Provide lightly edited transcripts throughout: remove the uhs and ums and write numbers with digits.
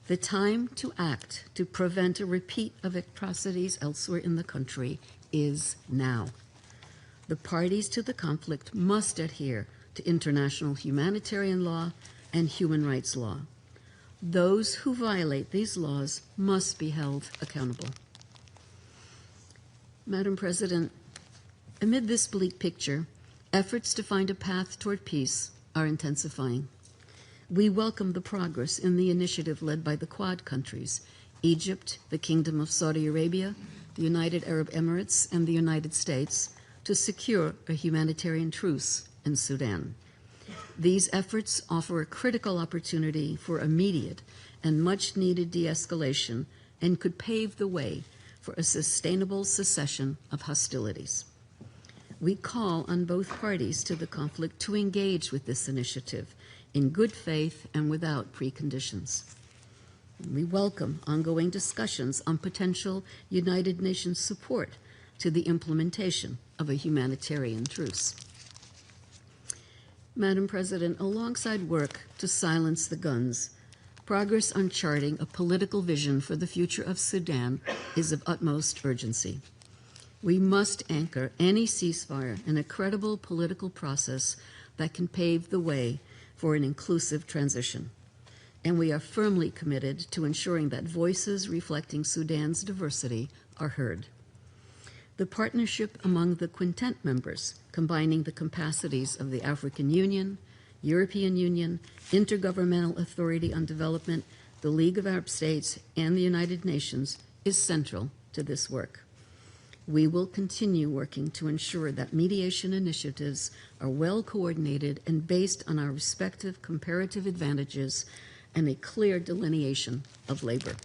The time to act to prevent a repeat of atrocities elsewhere in the country is now. The parties to the conflict must adhere to international humanitarian law and human rights law. Those who violate these laws must be held accountable. Madam President, amid this bleak picture, efforts to find a path toward peace are intensifying. We welcome the progress in the initiative led by the Quad countries, Egypt, the Kingdom of Saudi Arabia, the United Arab Emirates, and the United States, to secure a humanitarian truce in Sudan. These efforts offer a critical opportunity for immediate and much-needed de-escalation and could pave the way for a sustainable cessation of hostilities. We call on both parties to the conflict to engage with this initiative in good faith and without preconditions. We welcome ongoing discussions on potential United Nations support to the implementation of a humanitarian truce. Madam President, alongside work to silence the guns, progress on charting a political vision for the future of Sudan is of utmost urgency. We must anchor any ceasefire in a credible political process that can pave the way for an inclusive transition. And we are firmly committed to ensuring that voices reflecting Sudan's diversity are heard. The partnership among the Quintet members, combining the capacities of the African Union, European Union, Intergovernmental Authority on Development, the League of Arab States, and the United Nations, is central to this work. We will continue working to ensure that mediation initiatives are well coordinated and based on our respective comparative advantages and a clear delineation of labor.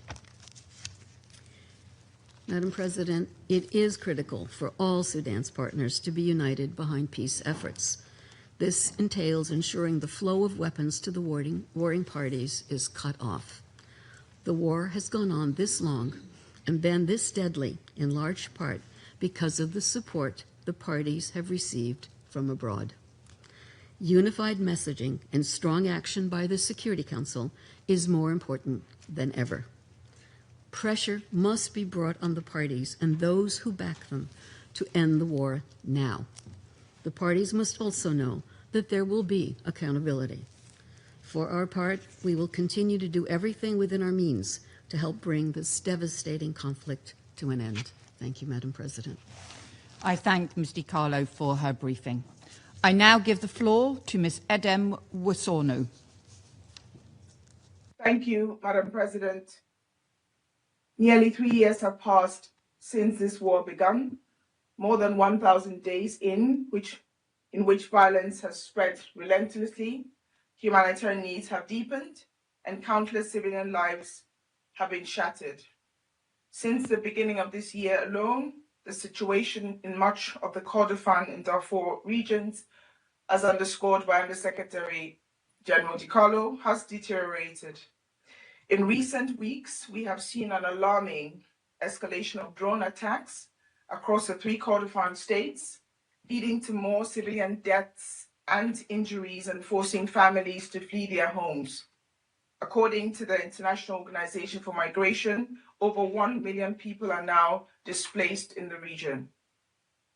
Madam President, it is critical for all Sudan's partners to be united behind peace efforts. This entails ensuring the flow of weapons to the warring parties is cut off. The war has gone on this long and been this deadly in large part because of the support the parties have received from abroad. Unified messaging and strong action by the Security Council is more important than ever. Pressure must be brought on the parties and those who back them to end the war now. The parties must also know that there will be accountability. For our part, we will continue to do everything within our means to help bring this devastating conflict to an end. Thank you, Madam President. I thank Ms. DiCarlo for her briefing. I now give the floor to Ms. Edem Wasorno. Thank you, Madam President. Nearly 3 years have passed since this war began, more than 1,000 days in which violence has spread relentlessly, humanitarian needs have deepened, and countless civilian lives have been shattered. Since the beginning of this year alone, the situation in much of the Kordofan and Darfur regions, as underscored by Undersecretary General DiCarlo, has deteriorated. In recent weeks, we have seen an alarming escalation of drone attacks across the 3 Kordofan states, leading to more civilian deaths and injuries and forcing families to flee their homes. According to the International Organization for Migration, over 1 million people are now displaced in the region.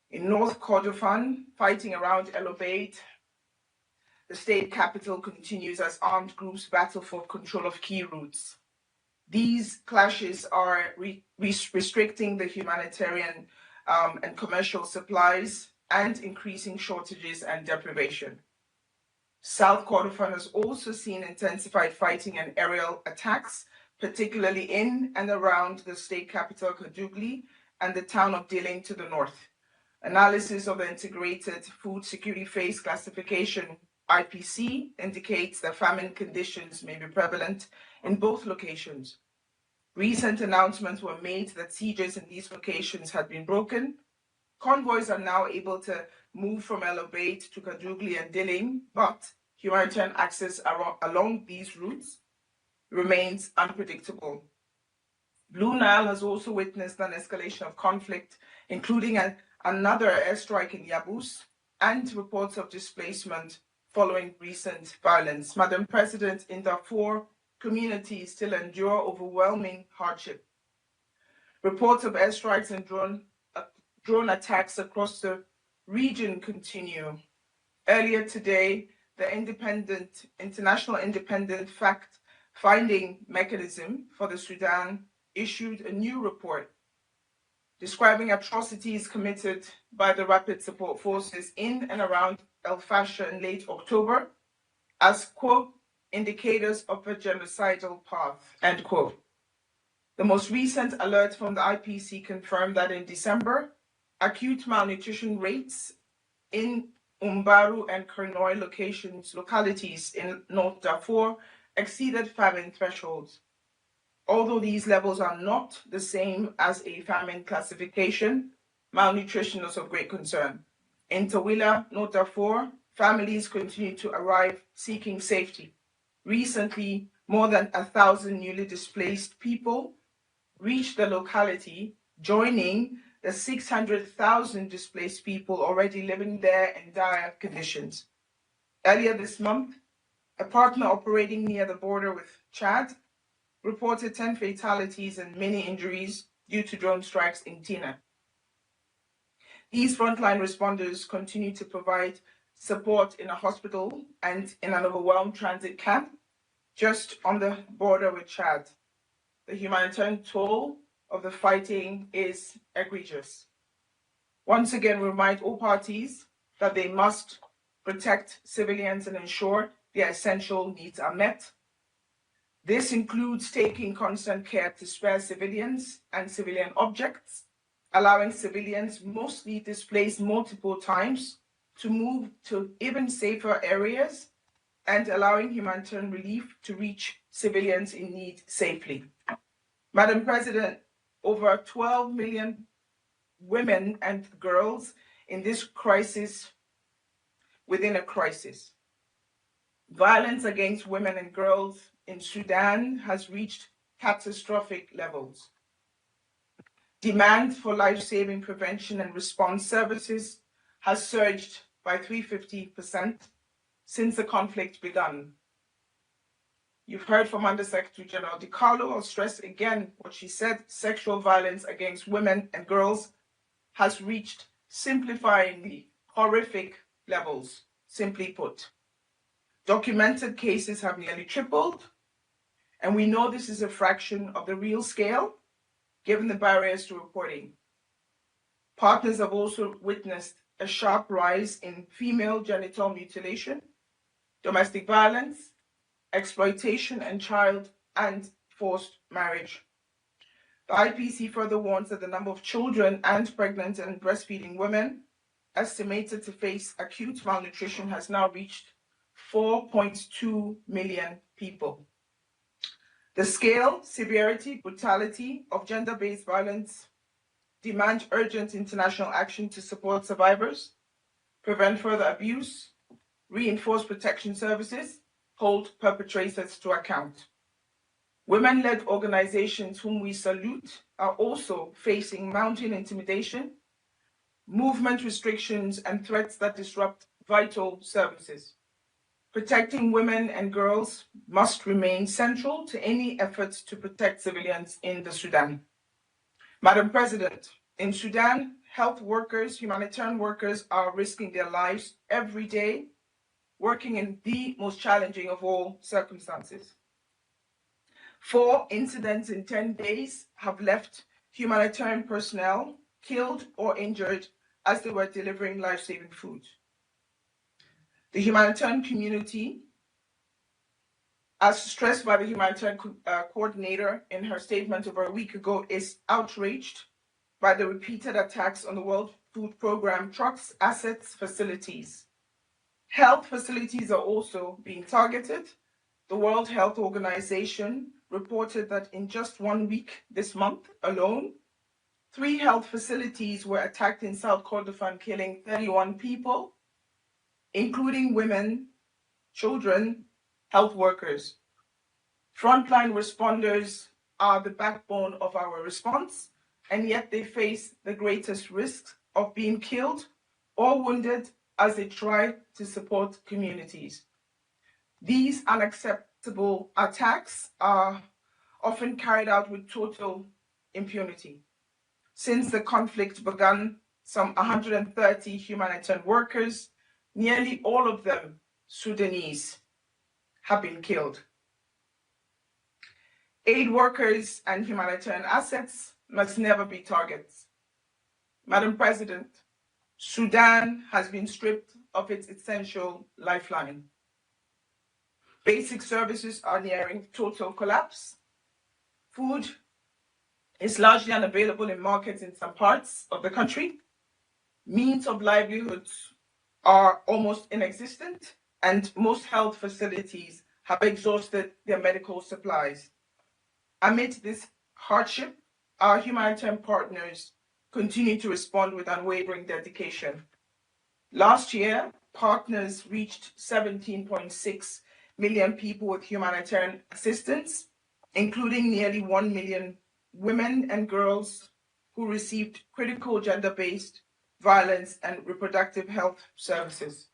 In North Kordofan, fighting around El Obeid, the state capital, continues as armed groups battle for control of key routes. These clashes are restricting the humanitarian and commercial supplies and increasing shortages and deprivation. South Kordofan has also seen intensified fighting and aerial attacks, particularly in and around the state capital, Kadugli, and the town of Dilling to the north. Analysis of the Integrated Food Security Phase Classification, IPC, indicates that famine conditions may be prevalent in both locations. Recent announcements were made that sieges in these locations had been broken. Convoys are now able to move from El Obeid to Kadugli and Dilling, but humanitarian access along these routes remains unpredictable. Blue Nile has also witnessed an escalation of conflict, including another airstrike in Yabus and reports of displacement following recent violence. Madam President, in Darfur, communities still endure overwhelming hardship. Reports of airstrikes and drone attacks across the region continue. Earlier today, the International Independent Fact-Finding Mechanism for the Sudan issued a new report describing atrocities committed by the Rapid Support Forces in and around El Fasher in late October as, quote, indicators of a genocidal path, end quote. The most recent alert from the IPC confirmed that in December, acute malnutrition rates in Umbaru and Kernoi localities in North Darfur exceeded famine thresholds. Although these levels are not the same as a famine classification, malnutrition is of great concern. In Tawila, North Darfur, families continue to arrive seeking safety. Recently, more than 1,000 newly displaced people reached the locality, joining the 600,000 displaced people already living there in dire conditions. Earlier this month, a partner operating near the border with Chad reported 10 fatalities and many injuries due to drone strikes in Tina. These frontline responders continue to provide support in a hospital and in an overwhelmed transit camp just on the border with Chad. The humanitarian toll of the fighting is egregious. Once again, we remind all parties that they must protect civilians and ensure their essential needs are met. This includes taking constant care to spare civilians and civilian objects, allowing civilians mostly displaced multiple times to move to even safer areas, and allowing humanitarian relief to reach civilians in need safely. Madam President, over 12 million women and girls in this crisis within a crisis. Violence against women and girls in Sudan has reached catastrophic levels. Demand for life-saving prevention and response services has surged by 350% since the conflict began. You've heard from Undersecretary General DiCarlo. I'll stress again what she said. Sexual violence against women and girls has reached simplifyingly horrific levels, simply put. Documented cases have nearly tripled, and we know this is a fraction of the real scale, given the barriers to reporting. Partners have also witnessed a sharp rise in female genital mutilation, domestic violence, exploitation, and child and forced marriage. The IPC further warns that the number of children and pregnant and breastfeeding women estimated to face acute malnutrition has now reached 4.2 million people. The scale, severity, brutality of gender-based violence demand urgent international action to support survivors, prevent further abuse, reinforce protection services, hold perpetrators to account. Women-led organizations whom we salute are also facing mounting intimidation, movement restrictions, and threats that disrupt vital services. Protecting women and girls must remain central to any efforts to protect civilians in the Sudan. Madam President, in Sudan, health workers, humanitarian workers are risking their lives every day, working in the most challenging of all circumstances. 4 incidents in 10 days have left humanitarian personnel killed or injured as they were delivering life-saving food. The humanitarian community, as stressed by the humanitarian coordinator in her statement over a week ago, is outraged by the repeated attacks on the World Food Programme trucks, assets, facilities. Health facilities are also being targeted. The World Health Organization reported that in just 1 week this month alone, 3 health facilities were attacked in South Kordofan, killing 31 people, including women, children, health workers. Frontline responders are the backbone of our response, and yet they face the greatest risk of being killed or wounded as they try to support communities. These attacks are often carried out with total impunity. Since the conflict began, some 130 humanitarian workers, nearly all of them Sudanese, have been killed. Aid workers and humanitarian assets must never be targets. Madam President, Sudan has been stripped of its essential lifeline. Basic services are nearing total collapse. Food is largely unavailable in markets in some parts of the country. Means of livelihoods are almost inexistent, and most health facilities have exhausted their medical supplies. Amid this hardship, our humanitarian partners continue to respond with unwavering dedication. Last year, partners reached 17.6 million people with humanitarian assistance, including nearly 1 million women and girls who received critical gender-based violence and reproductive health services.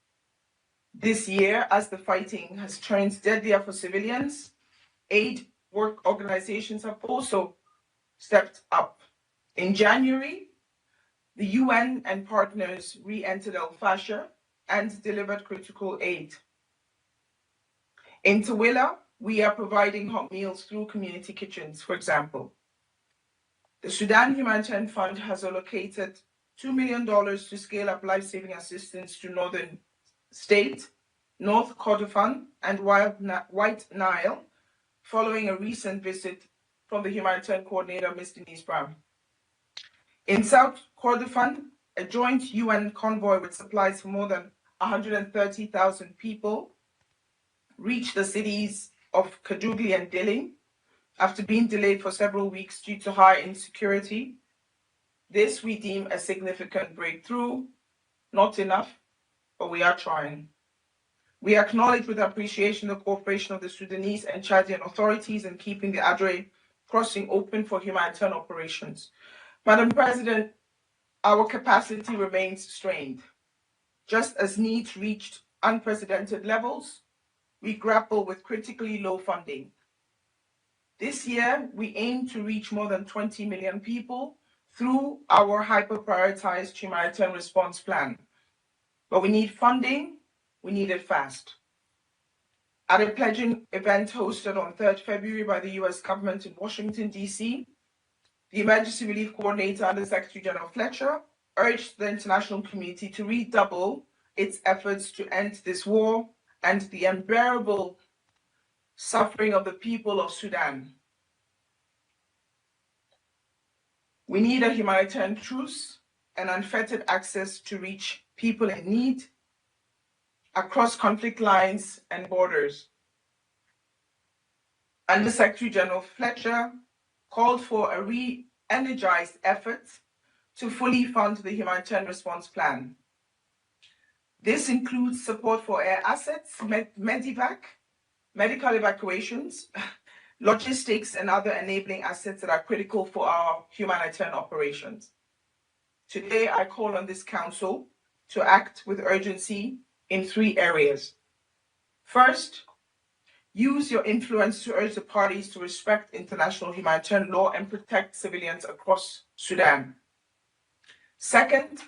This year, as the fighting has turned deadlier for civilians, aid work organizations have also stepped up. In January, the UN and partners re-entered El Fasher and delivered critical aid. In Tawila, we are providing hot meals through community kitchens, for example. The Sudan Humanitarian Fund has allocated $2 million to scale up life-saving assistance to Northern State, North Kordofan, and White Nile, following a recent visit from the humanitarian coordinator, Ms. Denise Brown. In South Kordofan, a joint UN convoy with supplies for more than 130,000 people reached the cities of Kadugli and Dilling after being delayed for several weeks due to high insecurity. This we deem a significant breakthrough. Not enough, but we are trying. We acknowledge with appreciation the cooperation of the Sudanese and Chadian authorities in keeping the Adre crossing open for humanitarian operations. Madam President, our capacity remains strained. Just as needs reached unprecedented levels, we grapple with critically low funding. This year, we aim to reach more than 20 million people through our hyper-prioritized humanitarian response plan. But we need funding, we need it fast. At a pledging event hosted on 3rd February by the US government in Washington, D.C., the Emergency Relief Coordinator under Secretary General Fletcher urged the international community to redouble its efforts to end this war and the unbearable suffering of the people of Sudan. We need a humanitarian truce and unfettered access to reach people in need across conflict lines and borders. Under Secretary General Fletcher called for a re-energized effort to fully fund the humanitarian response plan. This includes support for air assets, medivac, medical evacuations, logistics, and other enabling assets that are critical for our humanitarian operations. Today, I call on this Council to act with urgency in 3 areas. First, use your influence to urge the parties to respect international humanitarian law and protect civilians across Sudan. Second,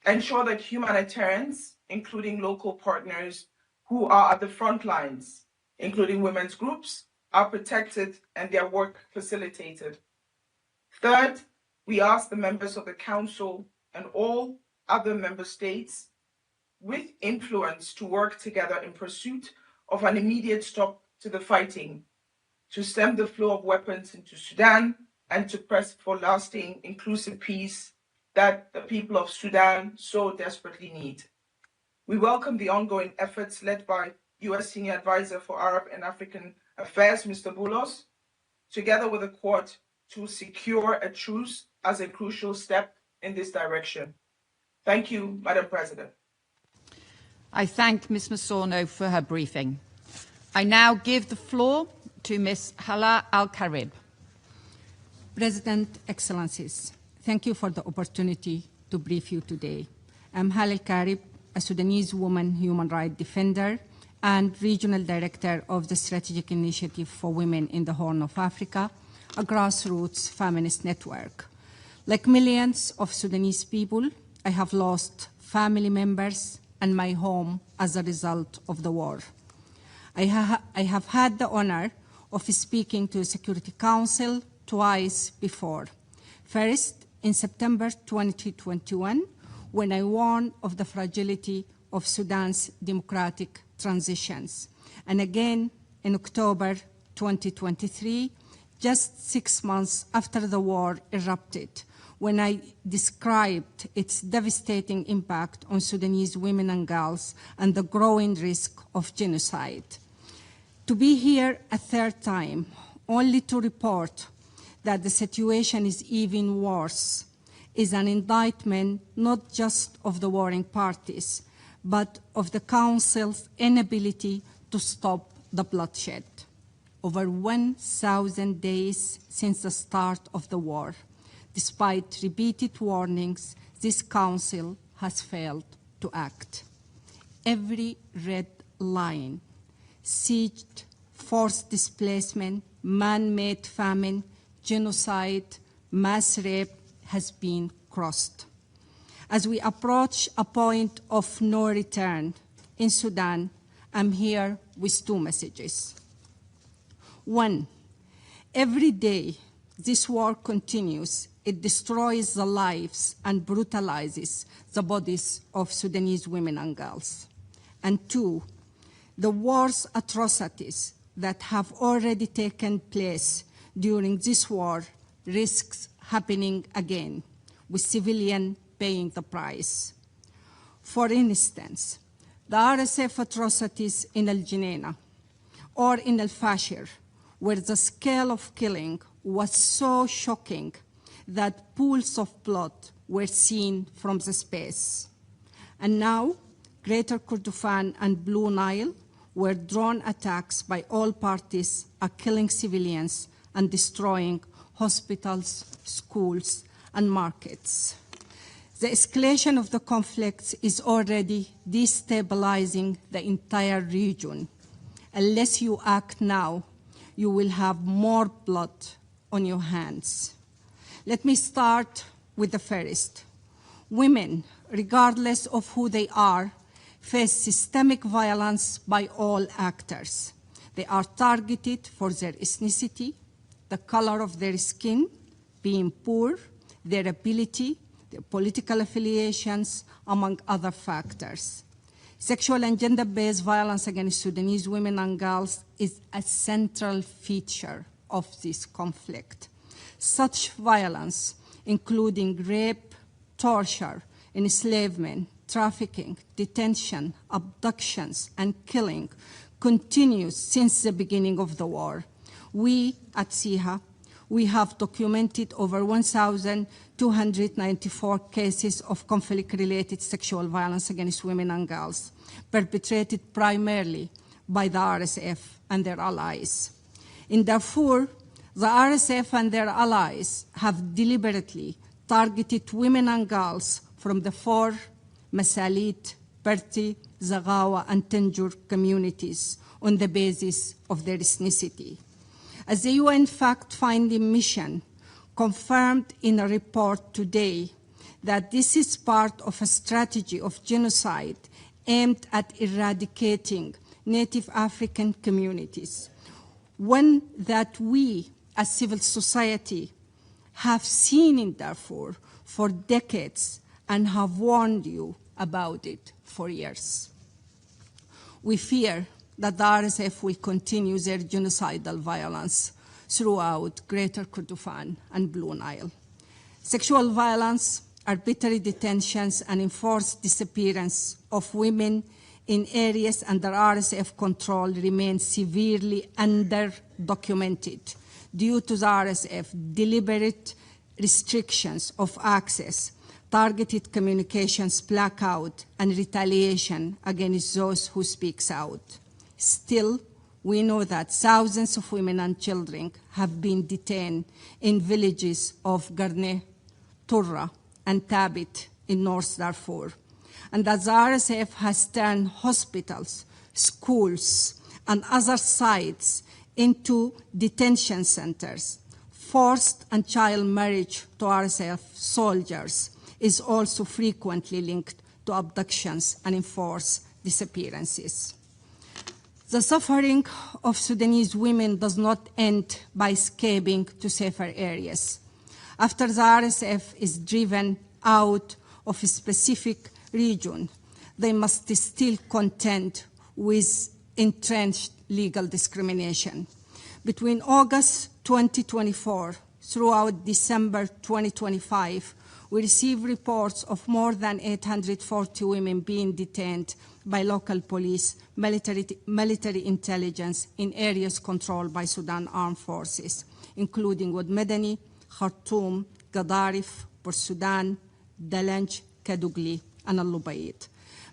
ensure that humanitarians, including local partners who are at the front lines, including women's groups, are protected and their work facilitated. Third, we ask the members of the Council and all other member states with influence to work together in pursuit of an immediate stop to the fighting, to stem the flow of weapons into Sudan, and to press for lasting, inclusive peace that the people of Sudan so desperately need. We welcome the ongoing efforts led by US Senior Advisor for Arab and African Affairs, Mr. Boulos, together with the Court, to secure a truce as a crucial step in this direction. Thank you, Madam President. I thank Ms. Masorno for her briefing. I now give the floor to Ms. Hala Al-Karib. President, Excellencies, thank you for the opportunity to brief you today. I'm Hala Al-Karib, a Sudanese woman human rights defender and Regional Director of the Strategic Initiative for Women in the Horn of Africa, a grassroots feminist network. Like millions of Sudanese people, I have lost family members and my home as a result of the war. I have had the honor of speaking to the Security Council twice before. First, in September 2021, when I warned of the fragility of Sudan's democratic transitions, and again in October 2023, just 6 months after the war erupted, when I described its devastating impact on Sudanese women and girls and the growing risk of genocide. To be here a third time, only to report that the situation is even worse, is an indictment not just of the warring parties, but of the Council's inability to stop the bloodshed. Over 1,000 days since the start of the war, despite repeated warnings, this Council has failed to act. Every red line, siege, forced displacement, man-made famine, genocide, mass rape has been crossed. As we approach a point of no return in Sudan, I'm here with two messages. One, every day this war continues, it destroys the lives and brutalizes the bodies of Sudanese women and girls. And two, the war's atrocities that have already taken place during this war risks happening again, with civilians paying the price. For instance, the RSF atrocities in El Geneina or in El Fashir, where the scale of killing was so shocking that pools of blood were seen from the space. And now, Greater Kordofan and Blue Nile, where drone attacks by all parties are killing civilians and destroying hospitals, schools, and markets. The escalation of the conflicts is already destabilizing the entire region. Unless you act now, you will have more blood on your hands. Let me start with the first. Women, regardless of who they are, face systemic violence by all actors. They are targeted for their ethnicity, the color of their skin, being poor, their ability, their political affiliations, among other factors. Sexual and gender-based violence against Sudanese women and girls is a central feature of this conflict. Such violence, including rape, torture, enslavement, trafficking, detention, abductions, and killing, continues since the beginning of the war. We at SIHA, we have documented over 1,294 cases of conflict-related sexual violence against women and girls, perpetrated primarily by the RSF and their allies. In Darfur, the RSF and their allies have deliberately targeted women and girls from the four Masalit, Berti, Zagawa, and Tanjur communities on the basis of their ethnicity. As the UN Fact-Finding Mission confirmed in a report today that this is part of a strategy of genocide aimed at eradicating Native African communities, one that we as civil society have seen in Darfur for decades and have warned you about it for years. We fear that the RSF will continue their genocidal violence throughout Greater Kordofan and Blue Nile. Sexual violence, arbitrary detentions, and enforced disappearance of women in areas under RSF control remain severely under-documented due to the RSF deliberate restrictions of access, targeted communications blackout, and retaliation against those who speak out. Still, we know that thousands of women and children have been detained in villages of Garne, Turra, and Tabit in North Darfur, and that the RSF has turned hospitals, schools, and other sites into detention centers. Forced and child marriage to RSF soldiers is also frequently linked to abductions and enforced disappearances. The suffering of Sudanese women does not end by escaping to safer areas. After the RSF is driven out of a specific region, they must still contend with entrenched legal discrimination. Between August 2024 throughout December 2025, we received reports of more than 840 women being detained by local police, military intelligence in areas controlled by Sudan Armed Forces, including Wad Medani, Khartoum, Gadarif, Port Sudan, Dalanj, Kadugli, and Al-Lubayt.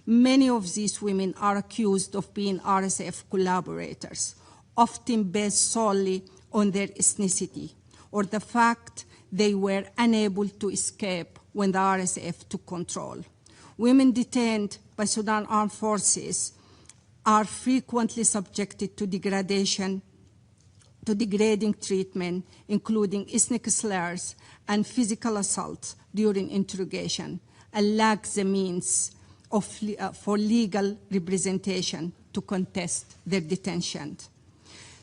Many of these women are accused of being RSF collaborators, often based solely on their ethnicity or the fact they were unable to escape when the RSF took control. Women detained by Sudan Armed Forces are frequently subjected to degrading treatment, including ethnic slurs and physical assault during interrogation, and lack the means for legal representation to contest their detention.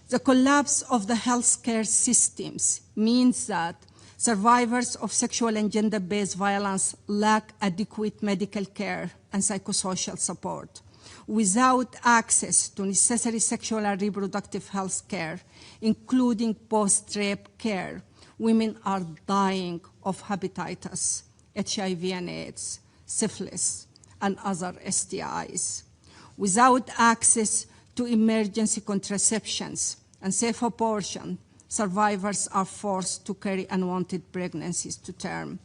The collapse of the healthcare systems means that survivors of sexual and gender-based violence lack adequate medical care and psychosocial support. Without access to necessary sexual and reproductive health care, including post-rape care, women are dying of hepatitis, HIV and AIDS, syphilis, and other STIs. Without access to emergency contraceptions and safe abortion, survivors are forced to carry unwanted pregnancies to term.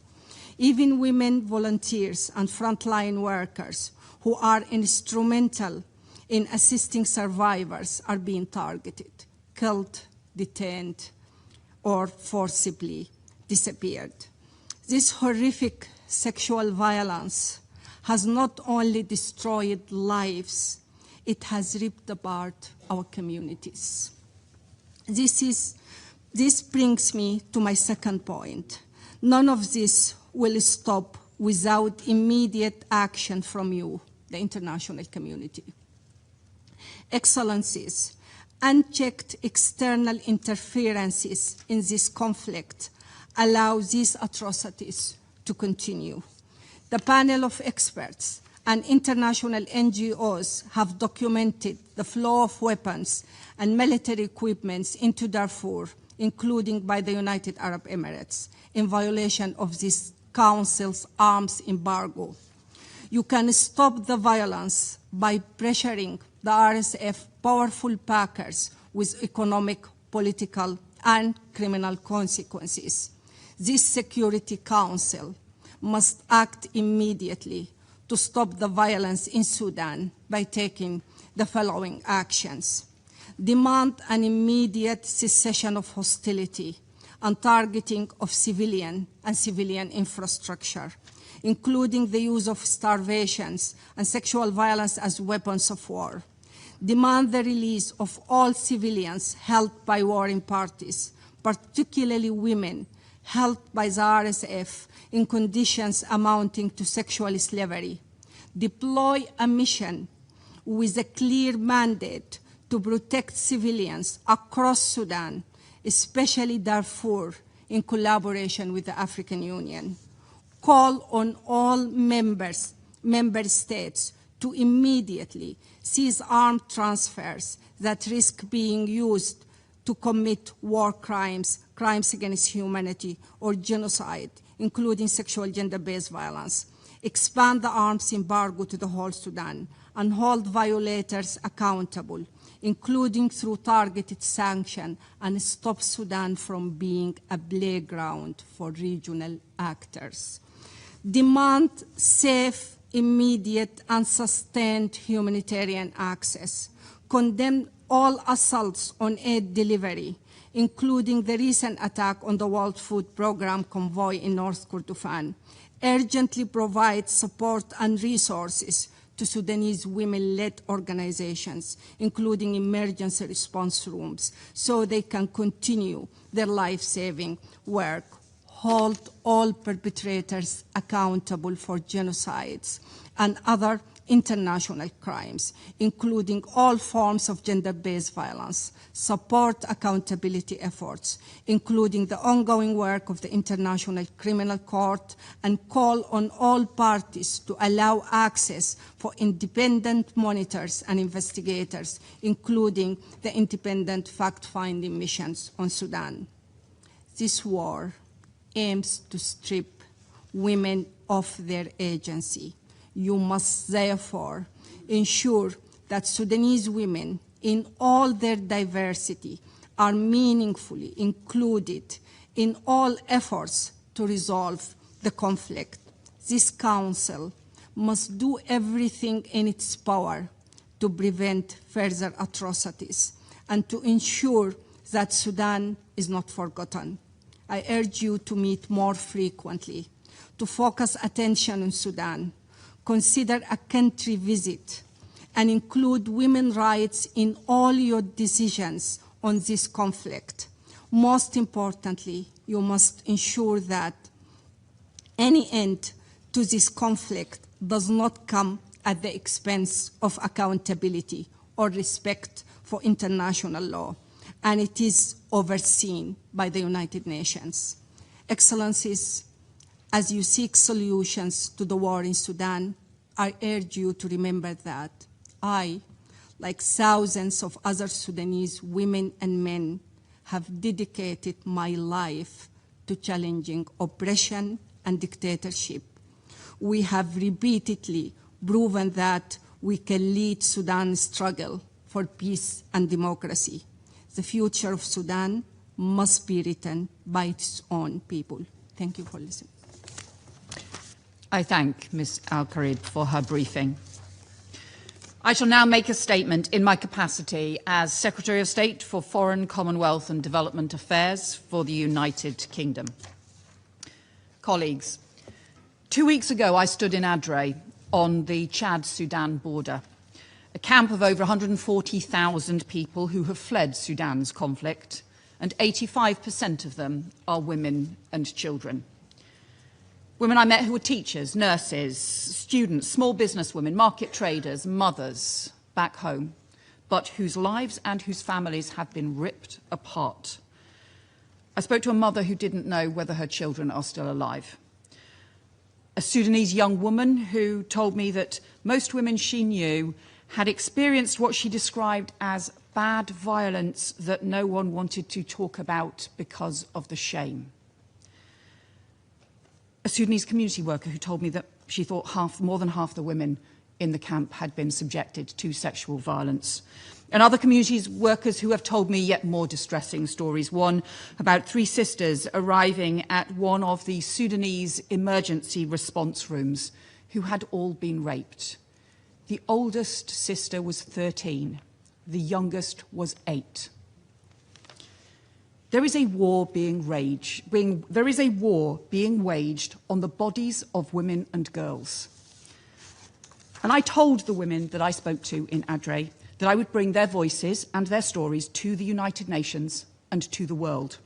Even women volunteers and frontline workers who are instrumental in assisting survivors are being targeted, killed, detained, or forcibly disappeared. This horrific sexual violence has not only destroyed lives, it has ripped apart our communities. This brings me to my second point. None of this will stop without immediate action from you, the international community. Excellencies, unchecked external interferences in this conflict allow these atrocities to continue. The panel of experts and international NGOs have documented the flow of weapons and military equipment into Darfur, including by the United Arab Emirates, in violation of this Council's arms embargo. You can stop the violence by pressuring the RSF powerful backers with economic, political, and criminal consequences. This Security Council must act immediately to stop the violence in Sudan by taking the following actions. Demand an immediate cessation of hostility and targeting of civilian and civilian infrastructure, including the use of starvations and sexual violence as weapons of war. Demand the release of all civilians held by warring parties, particularly women held by the RSF in conditions amounting to sexual slavery. Deploy a mission with a clear mandate to protect civilians across Sudan, especially Darfur, in collaboration with the African Union. Call on all member states to immediately cease armed transfers that risk being used to commit war crimes, crimes against humanity, or genocide, including sexual gender-based violence. Expand the arms embargo to the whole Sudan and hold violators accountable, including through targeted sanction, and stop Sudan from being a playground for regional actors. Demand safe, immediate, and sustained humanitarian access. Condemn all assaults on aid delivery, including the recent attack on the World Food Programme convoy in North Kordofan. Urgently provide support and resources to Sudanese women-led organizations, including emergency response rooms, so they can continue their life-saving work, hold all perpetrators accountable for genocides and other international crimes, including all forms of gender-based violence, support accountability efforts, including the ongoing work of the International Criminal Court, and call on all parties to allow access for independent monitors and investigators, including the independent fact-finding missions on Sudan. This war aims to strip women of their agency. You must therefore ensure that Sudanese women in all their diversity are meaningfully included in all efforts to resolve the conflict. This Council must do everything in its power to prevent further atrocities and to ensure that Sudan is not forgotten. I urge you to meet more frequently, to focus attention on Sudan, consider a country visit, and include women's rights in all your decisions on this conflict. Most importantly, you must ensure that any end to this conflict does not come at the expense of accountability or respect for international law, and it is overseen by the United Nations. Excellencies, as you seek solutions to the war in Sudan, I urge you to remember that I, like thousands of other Sudanese women and men, have dedicated my life to challenging oppression and dictatorship. We have repeatedly proven that we can lead Sudan's struggle for peace and democracy. The future of Sudan must be written by its own people. Thank you for listening. I thank Ms. Al-Karib for her briefing. I shall now make a statement in my capacity as Secretary of State for Foreign, Commonwealth and Development Affairs for the United Kingdom. Colleagues, 2 weeks ago I stood in Adre on the Chad-Sudan border, a camp of over 140,000 people who have fled Sudan's conflict, and 85% of them are women and children. Women I met who were teachers, nurses, students, small businesswomen, market traders, mothers back home, but whose lives and whose families have been ripped apart. I spoke to a mother who didn't know whether her children are still alive. A Sudanese young woman who told me that most women she knew had experienced what she described as bad violence that no one wanted to talk about because of the shame. A Sudanese community worker who told me that she thought more than half the women in the camp had been subjected to sexual violence. And other community workers who have told me yet more distressing stories. One about 3 sisters arriving at one of the Sudanese emergency response rooms who had all been raped. The oldest sister was 13, the youngest was 8. There is a war being waged on the bodies of women and girls. And I told the women that I spoke to in Adre that I would bring their voices and their stories to the United Nations and to the world.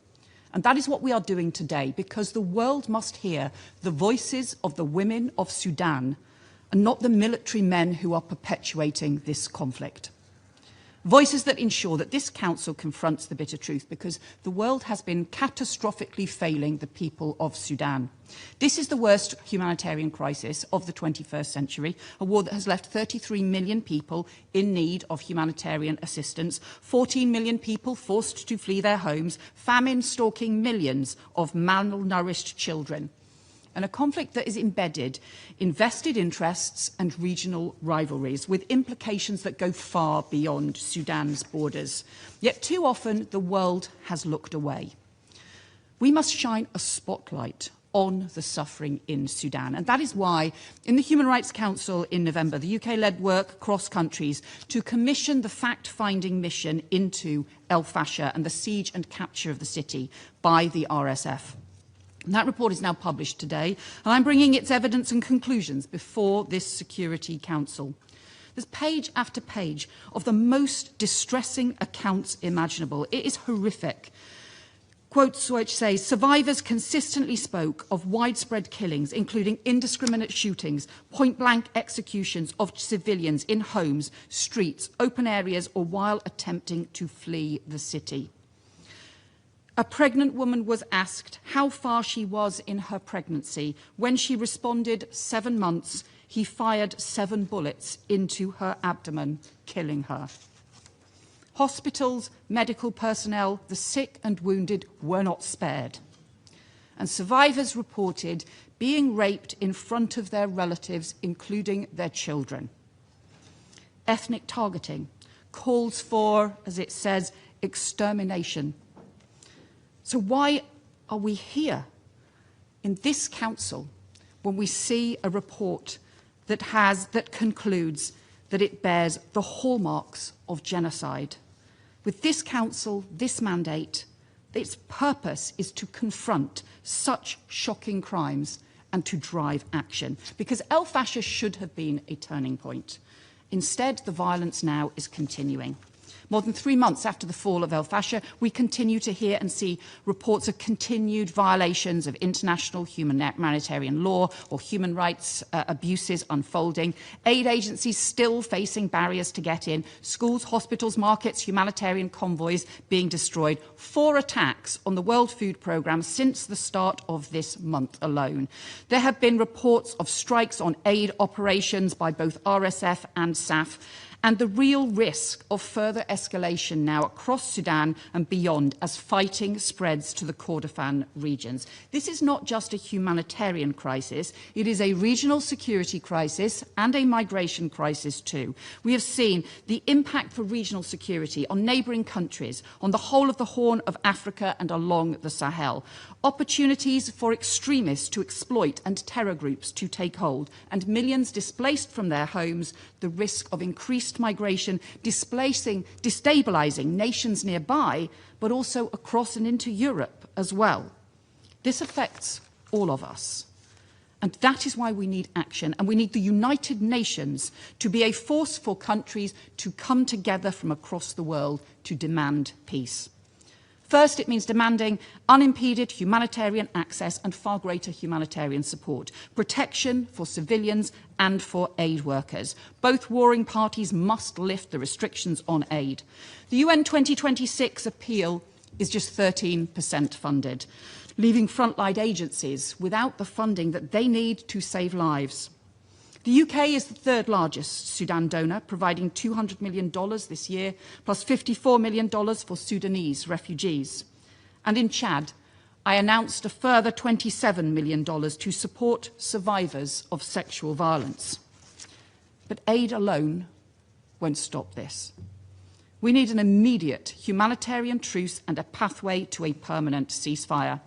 And that is what we are doing today, because the world must hear the voices of the women of Sudan and not the military men who are perpetuating this conflict. Voices that ensure that this Council confronts the bitter truth, because the world has been catastrophically failing the people of Sudan. This is the worst humanitarian crisis of the 21st century, a war that has left 33 million people in need of humanitarian assistance, 14 million people forced to flee their homes, famine stalking millions of malnourished children, and a conflict that is embedded in vested interests and regional rivalries, with implications that go far beyond Sudan's borders. Yet too often the world has looked away. We must shine a spotlight on the suffering in Sudan. And that is why, in the Human Rights Council in November, the UK led work across countries to commission the fact-finding mission into El Fasher and the siege and capture of the city by the RSF. And that report is now published today, and I'm bringing its evidence and conclusions before this Security Council. There's page after page of the most distressing accounts imaginable. It is horrific. Quotes which say, survivors consistently spoke of widespread killings, including indiscriminate shootings, point-blank executions of civilians in homes, streets, open areas, or while attempting to flee the city. A pregnant woman was asked how far she was in her pregnancy. When she responded 7 months, he fired 7 bullets into her abdomen, killing her. Hospitals, medical personnel, the sick and wounded were not spared. And survivors reported being raped in front of their relatives, including their children. Ethnic targeting calls for, as it says, extermination. So why are we here in this council when we see a report that concludes that it bears the hallmarks of genocide? With this council, this mandate, its purpose is to confront such shocking crimes and to drive action, because El Fasher should have been a turning point. Instead, the violence now is continuing. More than 3 months after the fall of El Fasher, we continue to hear and see reports of continued violations of international humanitarian law or human rights abuses unfolding, aid agencies still facing barriers to get in, schools, hospitals, markets, humanitarian convoys being destroyed, 4 attacks on the World Food Programme since the start of this month alone. There have been reports of strikes on aid operations by both RSF and SAF, and the real risk of further escalation now across Sudan and beyond as fighting spreads to the Kordofan regions. This is not just a humanitarian crisis, it is a regional security crisis and a migration crisis too. We have seen the impact for regional security on neighbouring countries, on the whole of the Horn of Africa and along the Sahel. Opportunities for extremists to exploit and terror groups to take hold, and millions displaced from their homes, the risk of increased migration, destabilising nations nearby, but also across and into Europe as well. This affects all of us. And that is why we need action, and we need the United Nations to be a force for countries to come together from across the world to demand peace. First, it means demanding unimpeded humanitarian access and far greater humanitarian support, protection for civilians and for aid workers. Both warring parties must lift the restrictions on aid. The UN 2026 appeal is just 13% funded, leaving frontline agencies without the funding that they need to save lives. The UK is the 3rd largest Sudan donor, providing $200 million this year, plus $54 million for Sudanese refugees. And in Chad, I announced a further $27 million to support survivors of sexual violence. But aid alone won't stop this. We need an immediate humanitarian truce and a pathway to a permanent ceasefire.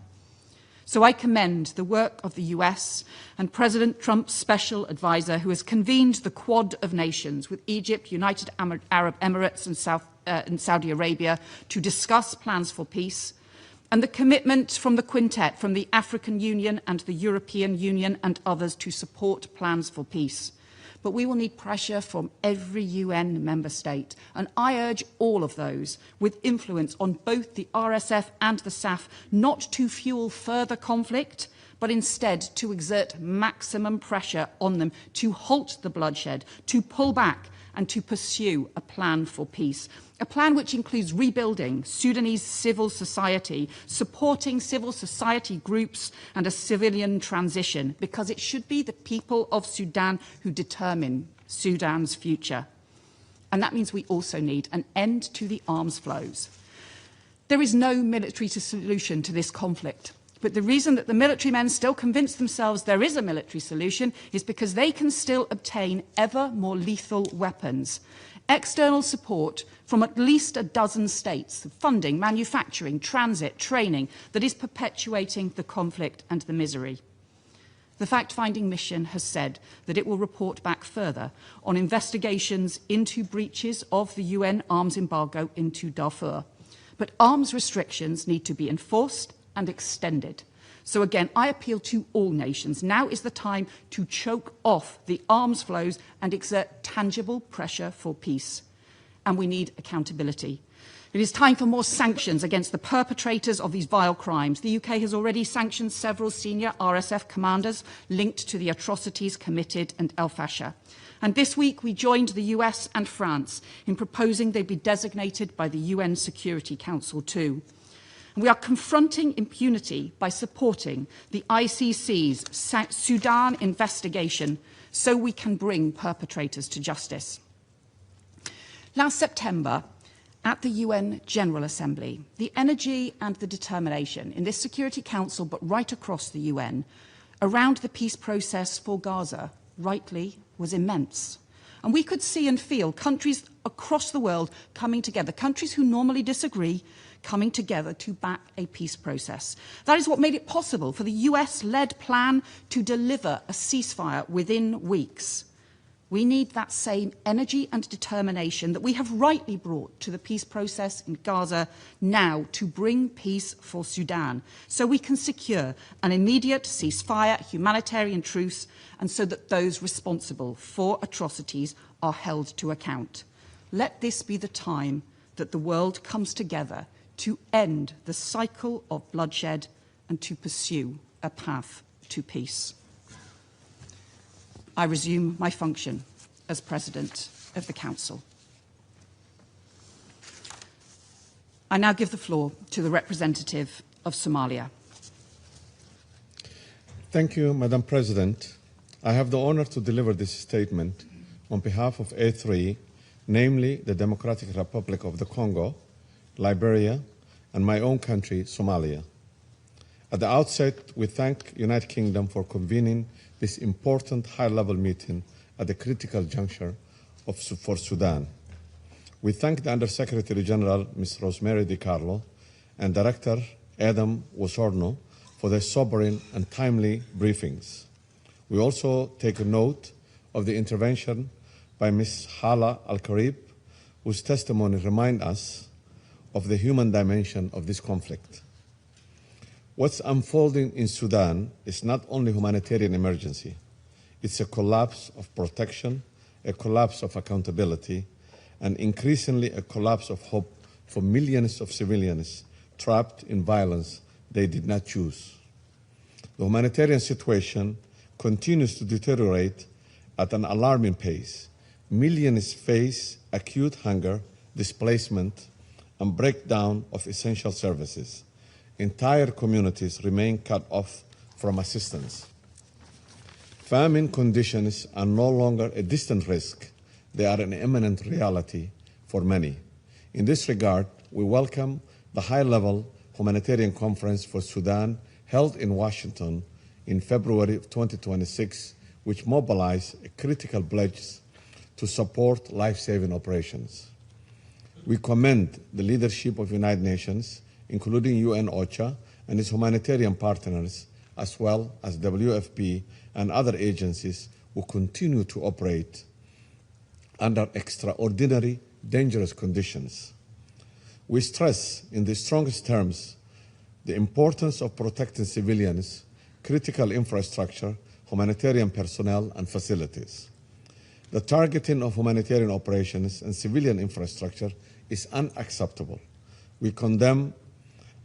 So I commend the work of the US and President Trump's special advisor, who has convened the Quad of Nations with Egypt, United Arab Emirates and Saudi Arabia to discuss plans for peace, and the commitment from the Quintet, from the African Union and the European Union and others to support plans for peace. But we will need pressure from every UN member state. And I urge all of those with influence on both the RSF and the SAF not to fuel further conflict, but instead to exert maximum pressure on them to halt the bloodshed, to pull back and to pursue a plan for peace. A plan which includes rebuilding Sudanese civil society, supporting civil society groups and a civilian transition, because it should be the people of Sudan who determine Sudan's future. And that means we also need an end to the arms flows. There is no military solution to this conflict. But the reason that the military men still convince themselves there is a military solution is because they can still obtain ever more lethal weapons. External support from at least a dozen states, funding, manufacturing, transit, training, that is perpetuating the conflict and the misery. The Fact-Finding Mission has said that it will report back further on investigations into breaches of the UN arms embargo into Darfur. But arms restrictions need to be enforced and extended. So again, I appeal to all nations. Now is the time to choke off the arms flows and exert tangible pressure for peace. And we need accountability. It is time for more sanctions against the perpetrators of these vile crimes. The UK has already sanctioned several senior RSF commanders linked to the atrocities committed in El Fasher. And this week we joined the US and France in proposing they be designated by the UN Security Council too. And we are confronting impunity by supporting the ICC's Sudan investigation so we can bring perpetrators to justice. Last September, at the UN General Assembly, the energy and the determination in this Security Council, but right across the UN, around the peace process for Gaza, rightly, was immense. And we could see and feel countries across the world coming together, countries who normally disagree, coming together to back a peace process. That is what made it possible for the US-led plan to deliver a ceasefire within weeks. We need that same energy and determination that we have rightly brought to the peace process in Gaza now to bring peace for Sudan, so we can secure an immediate ceasefire, humanitarian truce, and so that those responsible for atrocities are held to account. Let this be the time that the world comes together to end the cycle of bloodshed and to pursue a path to peace. I resume my function as President of the Council. I now give the floor to the representative of Somalia. Thank you, Madam President. I have the honor to deliver this statement on behalf of A3, namely the Democratic Republic of the Congo, Liberia, and my own country, Somalia. At the outset, we thank United Kingdom for convening this important high-level meeting at the critical juncture for Sudan. We thank the Undersecretary General, Ms. Rosemary DiCarlo, and Director Adam Wosorno for their sobering and timely briefings. We also take a note of the intervention by Ms. Hala Al-Karib, whose testimony reminds us of the human dimension of this conflict. What's unfolding in Sudan is not only a humanitarian emergency, it's a collapse of protection, a collapse of accountability, and increasingly a collapse of hope for millions of civilians trapped in violence they did not choose. The humanitarian situation continues to deteriorate at an alarming pace. Millions face acute hunger, displacement, and breakdown of essential services. Entire communities remain cut off from assistance. Famine conditions are no longer a distant risk. They are an imminent reality for many. In this regard, we welcome the high-level humanitarian conference for Sudan held in Washington in February of 2026, which mobilized a critical pledge to support life-saving operations. We commend the leadership of the United Nations, including UN OCHA and its humanitarian partners, as well as WFP and other agencies who continue to operate under extraordinary, dangerous conditions. We stress in the strongest terms the importance of protecting civilians, critical infrastructure, humanitarian personnel, and facilities. The targeting of humanitarian operations and civilian infrastructure is unacceptable. We condemn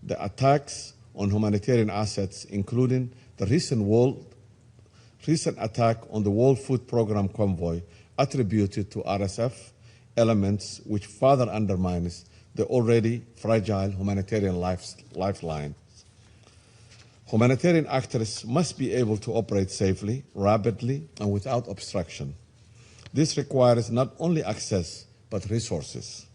the attacks on humanitarian assets, including the recent attack on the World Food Programme convoy attributed to RSF elements, which further undermines the already fragile humanitarian lifelines. Humanitarian actors must be able to operate safely, rapidly, and without obstruction. This requires not only access, but resources.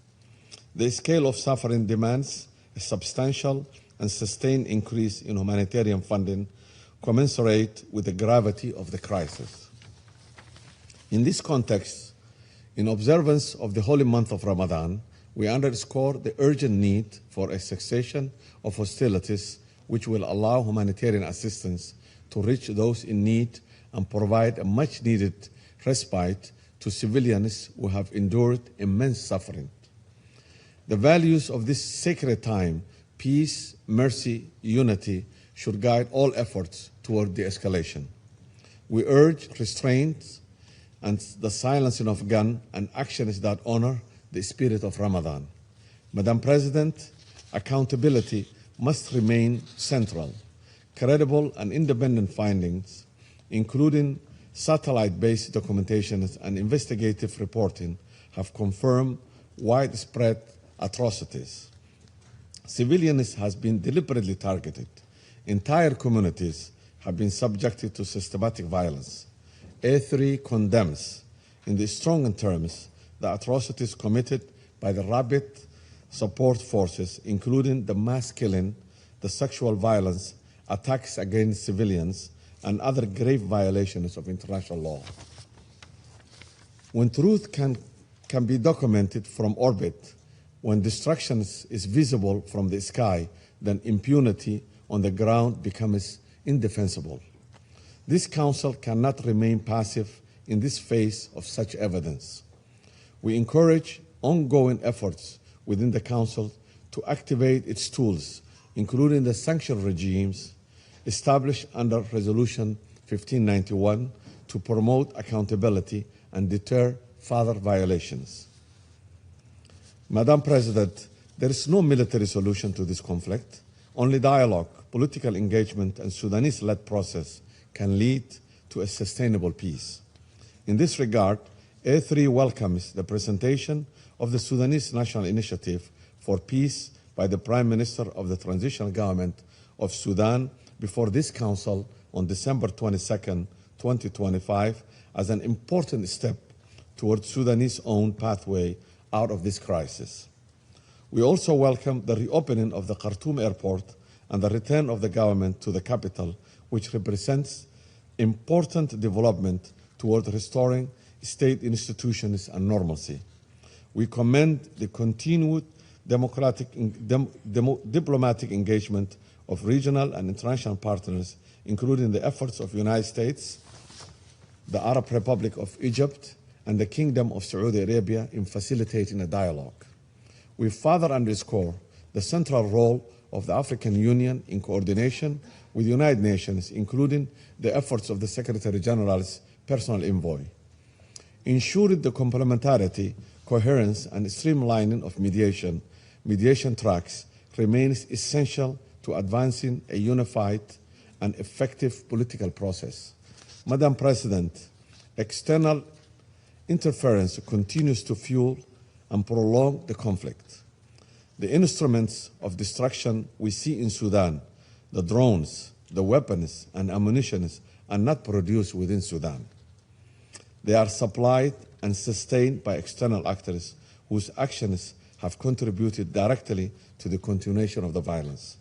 The scale of suffering demands a substantial and sustained increase in humanitarian funding commensurate with the gravity of the crisis. In this context, in observance of the holy month of Ramadan, we underscore the urgent need for a cessation of hostilities which will allow humanitarian assistance to reach those in need and provide a much-needed respite to civilians who have endured immense suffering. The values of this sacred time, peace, mercy, unity, should guide all efforts toward de-escalation. We urge restraint and the silencing of guns and actions that honor the spirit of Ramadan. Madam President, accountability must remain central. Credible and independent findings, including satellite-based documentation and investigative reporting, have confirmed widespread atrocities. Civilians have been deliberately targeted. Entire communities have been subjected to systematic violence. A3 condemns, in the strongest terms, the atrocities committed by the rabid support forces, including the mass killing, the sexual violence, attacks against civilians, and other grave violations of international law. When truth can be documented from orbit, when destruction is visible from the sky, then impunity on the ground becomes indefensible. This Council cannot remain passive in this face of such evidence. We encourage ongoing efforts within the Council to activate its tools, including the sanction regimes established under Resolution 1591 to promote accountability and deter further violations. Madam President, there is no military solution to this conflict. Only dialogue, political engagement, and Sudanese-led process can lead to a sustainable peace. In this regard, A3 welcomes the presentation of the Sudanese National Initiative for Peace by the Prime Minister of the Transitional Government of Sudan before this Council on December 22, 2025, as an important step towards Sudanese own pathway out of this crisis. We also welcome the reopening of the Khartoum airport and the return of the government to the capital, which represents important development toward restoring state institutions and normalcy. We commend the continued diplomatic engagement of regional and international partners, including the efforts of the United States, the Arab Republic of Egypt, and the Kingdom of Saudi Arabia in facilitating a dialogue. We further underscore the central role of the African Union in coordination with the United Nations, including the efforts of the Secretary General's personal envoy. Ensuring the complementarity, coherence, and streamlining of mediation tracks remains essential to advancing a unified and effective political process. Madam President, external interference continues to fuel and prolong the conflict. The instruments of destruction we see in Sudan, the drones, the weapons, and ammunition, are not produced within Sudan. They are supplied and sustained by external actors whose actions have contributed directly to the continuation of the violence.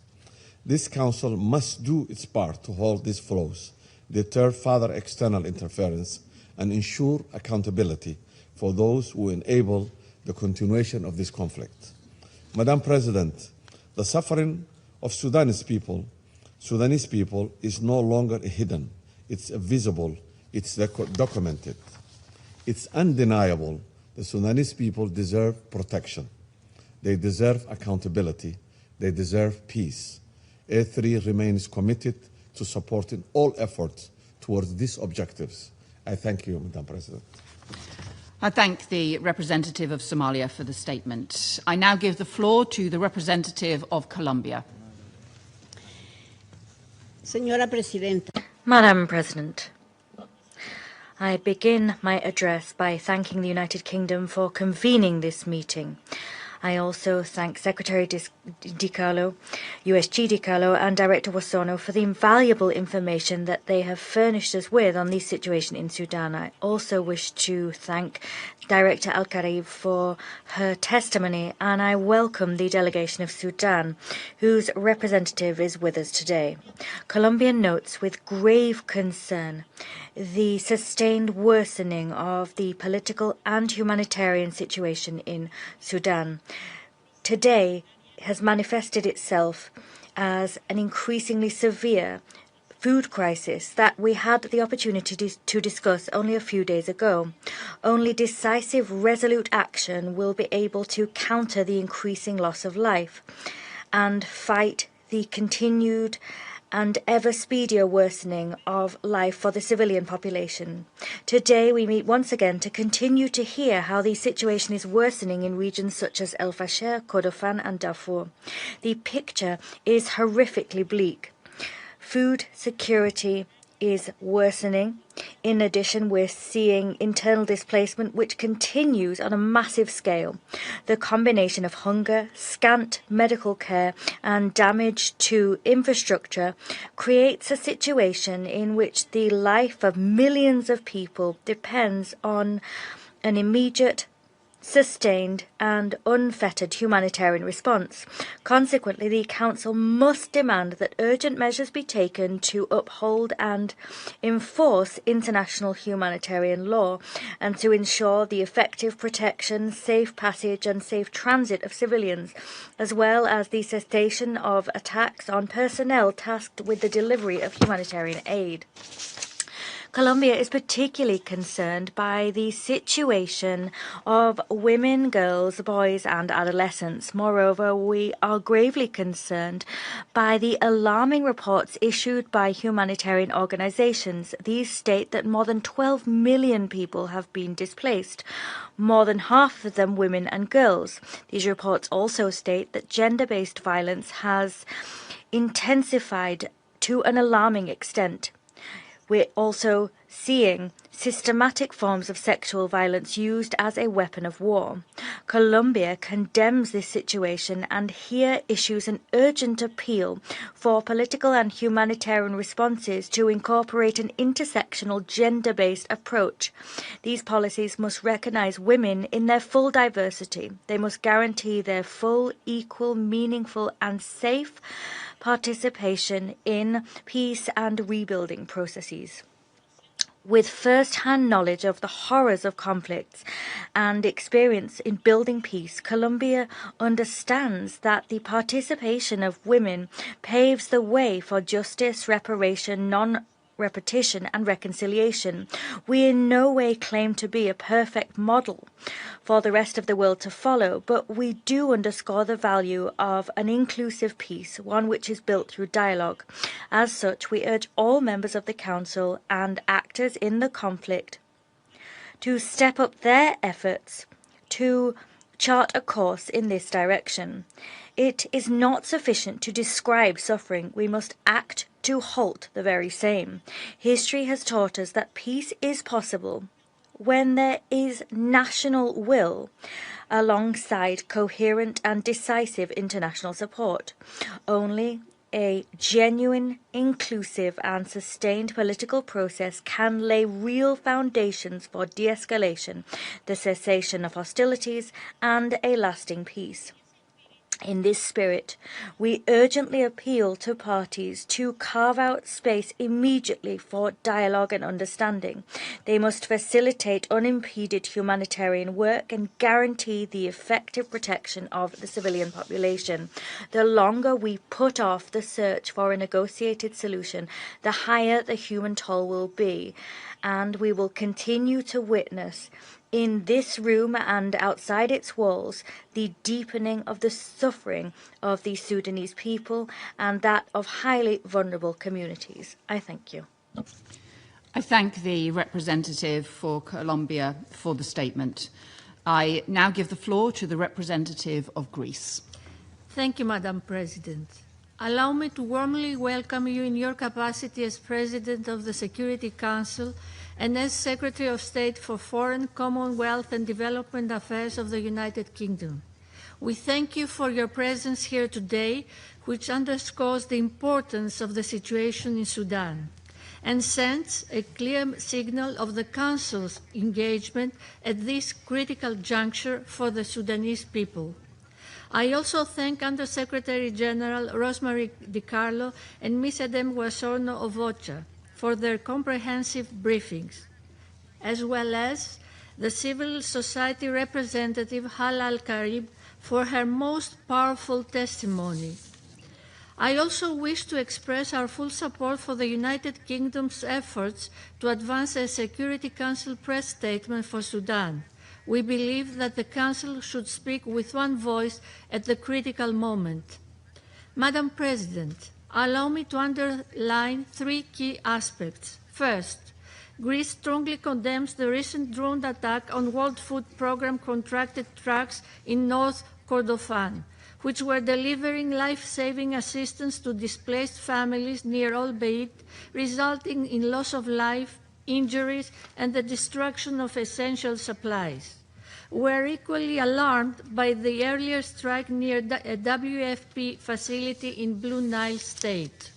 This Council must do its part to halt these flows, deter further external interference, and ensure accountability for those who enable the continuation of this conflict. Madam President, the suffering of Sudanese people is no longer hidden. It's visible, it's documented. It's undeniable. The Sudanese people deserve protection. They deserve accountability. They deserve peace. A3 remains committed to supporting all efforts towards these objectives. I thank you, Madam President. I thank the representative of Somalia for the statement. I now give the floor to the representative of Colombia. Señora Presidenta. Madam President, I begin my address by thanking the United Kingdom for convening this meeting. I also thank Secretary DiCarlo, USG DiCarlo, and Director Wasono for the invaluable information that they have furnished us with on the situation in Sudan. I also wish to thank Director Al-Karib for her testimony, and I welcome the delegation of Sudan, whose representative is with us today. Colombia notes with grave concern the sustained worsening of the political and humanitarian situation in Sudan. Today has manifested itself as an increasingly severe food crisis that we had the opportunity to discuss only a few days ago. Only decisive, resolute action will be able to counter the increasing loss of life and fight the continued and ever speedier worsening of life for the civilian population. Today we meet once again to continue to hear how the situation is worsening in regions such as El Fasher, Kordofan and Darfur. The picture is horrifically bleak. Food security is worsening. In addition, we're seeing internal displacement which continues on a massive scale. The combination of hunger, scant medical care and damage to infrastructure creates a situation in which the life of millions of people depends on an immediate, sustained and unfettered humanitarian response. Consequently, the Council must demand that urgent measures be taken to uphold and enforce international humanitarian law and to ensure the effective protection, safe passage and safe transit of civilians, as well as the cessation of attacks on personnel tasked with the delivery of humanitarian aid. Colombia is particularly concerned by the situation of women, girls, boys and adolescents. Moreover, we are gravely concerned by the alarming reports issued by humanitarian organizations. These state that more than 12 million people have been displaced, more than half of them women and girls. These reports also state that gender-based violence has intensified to an alarming extent. We're also seeing systematic forms of sexual violence used as a weapon of war. Colombia condemns this situation and here issues an urgent appeal for political and humanitarian responses to incorporate an intersectional gender-based approach. These policies must recognize women in their full diversity. They must guarantee their full, equal, meaningful and safe participation in peace and rebuilding processes. With first-hand knowledge of the horrors of conflicts and experience in building peace, Colombia understands that the participation of women paves the way for justice, reparation, non-repetition and reconciliation. We in no way claim to be a perfect model for the rest of the world to follow, but we do underscore the value of an inclusive peace, one which is built through dialogue. As such, we urge all members of the Council and actors in the conflict to step up their efforts to chart a course in this direction. It is not sufficient to describe suffering. We must act to halt the very same. History has taught us that peace is possible when there is national will alongside coherent and decisive international support. Only a genuine, inclusive and sustained political process can lay real foundations for de-escalation, the cessation of hostilities and a lasting peace. In this spirit, we urgently appeal to parties to carve out space immediately for dialogue and understanding. They must facilitate unimpeded humanitarian work and guarantee the effective protection of the civilian population. The longer we put off the search for a negotiated solution, the higher the human toll will be, and we will continue to witness in this room and outside its walls, the deepening of the suffering of the Sudanese people and that of highly vulnerable communities. I thank you. I thank the representative for Colombia for the statement. I now give the floor to the representative of Greece. Thank you, Madam President. Allow me to warmly welcome you in your capacity as President of the Security Council and as Secretary of State for Foreign, Commonwealth and Development Affairs of the United Kingdom. We thank you for your presence here today, which underscores the importance of the situation in Sudan and sends a clear signal of the Council's engagement at this critical juncture for the Sudanese people. I also thank Undersecretary General Rosemary DiCarlo and Ms. Edem Guasorno of OCHA for their comprehensive briefings, as well as the civil society representative Hal Al-Karib for her most powerful testimony. I also wish to express our full support for the United Kingdom's efforts to advance a Security Council press statement for Sudan. We believe that the Council should speak with one voice at the critical moment. Madam President, Allow me to underline three key aspects. First, Greece strongly condemns the recent drone attack on World Food Programme contracted trucks in North Kordofan, which were delivering life-saving assistance to displaced families near Al Bayt, resulting in loss of life, injuries, and the destruction of essential supplies. We are equally alarmed by the earlier strike near a WFP facility in Blue Nile State.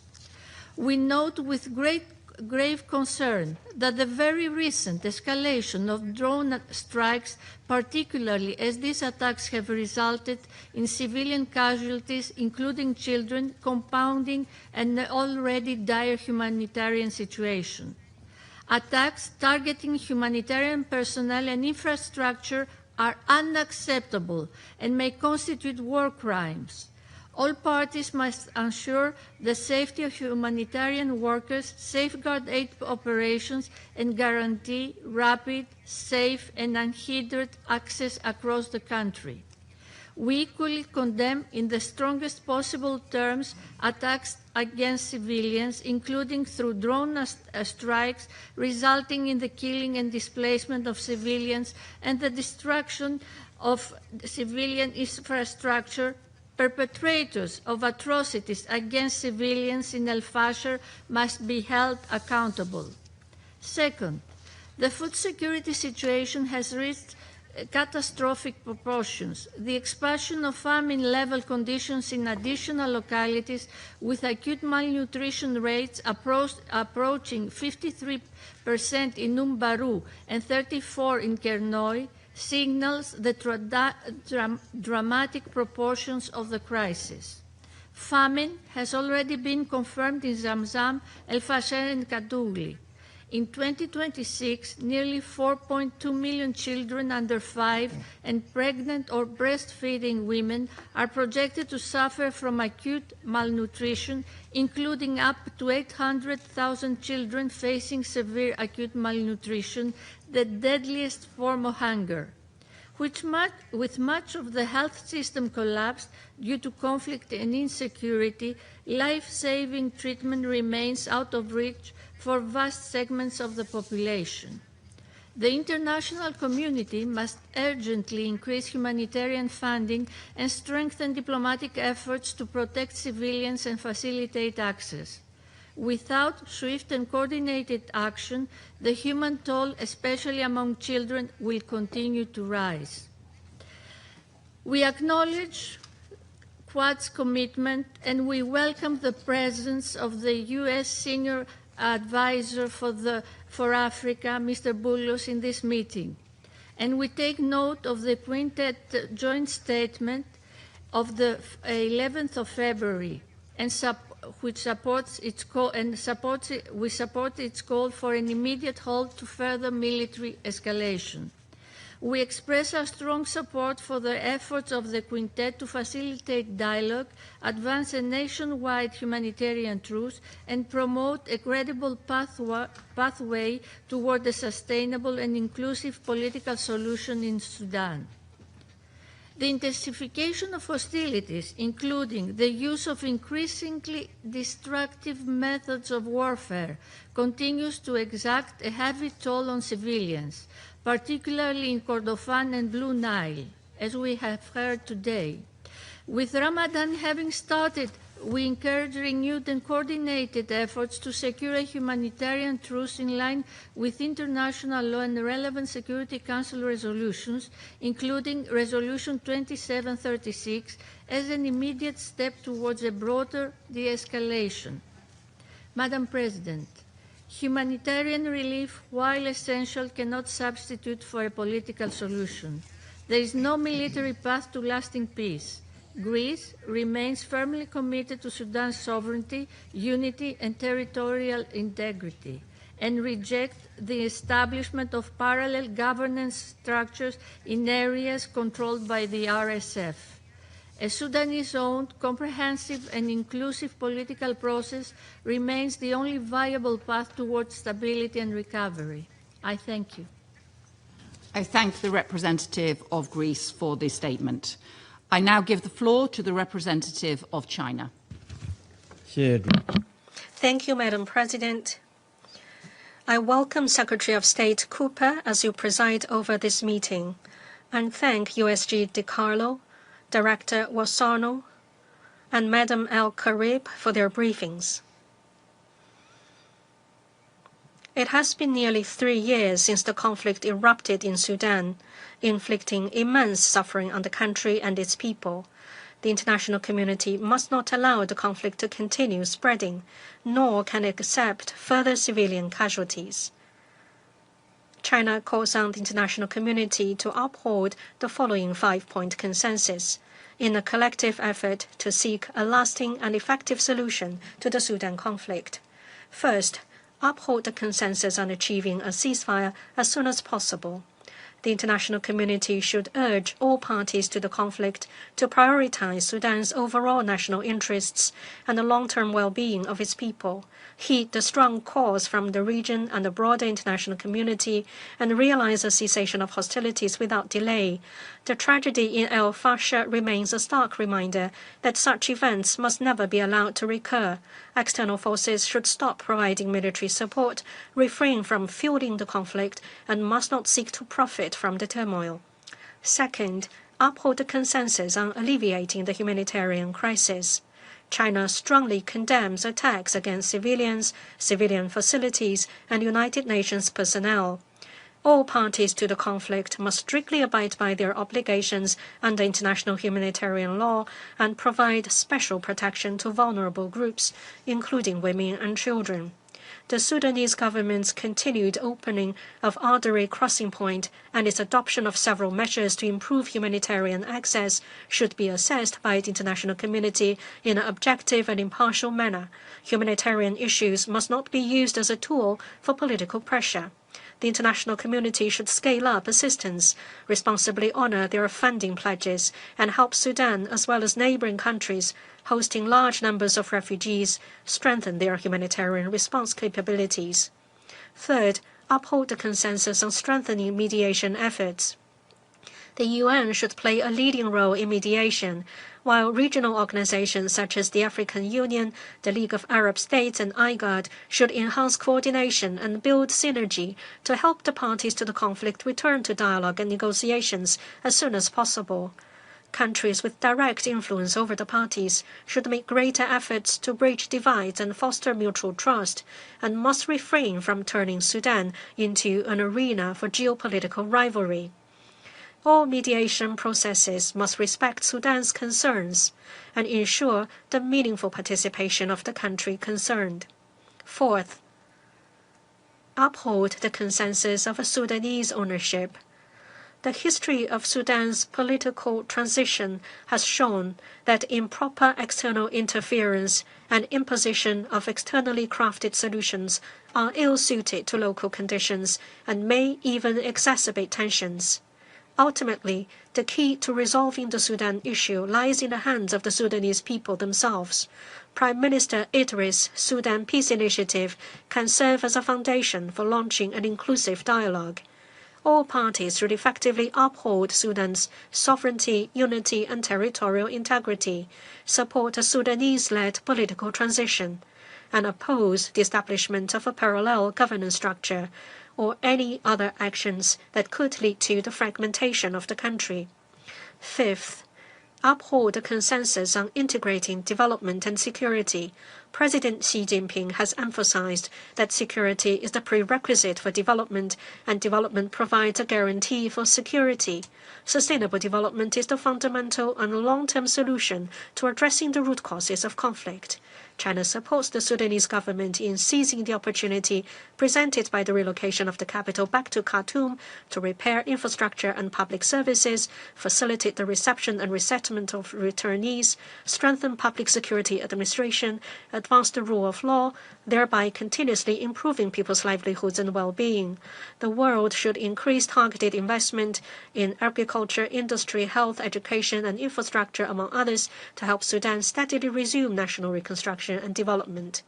We note with grave concern that the very recent escalation of drone strikes, particularly as these attacks have resulted in civilian casualties, including children, compounding an already dire humanitarian situation. Attacks targeting humanitarian personnel and infrastructure are unacceptable and may constitute war crimes. All parties must ensure the safety of humanitarian workers, safeguard aid operations, and guarantee rapid, safe, and unhindered access across the country. We equally condemn in the strongest possible terms attacks against civilians, including through drone strikes, resulting in the killing and displacement of civilians and the destruction of civilian infrastructure. Perpetrators of atrocities against civilians in El Fasher must be held accountable. Second, the food security situation has reached catastrophic proportions. The expansion of famine-level conditions in additional localities with acute malnutrition rates approaching 53% in Umbaru and 34% in Kernoi signals the dramatic proportions of the crisis. Famine has already been confirmed in Zamzam, El Fasher, and Kadugli. In 2026, nearly 4.2 million children under 5 and pregnant or breastfeeding women are projected to suffer from acute malnutrition, including up to 800,000 children facing severe acute malnutrition, the deadliest form of hunger. With much of the health system collapsed due to conflict and insecurity, life-saving treatment remains out of reach for vast segments of the population. The international community must urgently increase humanitarian funding and strengthen diplomatic efforts to protect civilians and facilitate access. Without swift and coordinated action, the human toll, especially among children, will continue to rise. We acknowledge Quad's commitment and we welcome the presence of the U.S. Senior Advisor for Africa, Mr. Boulos, in this meeting. And we take note of the Quintet joint statement of the 11th of February and we support its call for an immediate halt to further military escalation. We express our strong support for the efforts of the Quintet to facilitate dialogue, advance a nationwide humanitarian truce, and promote a credible pathway toward a sustainable and inclusive political solution in Sudan. The intensification of hostilities, including the use of increasingly destructive methods of warfare, continues to exact a heavy toll on civilians, particularly in Kordofan and Blue Nile, as we have heard today. With Ramadan having started, we encourage renewed and coordinated efforts to secure a humanitarian truce in line with international law and relevant Security Council resolutions, including Resolution 2736, as an immediate step towards a broader de-escalation. Madam President, humanitarian relief, while essential, cannot substitute for a political solution. There is no military path to lasting peace. Greece remains firmly committed to Sudan's sovereignty, unity, and territorial integrity, and rejects the establishment of parallel governance structures in areas controlled by the RSF. A Sudanese-owned, comprehensive, and inclusive political process remains the only viable path towards stability and recovery. I thank you. I thank the representative of Greece for this statement. I now give the floor to the representative of China. Thank you, Madam President. I welcome Secretary of State Cooper as you preside over this meeting, and thank USG DiCarlo, Director Wassano, and Madam El-Karib for their briefings. It has been nearly 3 years since the conflict erupted in Sudan, inflicting immense suffering on the country and its people. The international community must not allow the conflict to continue spreading, nor can it accept further civilian casualties. China calls on the international community to uphold the following 5-point consensus in a collective effort to seek a lasting and effective solution to the Sudan conflict. First, uphold the consensus on achieving a ceasefire as soon as possible. The international community should urge all parties to the conflict to prioritize Sudan's overall national interests and the long-term well-being of its people, heed the strong calls from the region and the broader international community, and realize a cessation of hostilities without delay. The tragedy in El Fasher remains a stark reminder that such events must never be allowed to recur. External forces should stop providing military support, refrain from fueling the conflict, and must not seek to profit from the turmoil. Second, uphold the consensus on alleviating the humanitarian crisis. China strongly condemns attacks against civilians, civilian facilities, and United Nations personnel. All parties to the conflict must strictly abide by their obligations under international humanitarian law and provide special protection to vulnerable groups, including women and children. The Sudanese government's continued opening of Ardery crossing point and its adoption of several measures to improve humanitarian access should be assessed by the international community in an objective and impartial manner. Humanitarian issues must not be used as a tool for political pressure. The international community should scale up assistance, responsibly honor their funding pledges, and help Sudan as well as neighboring countries hosting large numbers of refugees strengthen their humanitarian response capabilities. Third, uphold the consensus on strengthening mediation efforts. The UN should play a leading role in mediation, while regional organizations such as the African Union, the League of Arab States, and IGAD should enhance coordination and build synergy to help the parties to the conflict return to dialogue and negotiations as soon as possible. Countries with direct influence over the parties should make greater efforts to bridge divides and foster mutual trust, and must refrain from turning Sudan into an arena for geopolitical rivalry. All mediation processes must respect Sudan's concerns and ensure the meaningful participation of the country concerned. Fourth, uphold the consensus of a Sudanese ownership. The history of Sudan's political transition has shown that improper external interference and imposition of externally crafted solutions are ill-suited to local conditions and may even exacerbate tensions. Ultimately, the key to resolving the Sudan issue lies in the hands of the Sudanese people themselves. Prime Minister Idris' Sudan Peace Initiative can serve as a foundation for launching an inclusive dialogue. All parties should effectively uphold Sudan's sovereignty, unity, and territorial integrity, support a Sudanese-led political transition, and oppose the establishment of a parallel governance structure or any other actions that could lead to the fragmentation of the country. Fifth, uphold the consensus on integrating development and security. President Xi Jinping has emphasized that security is the prerequisite for development, and development provides a guarantee for security. Sustainable development is the fundamental and long-term solution to addressing the root causes of conflict. China supports the Sudanese government in seizing the opportunity presented by the relocation of the capital back to Khartoum to repair infrastructure and public services, facilitate the reception and resettlement of returnees, strengthen public security administration, advance the rule of law, thereby continuously improving people's livelihoods and well-being. The world should increase targeted investment in agriculture, industry, health, education, and infrastructure, among others, to help Sudan steadily resume national reconstruction and development.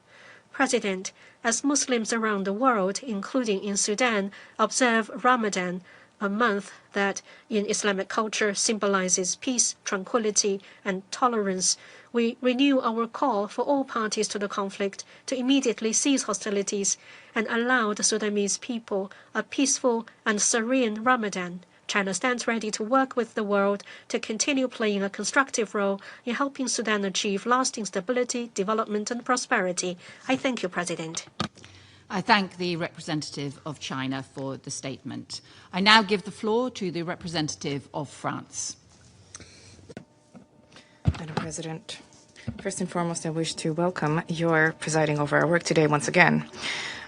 President, as Muslims around the world, including in Sudan, observe Ramadan, a month that in Islamic culture symbolizes peace, tranquility, and tolerance, we renew our call for all parties to the conflict to immediately cease hostilities and allow the Sudanese people a peaceful and serene Ramadan. China stands ready to work with the world to continue playing a constructive role in helping Sudan achieve lasting stability, development, and prosperity. I thank you, President. I thank the representative of China for the statement. I now give the floor to the representative of France. Madam President, first and foremost, I wish to welcome your presiding over our work today once again.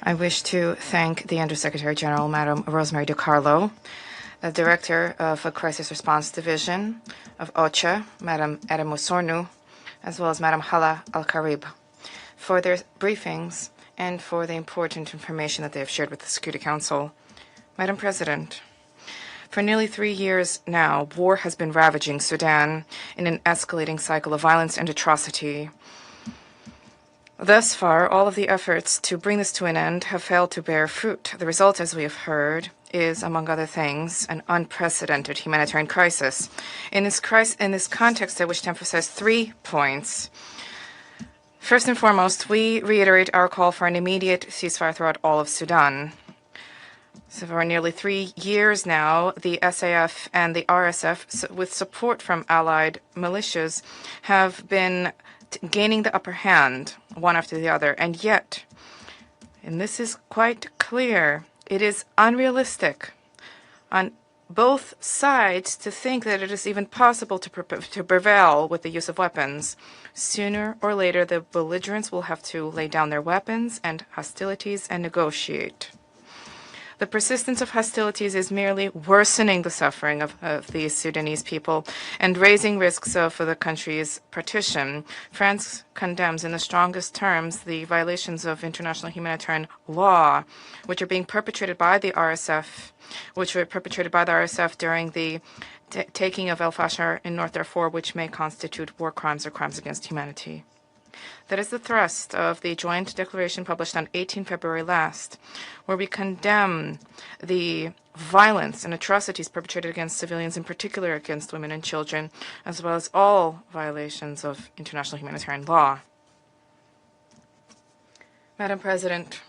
I wish to thank the Undersecretary General, Madam Rosemary DiCarlo, the Director of a Crisis Response Division of OCHA, Madam Ademo Sornu, as well as Madam Hala Al-Karib, for their briefings and for the important information that they have shared with the Security Council. Madam President, for nearly 3 years now, war has been ravaging Sudan in an escalating cycle of violence and atrocity. Thus far, all of the efforts to bring this to an end have failed to bear fruit. The result, as we have heard, is, among other things, an unprecedented humanitarian crisis. In this context, I wish to emphasize 3 points. First and foremost, we reiterate our call for an immediate ceasefire throughout all of Sudan. So for nearly 3 years now, the SAF and the RSF, with support from allied militias, have been gaining the upper hand, one after the other. And yet, and this is quite clear, it is unrealistic on both sides to think that it is even possible to prevail with the use of weapons. Sooner or later, the belligerents will have to lay down their weapons and hostilities and negotiate. The persistence of hostilities is merely worsening the suffering of the Sudanese people and raising risks of the country's partition. France condemns in the strongest terms the violations of international humanitarian law, which are being perpetrated by the RSF, during the taking of El Fasher in North Darfur, which may constitute war crimes or crimes against humanity. That is the thrust of the joint declaration published on 18 February last, where we condemn the violence and atrocities perpetrated against civilians, in particular against women and children, as well as all violations of international humanitarian law. Madam President,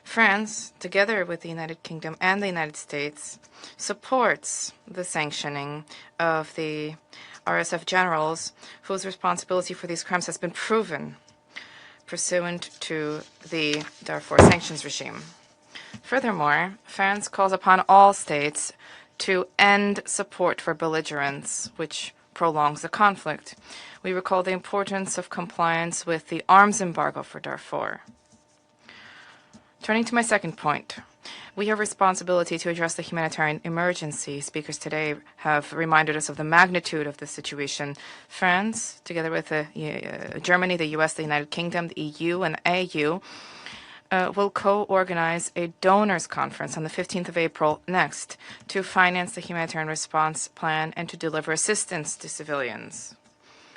France, together with the United Kingdom and the United States, supports the sanctioning of the RSF generals whose responsibility for these crimes has been proven pursuant to the Darfur sanctions regime. Furthermore, France calls upon all states to end support for belligerents, which prolongs the conflict. We recall the importance of compliance with the arms embargo for Darfur. Turning to my second point, we have responsibility to address the humanitarian emergency. Speakers today have reminded us of the magnitude of the situation. France, together with Germany, the US, the United Kingdom, the EU, and the AU, will co-organize a donors conference on the 15th of April next to finance the humanitarian response plan and to deliver assistance to civilians.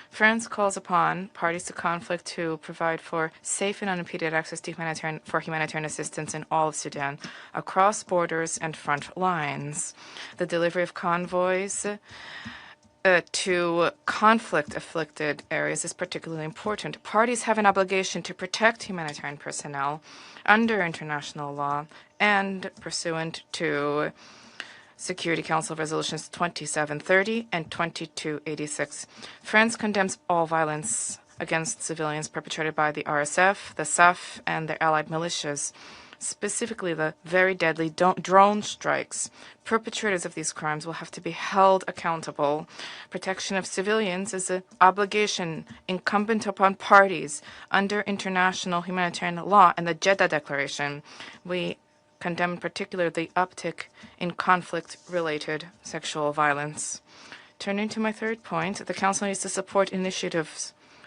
France calls upon parties to conflict to provide for safe and unimpeded access to humanitarian assistance in all of Sudan, across borders and front lines. The delivery of convoys to conflict-afflicted areas is particularly important. Parties have an obligation to protect humanitarian personnel under international law and pursuant to Security Council Resolutions 2730 and 2286. France condemns all violence against civilians perpetrated by the RSF, the SAF, and their allied militias, specifically the very deadly drone strikes. Perpetrators of these crimes will have to be held accountable. Protection of civilians is an obligation incumbent upon parties under international humanitarian law and the Jeddah Declaration. We condemn in particular the uptick in conflict-related sexual violence. Turning to my third point, the Council needs to support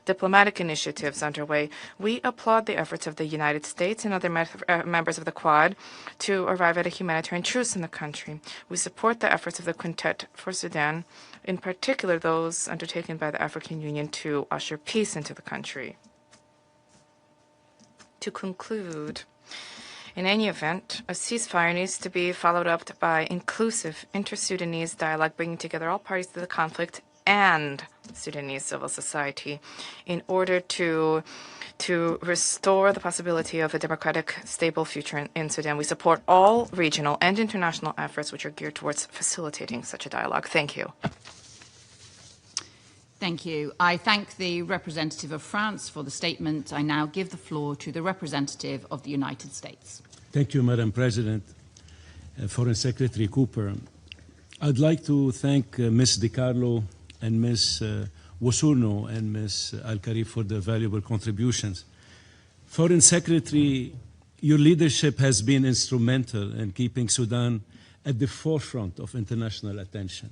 diplomatic initiatives underway. We applaud the efforts of the United States and other members of the Quad to arrive at a humanitarian truce in the country. We support the efforts of the Quintet for Sudan, in particular those undertaken by the African Union to usher peace into the country. To conclude, In any event, a ceasefire needs to be followed up by inclusive inter-Sudanese dialogue, bringing together all parties to the conflict and Sudanese civil society in order to restore the possibility of a democratic, stable future in Sudan. We support all regional and international efforts which are geared towards facilitating such a dialogue. Thank you. Thank you. I thank the representative of France for the statement. I now give the floor to the representative of the United States. Thank you, Madam President. Foreign Secretary Cooper, I'd like to thank Ms. DiCarlo and Ms. Wosurno and Ms. Al-Karib for their valuable contributions. Foreign Secretary, your leadership has been instrumental in keeping Sudan at the forefront of international attention.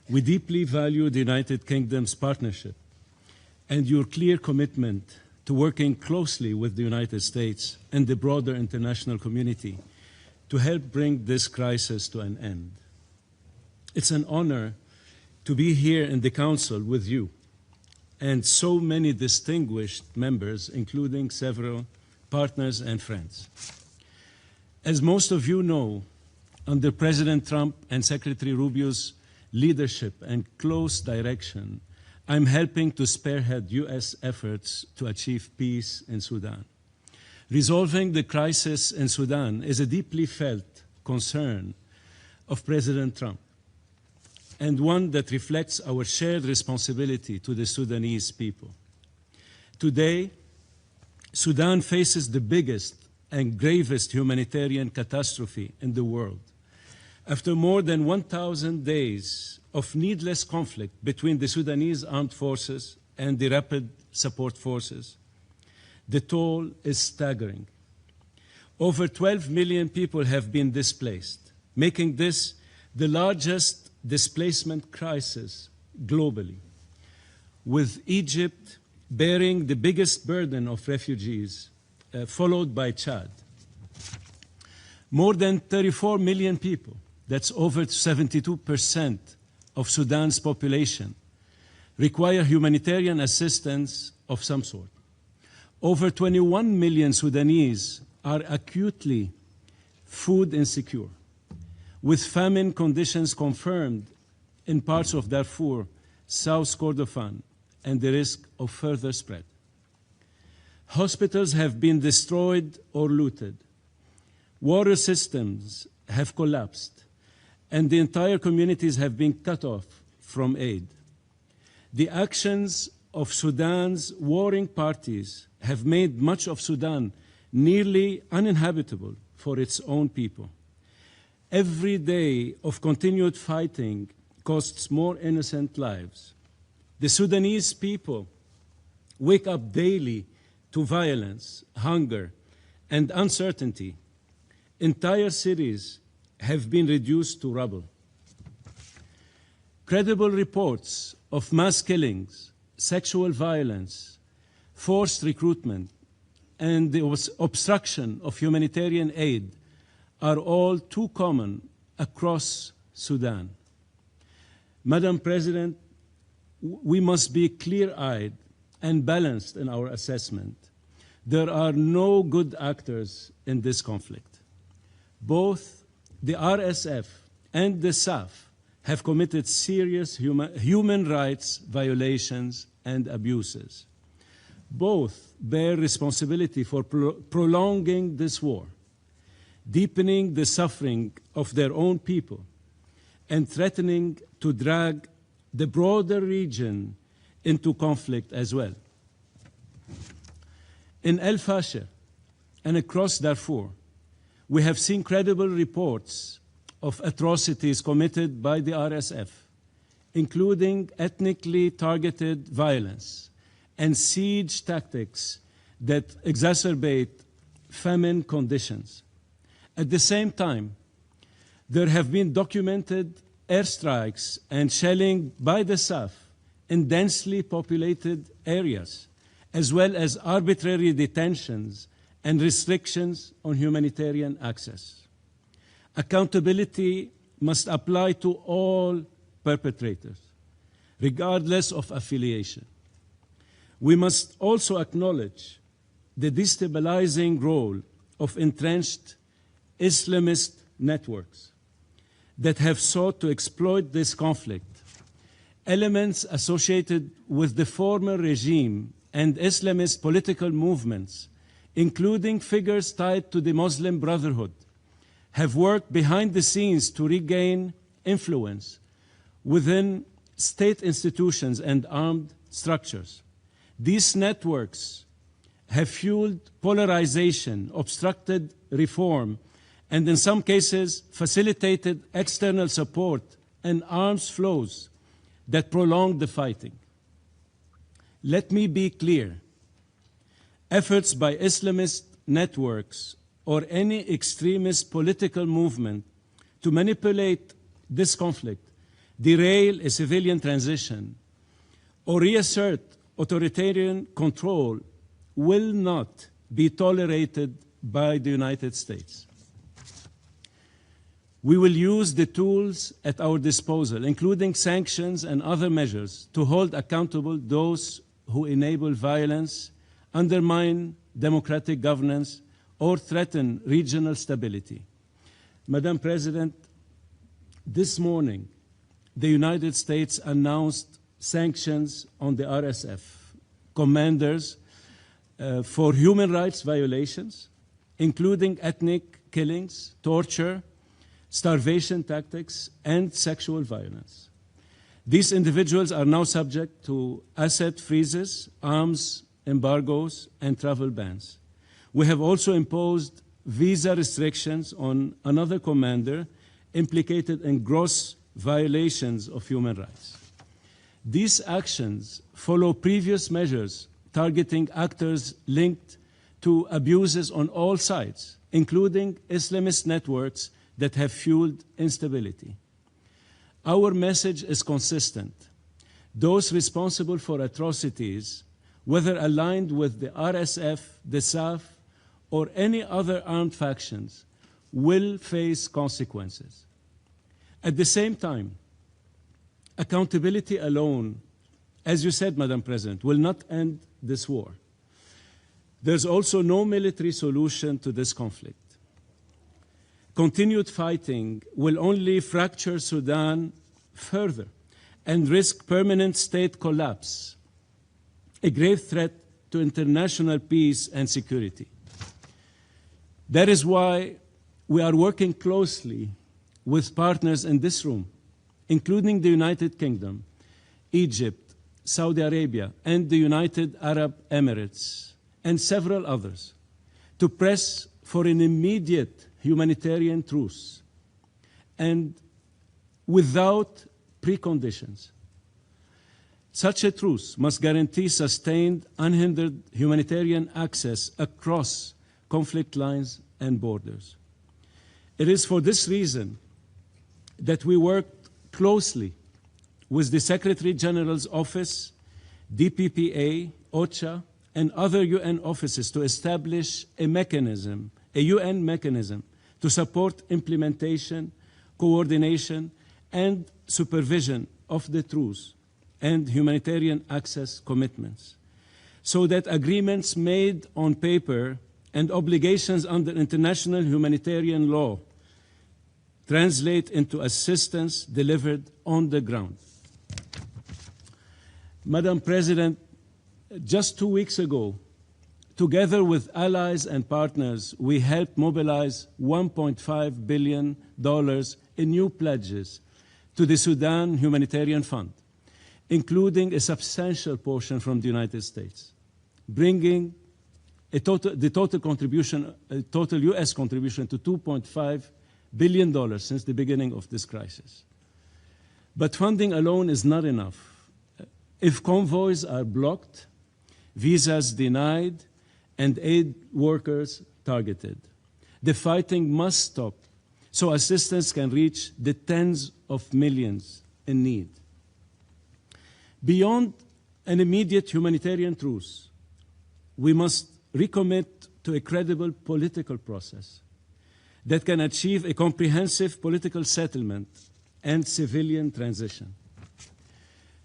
We deeply value the United Kingdom's partnership and your clear commitment to working closely with the United States and the broader international community to help bring this crisis to an end. It's an honor to be here in the Council with you and so many distinguished members, including several partners and friends. As most of you know, under President Trump and Secretary Rubio's leadership and close direction, I'm helping to spearhead U.S. efforts to achieve peace in Sudan. Resolving the crisis in Sudan is a deeply felt concern of President Trump, and one that reflects our shared responsibility to the Sudanese people. Today, Sudan faces the biggest and gravest humanitarian catastrophe in the world. After more than 1,000 days of needless conflict between the Sudanese Armed Forces and the Rapid Support Forces, the toll is staggering. Over 12 million people have been displaced, making this the largest displacement crisis globally, with Egypt bearing the biggest burden of refugees, followed by Chad. More than 34 million people, that's over 72% of Sudan's population, require humanitarian assistance of some sort. Over 21 million Sudanese are acutely food insecure, with famine conditions confirmed in parts of Darfur, South Kordofan, and the risk of further spread. Hospitals have been destroyed or looted. Water systems have collapsed, and the entire communities have been cut off from aid. The actions of Sudan's warring parties have made much of Sudan nearly uninhabitable for its own people. Every day of continued fighting costs more innocent lives. The Sudanese people wake up daily to violence, hunger, and uncertainty. Entire cities have been reduced to rubble. Credible reports of mass killings, sexual violence, forced recruitment, and the obstruction of humanitarian aid are all too common across Sudan. Madam President, we must be clear-eyed and balanced in our assessment. There are no good actors in this conflict. Both the RSF and the SAF have committed serious human rights violations and abuses. Both bear responsibility for prolonging this war, deepening the suffering of their own people, and threatening to drag the broader region into conflict as well. In El Fasher and across Darfur, we have seen credible reports of atrocities committed by the RSF, including ethnically targeted violence and siege tactics that exacerbate famine conditions. At the same time, there have been documented airstrikes and shelling by the SAF in densely populated areas, as well as arbitrary detentions and restrictions on humanitarian access. Accountability must apply to all perpetrators, regardless of affiliation. We must also acknowledge the destabilizing role of entrenched Islamist networks that have sought to exploit this conflict. Elements associated with the former regime and Islamist political movements, including figures tied to the Muslim Brotherhood, have worked behind the scenes to regain influence within state institutions and armed structures. These networks have fueled polarization, obstructed reform, and in some cases facilitated external support and arms flows that prolonged the fighting. Let me be clear. Efforts by Islamist networks or any extremist political movement to manipulate this conflict, derail a civilian transition, or reassert authoritarian control will not be tolerated by the United States. We will use the tools at our disposal, including sanctions and other measures, to hold accountable those who enable violence, undermine democratic governance, or threaten regional stability. Madam President, this morning, the United States announced sanctions on the RSF commanders for human rights violations, including ethnic killings, torture, starvation tactics, and sexual violence. These individuals are now subject to asset freezes, arms embargoes, and travel bans. We have also imposed visa restrictions on another commander implicated in gross violations of human rights. These actions follow previous measures targeting actors linked to abuses on all sides, including Islamist networks that have fueled instability. Our message is consistent. Those responsible for atrocities, whether aligned with the RSF, the SAF, or any other armed factions, will face consequences. At the same time, accountability alone, as you said, Madam President, will not end this war. There's also no military solution to this conflict. Continued fighting will only fracture Sudan further and risk permanent state collapse, a grave threat to international peace and security. That is why we are working closely with partners in this room, including the United Kingdom, Egypt, Saudi Arabia, and the United Arab Emirates, and several others, to press for an immediate humanitarian truce and without preconditions. Such a truce must guarantee sustained, unhindered humanitarian access across conflict lines and borders. It is for this reason that we worked closely with the Secretary General's Office, DPPA, OCHA, and other UN offices to establish a mechanism, a UN mechanism, to support implementation, coordination, and supervision of the truce and humanitarian access commitments, so that agreements made on paper and obligations under international humanitarian law translate into assistance delivered on the ground. Madam President, just 2 weeks ago, together with allies and partners, we helped mobilize $1.5 billion in new pledges to the Sudan Humanitarian Fund, including a substantial portion from the United States, bringing the total U.S. contribution to $2.5 billion since the beginning of this crisis. But funding alone is not enough. If convoys are blocked, visas denied, and aid workers targeted, the fighting must stop so assistance can reach the tens of millions in need. Beyond an immediate humanitarian truce, we must recommit to a credible political process that can achieve a comprehensive political settlement and civilian transition.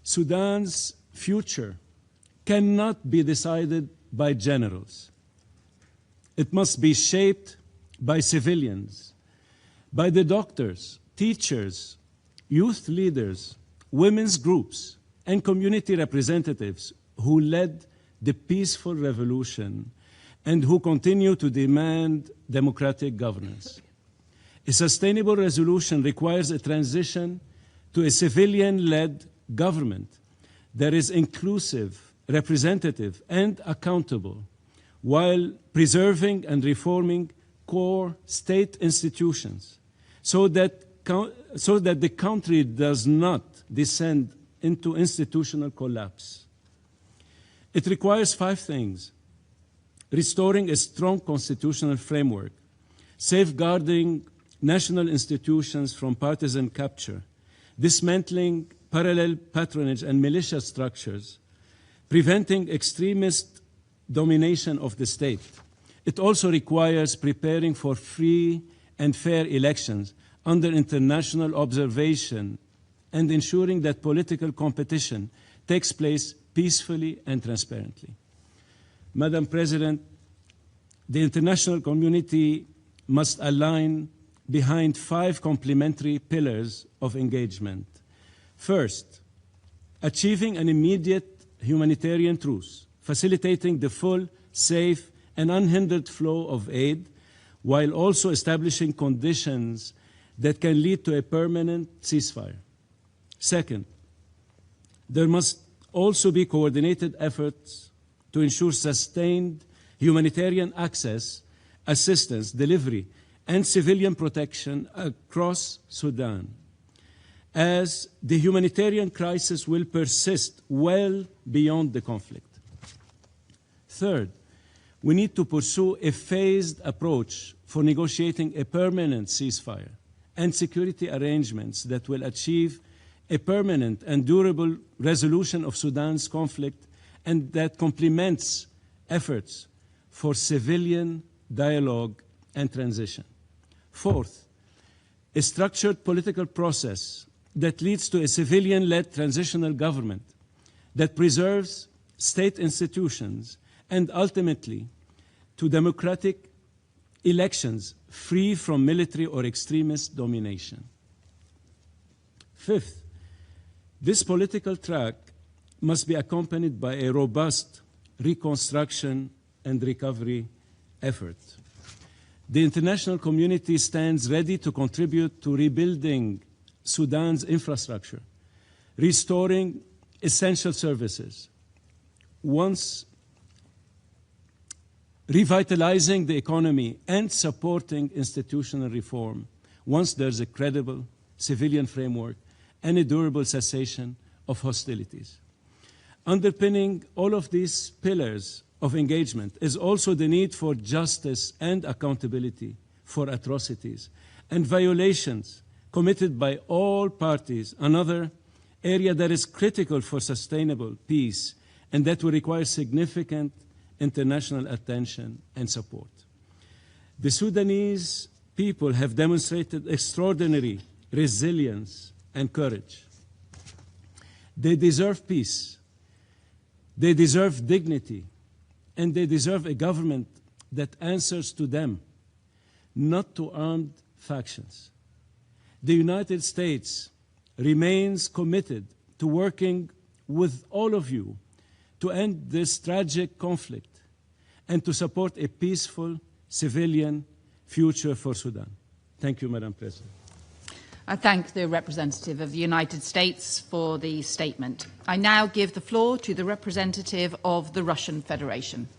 Sudan's future cannot be decided by generals. It must be shaped by civilians, by the doctors, teachers, youth leaders, women's groups, and community representatives who led the peaceful revolution and who continue to demand democratic governance. A sustainable resolution requires a transition to a civilian-led government that is inclusive, representative, and accountable, while preserving and reforming core state institutions so that the country does not descend into institutional collapse. It requires 5 things: restoring a strong constitutional framework, safeguarding national institutions from partisan capture, dismantling parallel patronage and militia structures, preventing extremist domination of the state. It also requires preparing for free and fair elections under international observation and ensuring that political competition takes place peacefully and transparently. Madam President, the international community must align behind 5 complementary pillars of engagement. First, achieving an immediate humanitarian truce, facilitating the full, safe, and unhindered flow of aid, while also establishing conditions that can lead to a permanent ceasefire. Second, there must also be coordinated efforts to ensure sustained humanitarian access, assistance, delivery, and civilian protection across Sudan, as the humanitarian crisis will persist well beyond the conflict. Third, we need to pursue a phased approach for negotiating a permanent ceasefire and security arrangements that will achieve a permanent and durable resolution of Sudan's conflict and that complements efforts for civilian dialogue and transition. Fourth, a structured political process that leads to a civilian-led transitional government that preserves state institutions and ultimately to democratic elections free from military or extremist domination. Fifth, this political track must be accompanied by a robust reconstruction and recovery effort. The international community stands ready to contribute to rebuilding Sudan's infrastructure, restoring essential services, once revitalizing the economy and supporting institutional reform, once there's a credible civilian framework and a durable cessation of hostilities. Underpinning all of these pillars of engagement is also the need for justice and accountability for atrocities and violations committed by all parties, another area that is critical for sustainable peace and that will require significant international attention and support. The Sudanese people have demonstrated extraordinary resilience and courage. They deserve peace, they deserve dignity, and they deserve a government that answers to them, not to armed factions. The United States remains committed to working with all of you to end this tragic conflict and to support a peaceful civilian future for Sudan. Thank you, Madam President. I thank the representative of the United States for the statement. I now give the floor to the representative of the Russian Federation.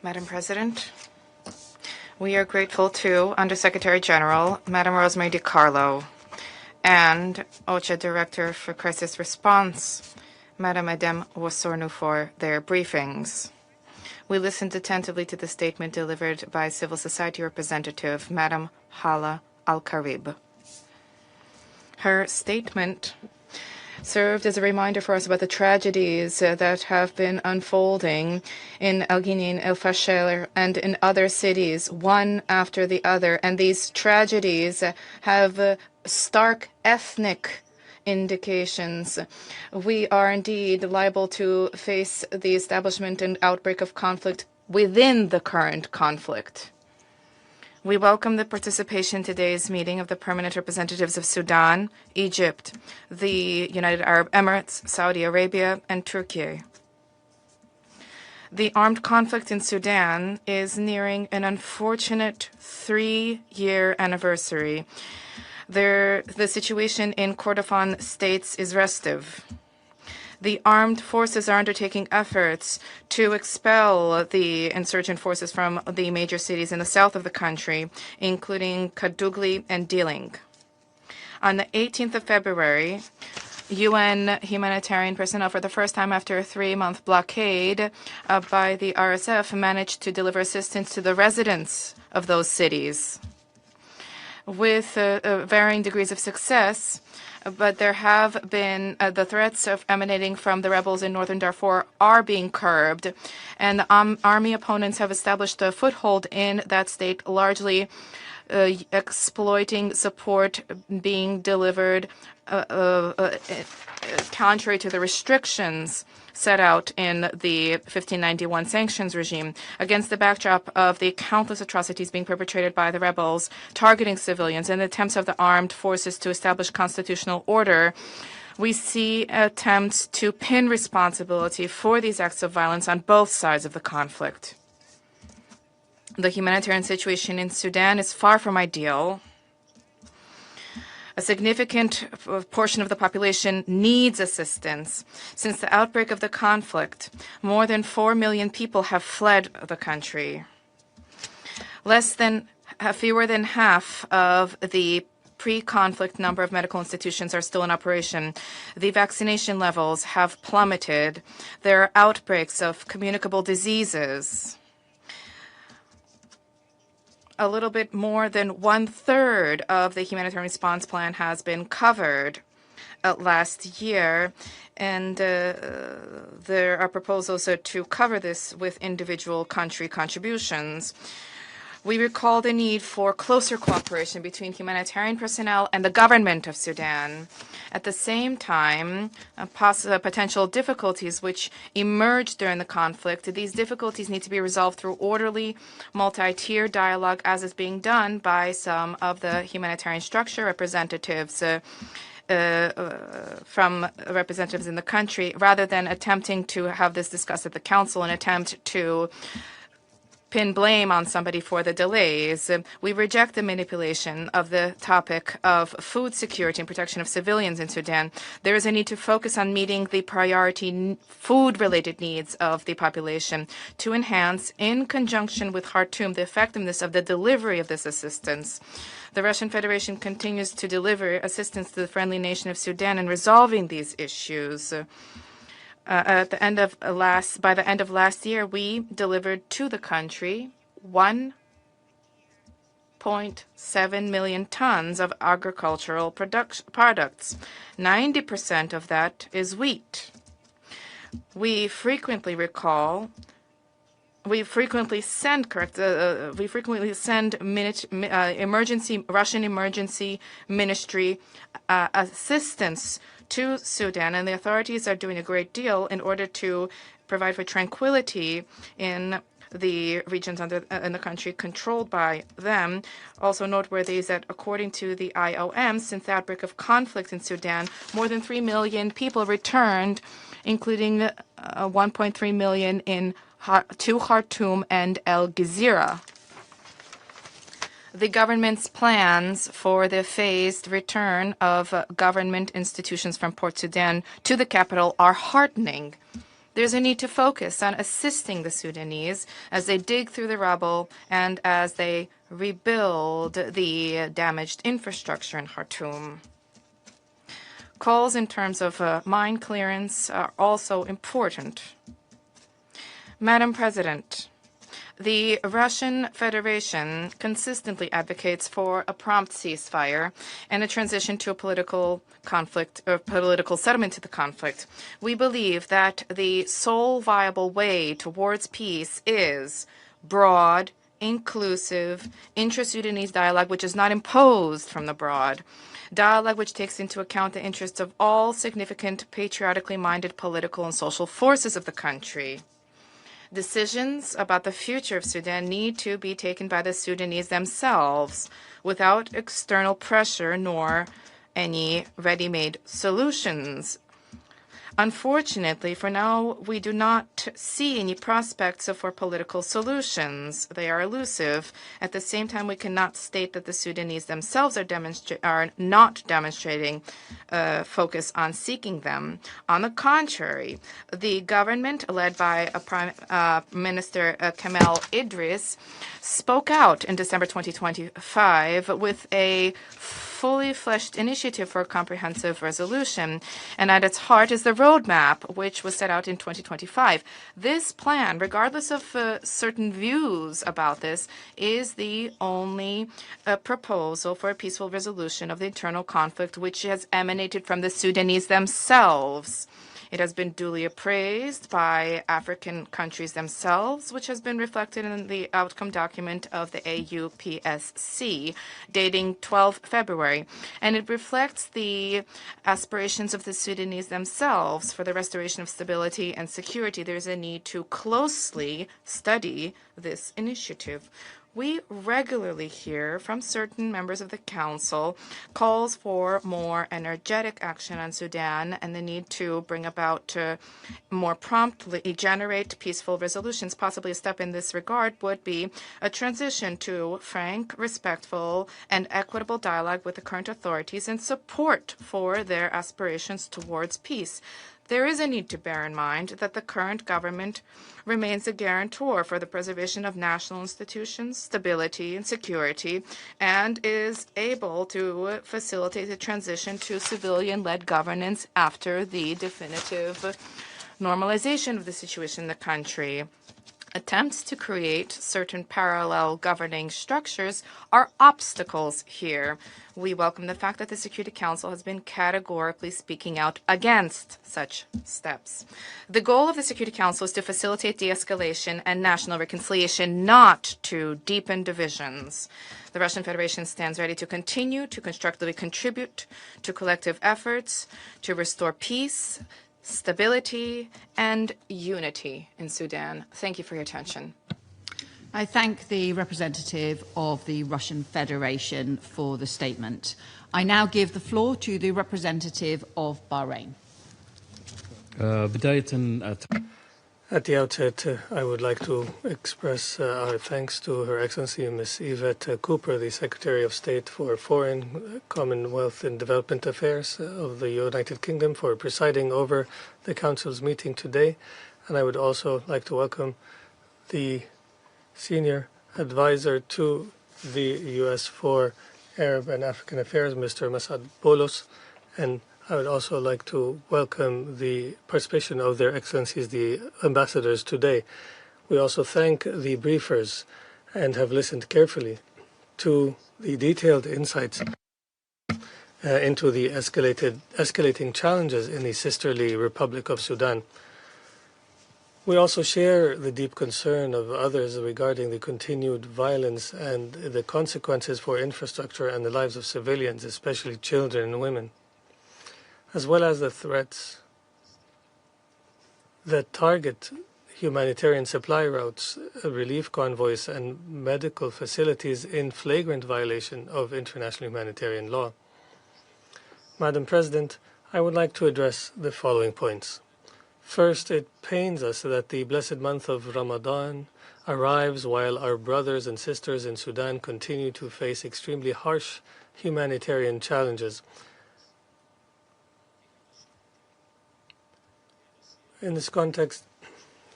Madam President, we are grateful to Undersecretary General Madam Rosemary DiCarlo and OCHA Director for Crisis Response, Madam Edem Wosornu, for their briefings. We listened attentively to the statement delivered by civil society representative Madam Hala Al-Karib. Her statement served as a reminder for us about the tragedies that have been unfolding in El-Guinin, El Fasher, and in other cities, one after the other. And these tragedies have stark ethnic indications. We are indeed liable to face the establishment and outbreak of conflict within the current conflict. We welcome the participation in today's meeting of the permanent representatives of Sudan, Egypt, the United Arab Emirates, Saudi Arabia, and Turkey. The armed conflict in Sudan is nearing an unfortunate 3-year anniversary. The situation in Kordofan states is restive. The armed forces are undertaking efforts to expel the insurgent forces from the major cities in the south of the country, including Kadugli and Diling. On the 18th of February, UN humanitarian personnel, for the first time after a 3-month blockade by the RSF, managed to deliver assistance to the residents of those cities. With varying degrees of success, but there have been the threats of emanating from the rebels in northern Darfur are being curbed, and the army opponents have established a foothold in that state, largely exploiting support being delivered contrary to the restrictions set out in the 1591 sanctions regime. Against the backdrop of the countless atrocities being perpetrated by the rebels targeting civilians and the attempts of the armed forces to establish constitutional order, we see attempts to pin responsibility for these acts of violence on both sides of the conflict. The humanitarian situation in Sudan is far from ideal. A significant portion of the population needs assistance. Since the outbreak of the conflict, more than 4 million people have fled the country. Fewer than half of the pre-conflict number of medical institutions are still in operation. The vaccination levels have plummeted. There are outbreaks of communicable diseases. A little bit more than 1/3 of the humanitarian response plan has been covered last year, and there are proposals to cover this with individual country contributions. We recall the need for closer cooperation between humanitarian personnel and the government of Sudan. At the same time, potential difficulties which emerged during the conflict, these difficulties need to be resolved through orderly, multi-tier dialogue, as is being done by some of the humanitarian structure representatives from representatives in the country, rather than attempting to have this discussed at the council, an attempt to pin blame on somebody for the delays. We reject the manipulation of the topic of food security and protection of civilians in Sudan. There is a need to focus on meeting the priority food-related needs of the population to enhance, in conjunction with Khartoum, the effectiveness of the delivery of this assistance. The Russian Federation continues to deliver assistance to the friendly nation of Sudan in resolving these issues. By the end of last year, we delivered to the country 1.7 million tons of agricultural products. 90% of that is wheat. We frequently send Russian emergency ministry assistance to Sudan, and the authorities are doing a great deal in order to provide for tranquility in the regions in the country controlled by them. Also noteworthy is that according to the IOM, since the outbreak of conflict in Sudan, more than 3 million people returned, including 1.3 million to Khartoum and El Gezira. The government's plans for the phased return of government institutions from Port Sudan to the capital are heartening. There's a need to focus on assisting the Sudanese as they dig through the rubble and as they rebuild the damaged infrastructure in Khartoum. Calls in terms of mine clearance are also important. Madam President, the Russian Federation consistently advocates for a prompt ceasefire and a transition to a political conflict or political settlement to the conflict. We believe that the sole viable way towards peace is broad, inclusive, intra-Sudanese dialogue which is not imposed from the broad. Dialogue which takes into account the interests of all significant patriotically minded political and social forces of the country. Decisions about the future of Sudan need to be taken by the Sudanese themselves without external pressure nor any ready-made solutions. Unfortunately, for now, we do not see any prospects for political solutions. They are elusive. At the same time, we cannot state that the Sudanese themselves are not demonstrating focus on seeking them. On the contrary, the government, led by Prime Minister Kemal Idris, spoke out in December 2025 with a fully fleshed initiative for a comprehensive resolution, and at its heart is the roadmap, which was set out in 2025. This plan, regardless of certain views about this, is the only proposal for a peaceful resolution of the internal conflict, which has emanated from the Sudanese themselves. It has been duly appraised by African countries themselves, which has been reflected in the outcome document of the AUPSC dating 12 February. And it reflects the aspirations of the Sudanese themselves for the restoration of stability and security. There is a need to closely study this initiative. We regularly hear from certain members of the Council calls for more energetic action on Sudan and the need to bring about more promptly generate peaceful resolutions. Possibly a step in this regard would be a transition to frank, respectful, and equitable dialogue with the current authorities and support for their aspirations towards peace. There is a need to bear in mind that the current government remains a guarantor for the preservation of national institutions, stability, and security, and is able to facilitate the transition to civilian-led governance after the definitive normalization of the situation in the country. Attempts to create certain parallel governing structures are obstacles here. We welcome the fact that the Security Council has been categorically speaking out against such steps. The goal of the Security Council is to facilitate de-escalation and national reconciliation, not to deepen divisions. The Russian Federation stands ready to continue to constructively contribute to collective efforts to restore peace, stability, and unity in Sudan. Thank you for your attention. I thank the representative of the Russian Federation for the statement. I now give the floor to the representative of Bahrain. At the outset, I would like to express our thanks to Her Excellency Ms. Yvette Cooper, the Secretary of State for Foreign, Commonwealth and Development Affairs of the United Kingdom, for presiding over the Council's meeting today. And I would also like to welcome the Senior Advisor to the U.S. for Arab and African Affairs, Mr. Masad Bolos, and I would also like to welcome the participation of Their Excellencies, the ambassadors, today. We also thank the briefers and have listened carefully to the detailed insights into the escalating challenges in the sisterly Republic of Sudan. We also share the deep concern of others regarding the continued violence and the consequences for infrastructure and the lives of civilians, especially children and women, as well as the threats that target humanitarian supply routes, relief convoys, and medical facilities in flagrant violation of international humanitarian law. Madam President, I would like to address the following points. First, it pains us that the blessed month of Ramadan arrives while our brothers and sisters in Sudan continue to face extremely harsh humanitarian challenges. In this context,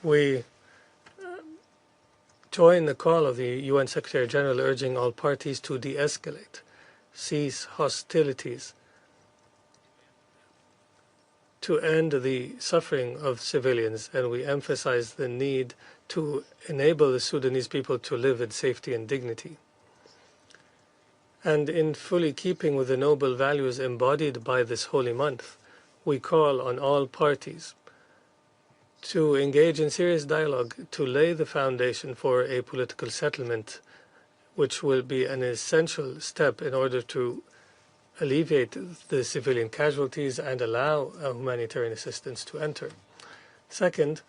we join the call of the UN Secretary General urging all parties to de-escalate, cease hostilities, to end the suffering of civilians, and we emphasize the need to enable the Sudanese people to live in safety and dignity. And in fully keeping with the noble values embodied by this holy month, we call on all parties to engage in serious dialogue to lay the foundation for a political settlement, which will be an essential step in order to alleviate the civilian casualties and allow humanitarian assistance to enter. Second,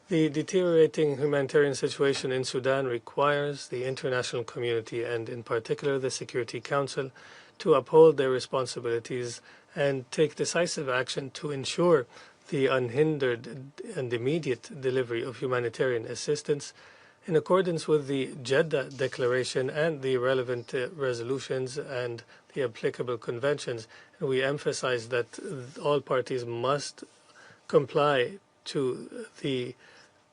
The deteriorating humanitarian situation in Sudan requires the international community, and in particular the Security Council, to uphold their responsibilities and take decisive action to ensure the unhindered and immediate delivery of humanitarian assistance in accordance with the Jeddah Declaration and the relevant resolutions and the applicable conventions. And we emphasize that all parties must comply to the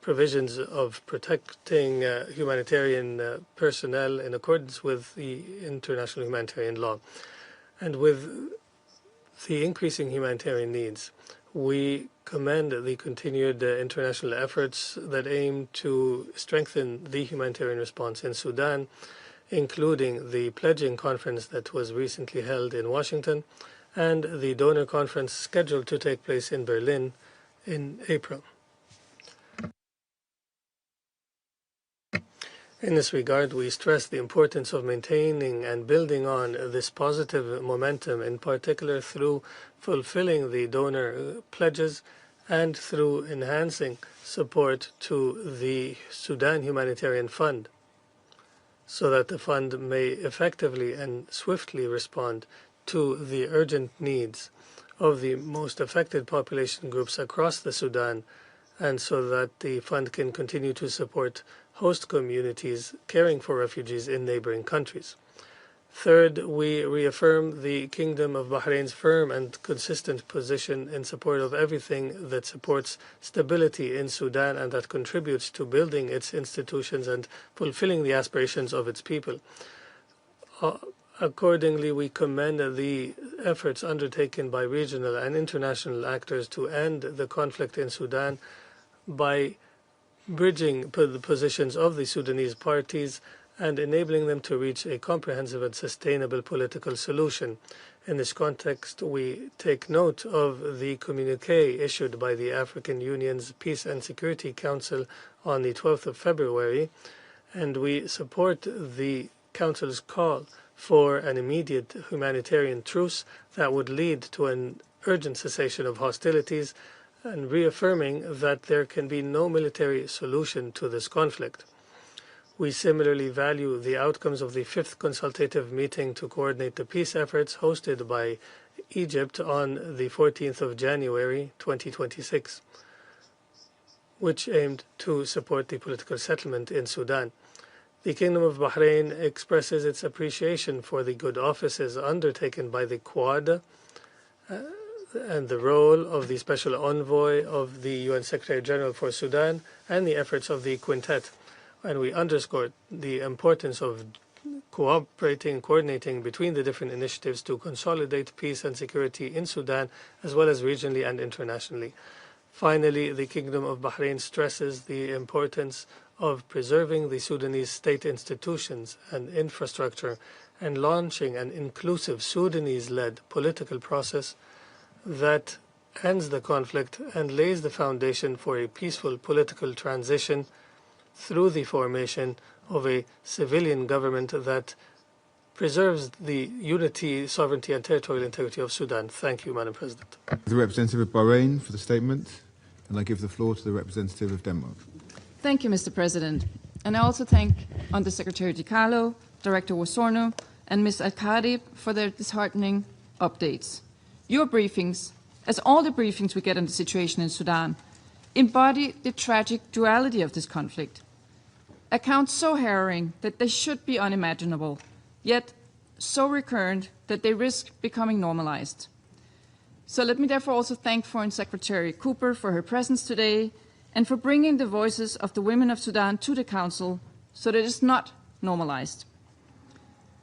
provisions of protecting humanitarian personnel in accordance with the international humanitarian law. And with the increasing humanitarian needs, we commend the continued international efforts that aim to strengthen the humanitarian response in Sudan, including the pledging conference that was recently held in Washington and the donor conference scheduled to take place in Berlin in April. In this regard, we stress the importance of maintaining and building on this positive momentum, in particular through fulfilling the donor pledges and through enhancing support to the Sudan Humanitarian Fund, so that the fund may effectively and swiftly respond to the urgent needs of the most affected population groups across the Sudan, and so that the fund can continue to support host communities caring for refugees in neighboring countries. Third, we reaffirm the Kingdom of Bahrain's firm and consistent position in support of everything that supports stability in Sudan and that contributes to building its institutions and fulfilling the aspirations of its people. Accordingly, we commend the efforts undertaken by regional and international actors to end the conflict in Sudan by bridging the positions of the Sudanese parties and enabling them to reach a comprehensive and sustainable political solution. In this context, we take note of the communiqué issued by the African Union's Peace and Security Council on the 12th of February, and we support the Council's call for an immediate humanitarian truce that would lead to an urgent cessation of hostilities, and reaffirming that there can be no military solution to this conflict. We similarly value the outcomes of the 5th consultative meeting to coordinate the peace efforts hosted by Egypt on the 14th of January 2026, which aimed to support the political settlement in Sudan. The Kingdom of Bahrain expresses its appreciation for the good offices undertaken by the Quad and the role of the Special Envoy of the UN Secretary General for Sudan and the efforts of the Quintet. And we underscore the importance of cooperating, coordinating between the different initiatives to consolidate peace and security in Sudan, as well as regionally and internationally. Finally, the Kingdom of Bahrain stresses the importance of preserving the Sudanese state institutions and infrastructure and launching an inclusive Sudanese-led political process that ends the conflict and lays the foundation for a peaceful political transition through the formation of a civilian government that preserves the unity, sovereignty, and territorial integrity of Sudan. Thank you, Madam President. The representative of Bahrain for the statement, and I give the floor to the representative of Denmark. Thank you, Mr. President. And I also thank Undersecretary DiCarlo, Director Wosorno, and Ms. Al-Khadi for their disheartening updates. Your briefings, as all the briefings we get on the situation in Sudan, embody the tragic duality of this conflict. Accounts so harrowing that they should be unimaginable, yet so recurrent that they risk becoming normalized. So let me therefore also thank Foreign Secretary Cooper for her presence today and for bringing the voices of the women of Sudan to the Council so that it is not normalized.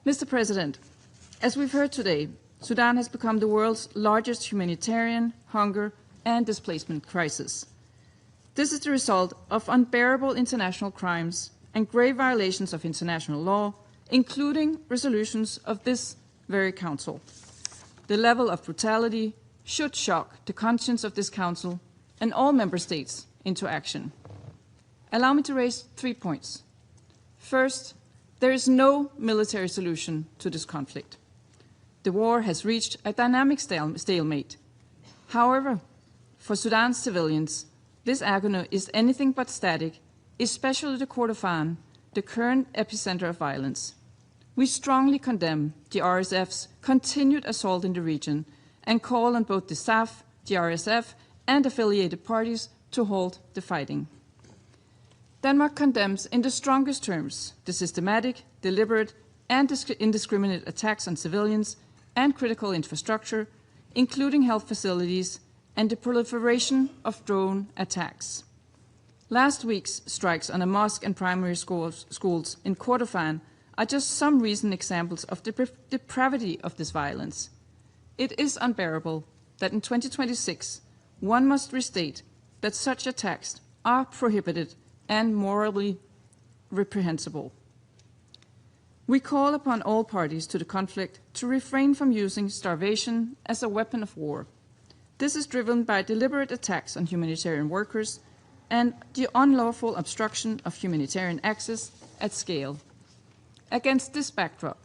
Mr. President, as we've heard today, Sudan has become the world's largest humanitarian, hunger, and displacement crisis. This is the result of unbearable international crimes and grave violations of international law, including resolutions of this very Council. The level of brutality should shock the conscience of this Council and all Member States into action. Allow me to raise 3 points. First, there is no military solution to this conflict. The war has reached a dynamic stalemate. However, for Sudan's civilians, this agony is anything but static, especially the Kordofan, the current epicenter of violence. We strongly condemn the RSF's continued assault in the region and call on both the SAF, the RSF, and affiliated parties to halt the fighting. Denmark condemns in the strongest terms the systematic, deliberate, and indiscriminate attacks on civilians and critical infrastructure, including health facilities, and the proliferation of drone attacks. Last week's strikes on a mosque and primary schools in Kordofan are just some recent examples of the depravity of this violence. It is unbearable that in 2026, one must restate that such attacks are prohibited and morally reprehensible. We call upon all parties to the conflict to refrain from using starvation as a weapon of war. This is driven by deliberate attacks on humanitarian workers and the unlawful obstruction of humanitarian access at scale. Against this backdrop,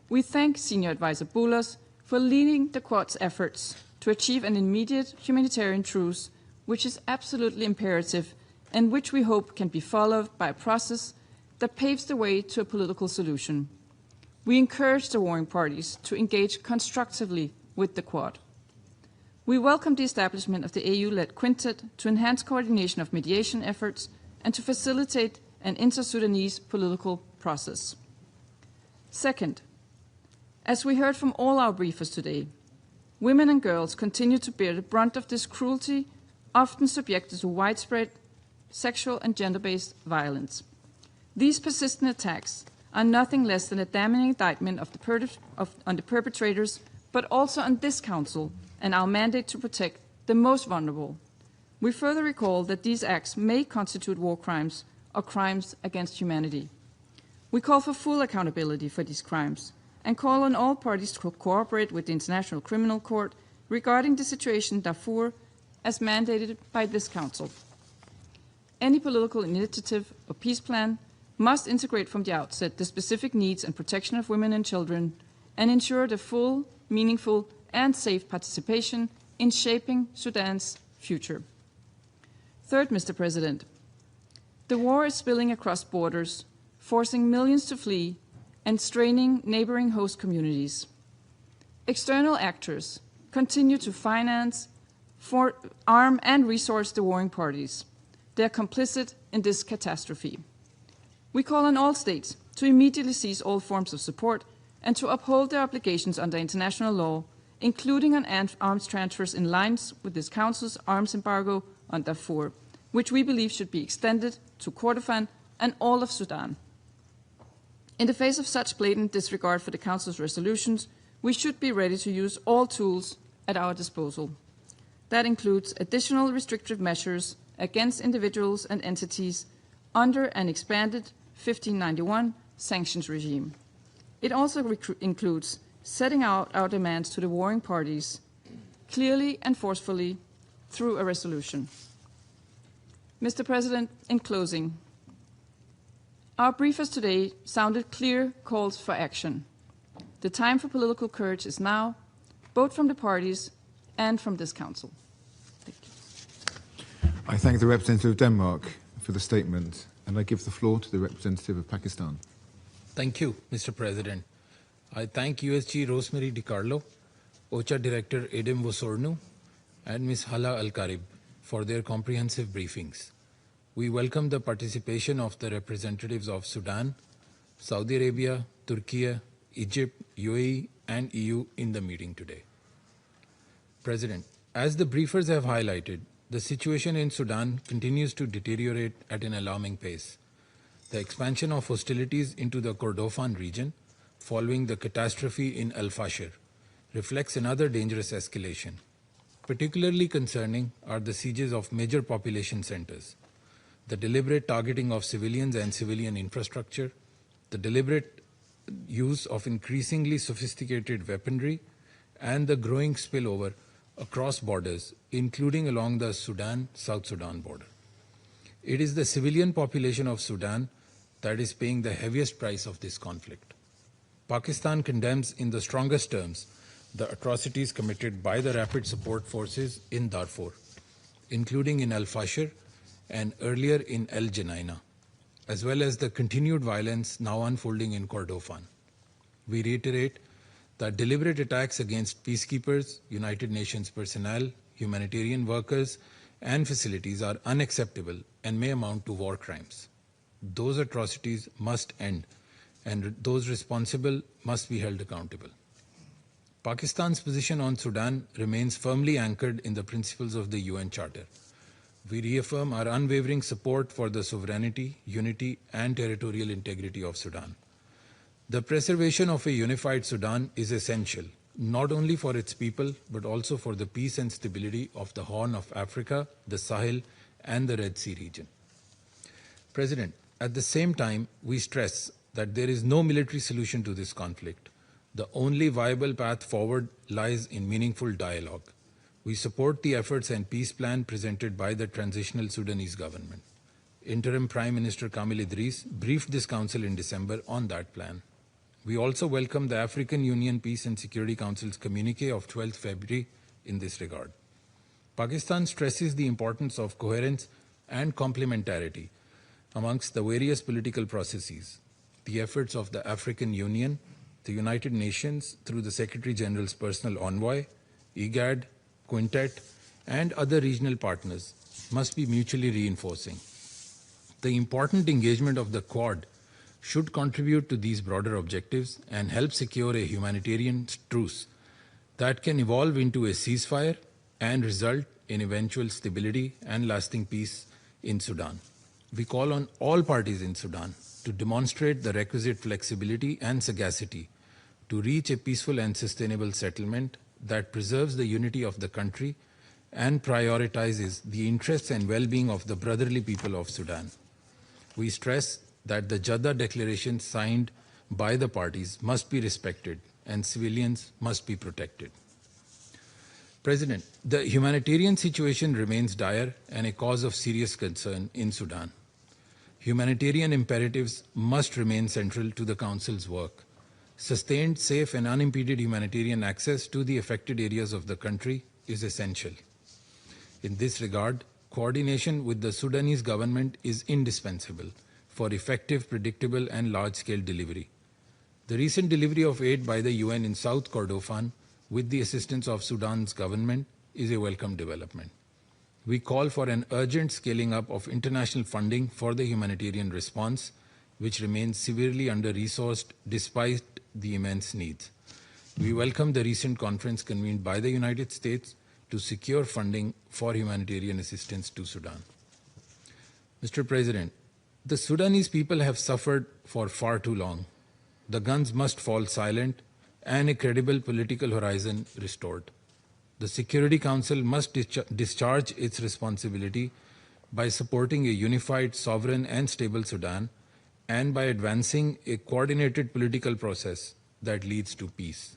we thank Senior Advisor Boulos for leading the Quad's efforts to achieve an immediate humanitarian truce, which is absolutely imperative and which we hope can be followed by a process that paves the way to a political solution. We encourage the warring parties to engage constructively with the Quad. We welcome the establishment of the AU-led quintet to enhance coordination of mediation efforts and to facilitate an inter-Sudanese political process. Second, as we heard from all our briefers today, women and girls continue to bear the brunt of this cruelty, often subjected to widespread sexual and gender-based violence. These persistent attacks are nothing less than a damning indictment on the perpetrators, but also on this Council and our mandate to protect the most vulnerable. We further recall that these acts may constitute war crimes or crimes against humanity. We call for full accountability for these crimes and call on all parties to cooperate with the International Criminal Court regarding the situation in Darfur as mandated by this Council. Any political initiative or peace plan must integrate from the outset the specific needs and protection of women and children and ensure the full, meaningful, and safe participation in shaping Sudan's future. Third, Mr. President, the war is spilling across borders, forcing millions to flee and straining neighboring host communities. External actors continue to finance, arm, and resource the warring parties. They are complicit in this catastrophe. We call on all states to immediately cease all forms of support and to uphold their obligations under international law, including on arms transfers in line with this Council's arms embargo on Darfur, which we believe should be extended to Kordofan and all of Sudan. In the face of such blatant disregard for the Council's resolutions, we should be ready to use all tools at our disposal. That includes additional restrictive measures against individuals and entities under an expanded 1591 sanctions regime. It also includes setting out our demands to the warring parties clearly and forcefully through a resolution. Mr. President, in closing, our briefers today sounded clear calls for action. The time for political courage is now, both from the parties and from this Council. Thank you. I thank the representative of Denmark for the statement, and I give the floor to the representative of Pakistan. Thank you, Mr. President. I thank USG Rosemary DiCarlo, OCHA Director Edem Wosornu, and Ms. Hala Al-Karib for their comprehensive briefings. We welcome the participation of the representatives of Sudan, Saudi Arabia, Turkey, Egypt, UAE, and EU in the meeting today. President, as the briefers have highlighted, the situation in Sudan continues to deteriorate at an alarming pace. The expansion of hostilities into the Kordofan region following the catastrophe in Al Fashir reflects another dangerous escalation. Particularly concerning are the sieges of major population centers, the deliberate targeting of civilians and civilian infrastructure, the deliberate use of increasingly sophisticated weaponry, and the growing spillover across borders, including along the Sudan-South Sudan border. It is the civilian population of Sudan that is paying the heaviest price of this conflict. Pakistan condemns in the strongest terms the atrocities committed by the Rapid Support Forces in Darfur, including in Al Fashir, and earlier in El Geneina, as well as the continued violence now unfolding in Kordofan. We reiterate that deliberate attacks against peacekeepers, United Nations personnel, humanitarian workers, and facilities are unacceptable and may amount to war crimes. Those atrocities must end, and those responsible must be held accountable. Pakistan's position on Sudan remains firmly anchored in the principles of the UN Charter. We reaffirm our unwavering support for the sovereignty, unity, and territorial integrity of Sudan. The preservation of a unified Sudan is essential, not only for its people, but also for the peace and stability of the Horn of Africa, the Sahel, and the Red Sea region. President, at the same time, we stress that there is no military solution to this conflict. The only viable path forward lies in meaningful dialogue. We support the efforts and peace plan presented by the transitional Sudanese government. Interim Prime Minister Kamil Idris briefed this council in December on that plan. We also welcome the African Union Peace and Security Council's communique of 12th February in this regard. Pakistan stresses the importance of coherence and complementarity amongst the various political processes. The efforts of the African Union, the United Nations through the Secretary General's personal envoy, IGAD, Quintet, and other regional partners must be mutually reinforcing. The important engagement of the Quad should contribute to these broader objectives and help secure a humanitarian truce that can evolve into a ceasefire and result in eventual stability and lasting peace in Sudan. We call on all parties in Sudan to demonstrate the requisite flexibility and sagacity to reach a peaceful and sustainable settlement that preserves the unity of the country and prioritizes the interests and well-being of the brotherly people of Sudan. We stress that the Jeddah Declaration signed by the parties must be respected and civilians must be protected. President, the humanitarian situation remains dire and a cause of serious concern in Sudan. Humanitarian imperatives must remain central to the Council's work. Sustained, safe, and unimpeded humanitarian access to the affected areas of the country is essential. In this regard, coordination with the Sudanese government is indispensable for effective, predictable, and large-scale delivery. The recent delivery of aid by the UN in South Kordofan with the assistance of Sudan's government is a welcome development. We call for an urgent scaling up of international funding for the humanitarian response, which remains severely under-resourced despite the immense needs. We welcome the recent conference convened by the United States to secure funding for humanitarian assistance to Sudan. Mr. President, the Sudanese people have suffered for far too long. The guns must fall silent and a credible political horizon restored. The Security Council must discharge its responsibility by supporting a unified, sovereign, and stable Sudan, and by advancing a coordinated political process that leads to peace.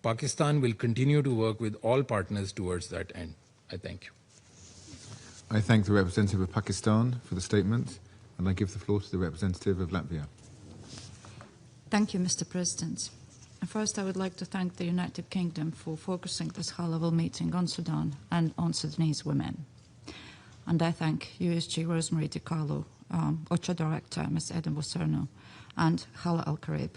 Pakistan will continue to work with all partners towards that end. I thank you. I thank the representative of Pakistan for the statement, and I give the floor to the representative of Latvia. Thank you, Mr. President. First, I would like to thank the United Kingdom for focusing this high-level meeting on Sudan and on Sudanese women. And I thank USG Rosemary DiCarlo, OCHA Director, Ms. Eden Wosurno, and Hala Al-Karib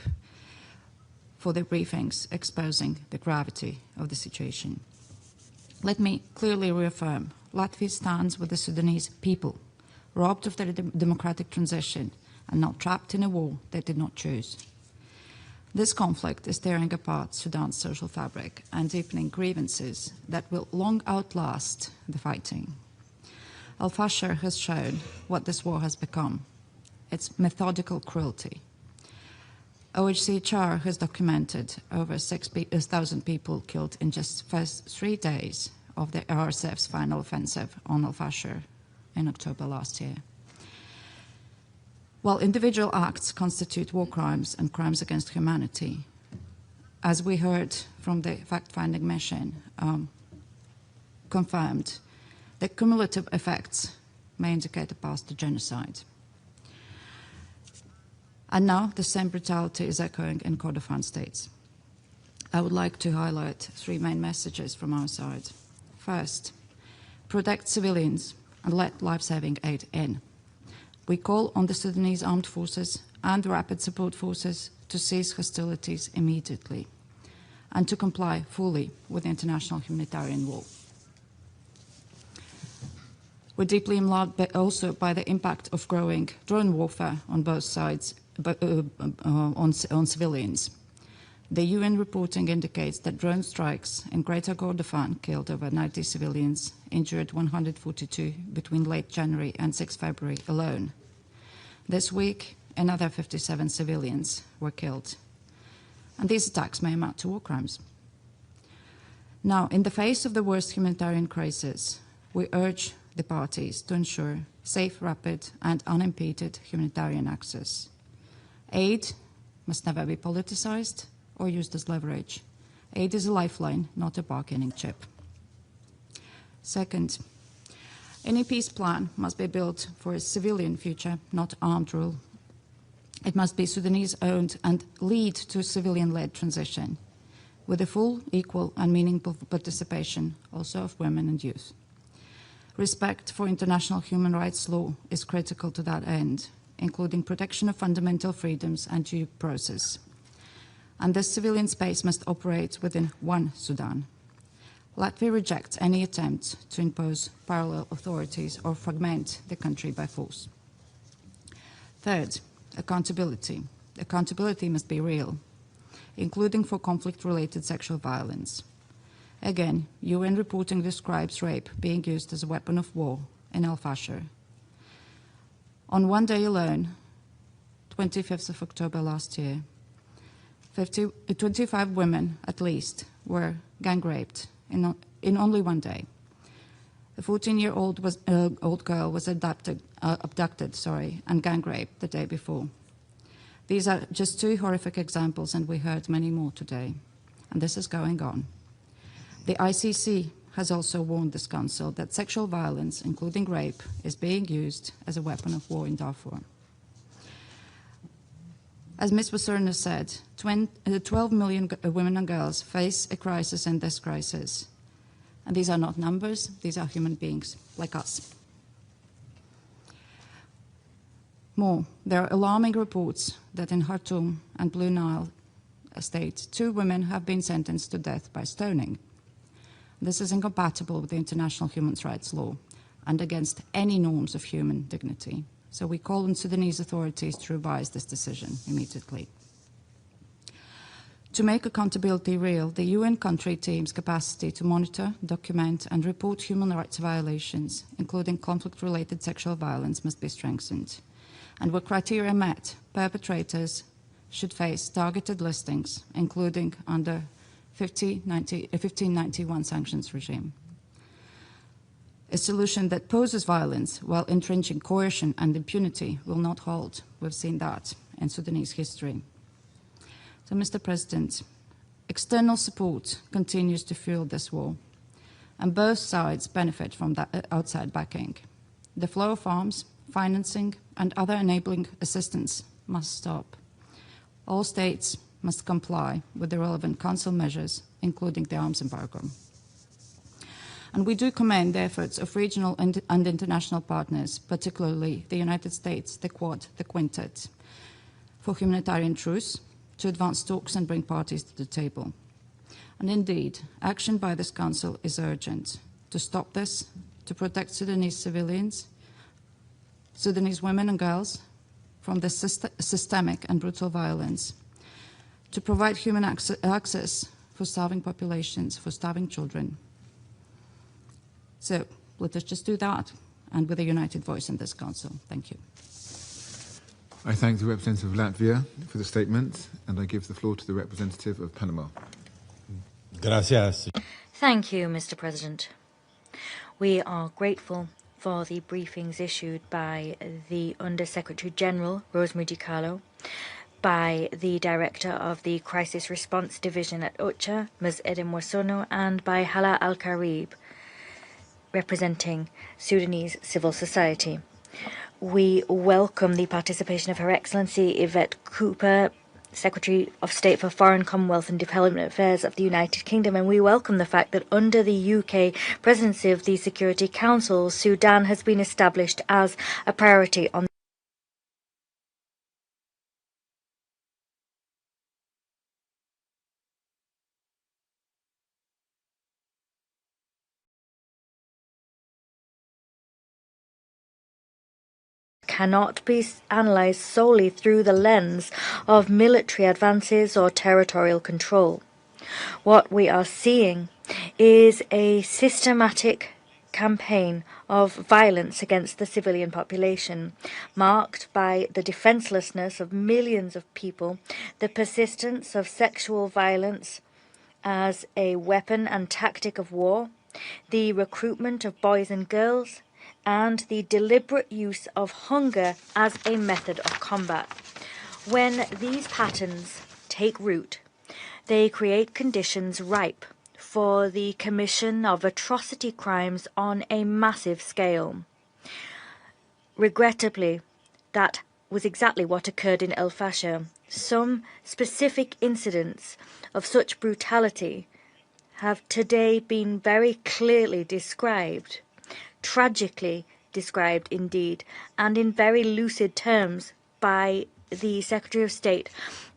for their briefings exposing the gravity of the situation. Let me clearly reaffirm, Latvia stands with the Sudanese people, robbed of their democratic transition and now trapped in a war they did not choose. This conflict is tearing apart Sudan's social fabric and deepening grievances that will long outlast the fighting. Al-Fashir has shown what this war has become. It's methodical cruelty. OHCHR has documented over 6,000 people killed in just the first 3 days of the RSF's final offensive on Al-Fashir in October last year. While individual acts constitute war crimes and crimes against humanity, as we heard from the Fact-Finding Mission confirmed, the cumulative effects may indicate a path to genocide. And now the same brutality is echoing in Kordofan states. I would like to highlight 3 main messages from our side. First, protect civilians, and let life-saving aid in. We call on the Sudanese Armed Forces and Rapid Support Forces to cease hostilities immediately and to comply fully with international humanitarian law. We're deeply alarmed also by the impact of growing drone warfare on both sides, on civilians. The UN reporting indicates that drone strikes in Greater Kordofan killed over 90 civilians, injured 142 between late January and 6 February alone. This week, another 57 civilians were killed. And these attacks may amount to war crimes. Now, in the face of the worst humanitarian crisis, we urge the parties to ensure safe, rapid, and unimpeded humanitarian access. Aid must never be politicized or used as leverage. Aid is a lifeline, not a bargaining chip. Second, any peace plan must be built for a civilian future, not armed rule. It must be Sudanese-owned and lead to a civilian-led transition, with a full, equal, and meaningful participation also of women and youth. Respect for international human rights law is critical to that end, including protection of fundamental freedoms and due process. And this civilian space must operate within one Sudan. Latvia rejects any attempt to impose parallel authorities or fragment the country by force. Third, accountability. Accountability must be real, including for conflict-related sexual violence. Again, UN reporting describes rape being used as a weapon of war in El Fasher. On one day alone, 25th of October last year, 25 women at least were gang raped in only one day. A 14-year-old girl was abducted and gang raped the day before. These are just two horrific examples, and we heard many more today. And this is going on. The ICC has also warned this council that sexual violence, including rape, is being used as a weapon of war in Darfur. As Ms. Wasurna said, 12 million women and girls face a crisis in this crisis. And these are not numbers, these are human beings like us. More, there are alarming reports that in Khartoum and Blue Nile State, 2 women have been sentenced to death by stoning. This is incompatible with the international human rights law and against any norms of human dignity. So we call on Sudanese authorities to revise this decision immediately. To make accountability real, the UN country team's capacity to monitor, document, and report human rights violations, including conflict-related sexual violence, must be strengthened. And where criteria met, perpetrators should face targeted listings, including under 1591 sanctions regime. A solution that poses violence while entrenching coercion and impunity will not hold. We've seen that in Sudanese history. So, Mr. President, external support continues to fuel this war, and both sides benefit from that outside backing. The flow of arms, financing, and other enabling assistance must stop. All states must comply with the relevant Council measures, including the arms embargo. And we do commend the efforts of regional and international partners, particularly the United States, the Quad, the Quintet, for humanitarian truce, to advance talks and bring parties to the table. And indeed, action by this Council is urgent to stop this, to protect Sudanese civilians, Sudanese women and girls from this systemic and brutal violence, to provide human access for starving populations, for starving children. So let us just do that, and with a united voice in this Council. Thank you. I thank the representative of Latvia for the statement, and I give the floor to the representative of Panama. Gracias. Thank you, Mr. President. We are grateful for the briefings issued by the Under-Secretary General, Rosemary DiCarlo, by the Director of the Crisis Response Division at OCHA, Ms. Edem Wasono, and by Hala Al-Karib, representing Sudanese civil society. We welcome the participation of Her Excellency Yvette Cooper, Secretary of State for Foreign, Commonwealth and Development Affairs of the United Kingdom, and we welcome the fact that under the UK presidency of the Security Council, Sudan has been established as a priority on cannot be analysed solely through the lens of military advances or territorial control. What we are seeing is a systematic campaign of violence against the civilian population, marked by the defenselessness of millions of people, the persistence of sexual violence as a weapon and tactic of war, the recruitment of boys and girls, and the deliberate use of hunger as a method of combat. When these patterns take root, they create conditions ripe for the commission of atrocity crimes on a massive scale. Regrettably, that was exactly what occurred in El Fasher. Some specific incidents of such brutality have today been very clearly described, tragically described indeed, and in very lucid terms by the Secretary of State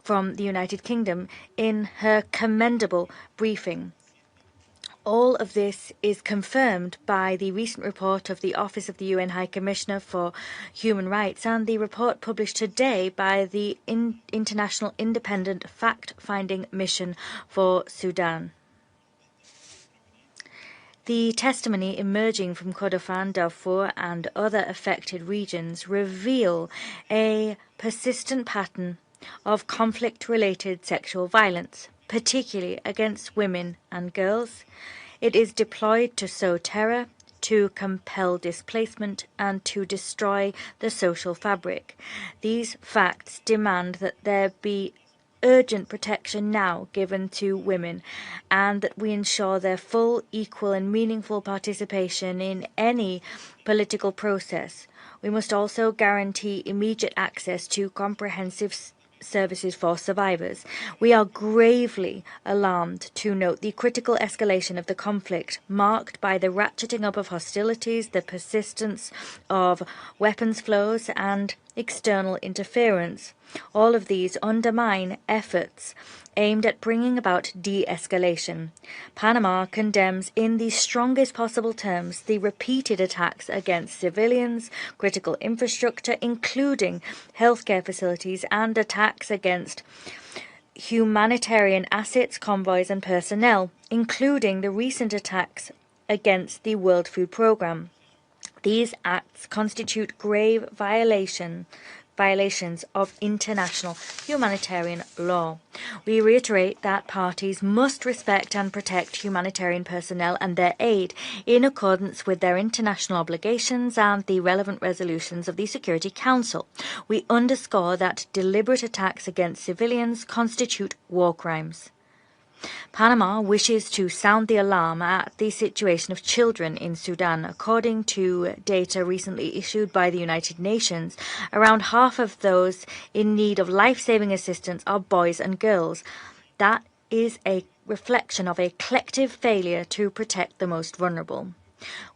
from the United Kingdom in her commendable briefing. All of this is confirmed by the recent report of the Office of the UN High Commissioner for Human Rights and the report published today by the International Independent Fact-Finding Mission for Sudan. The testimony emerging from Kordofan, Darfur and other affected regions reveal a persistent pattern of conflict-related sexual violence, particularly against women and girls. It is deployed to sow terror, to compel displacement, and to destroy the social fabric. These facts demand that there be urgent protection now given to women, and that we ensure their full, equal and meaningful participation in any political process. We must also guarantee immediate access to comprehensive services for survivors. We are gravely alarmed to note the critical escalation of the conflict, marked by the ratcheting up of hostilities, the persistence of weapons flows and external interference. All of these undermine efforts aimed at bringing about de-escalation. Panama condemns in the strongest possible terms the repeated attacks against civilians, critical infrastructure, including healthcare facilities, and attacks against humanitarian assets, convoys and personnel, including the recent attacks against the World Food Programme. These acts constitute grave violations of international humanitarian law. We reiterate that parties must respect and protect humanitarian personnel and their aid in accordance with their international obligations and the relevant resolutions of the Security Council. We underscore that deliberate attacks against civilians constitute war crimes. Panama wishes to sound the alarm at the situation of children in Sudan. According to data recently issued by the United Nations, around half of those in need of life-saving assistance are boys and girls. That is a reflection of a collective failure to protect the most vulnerable.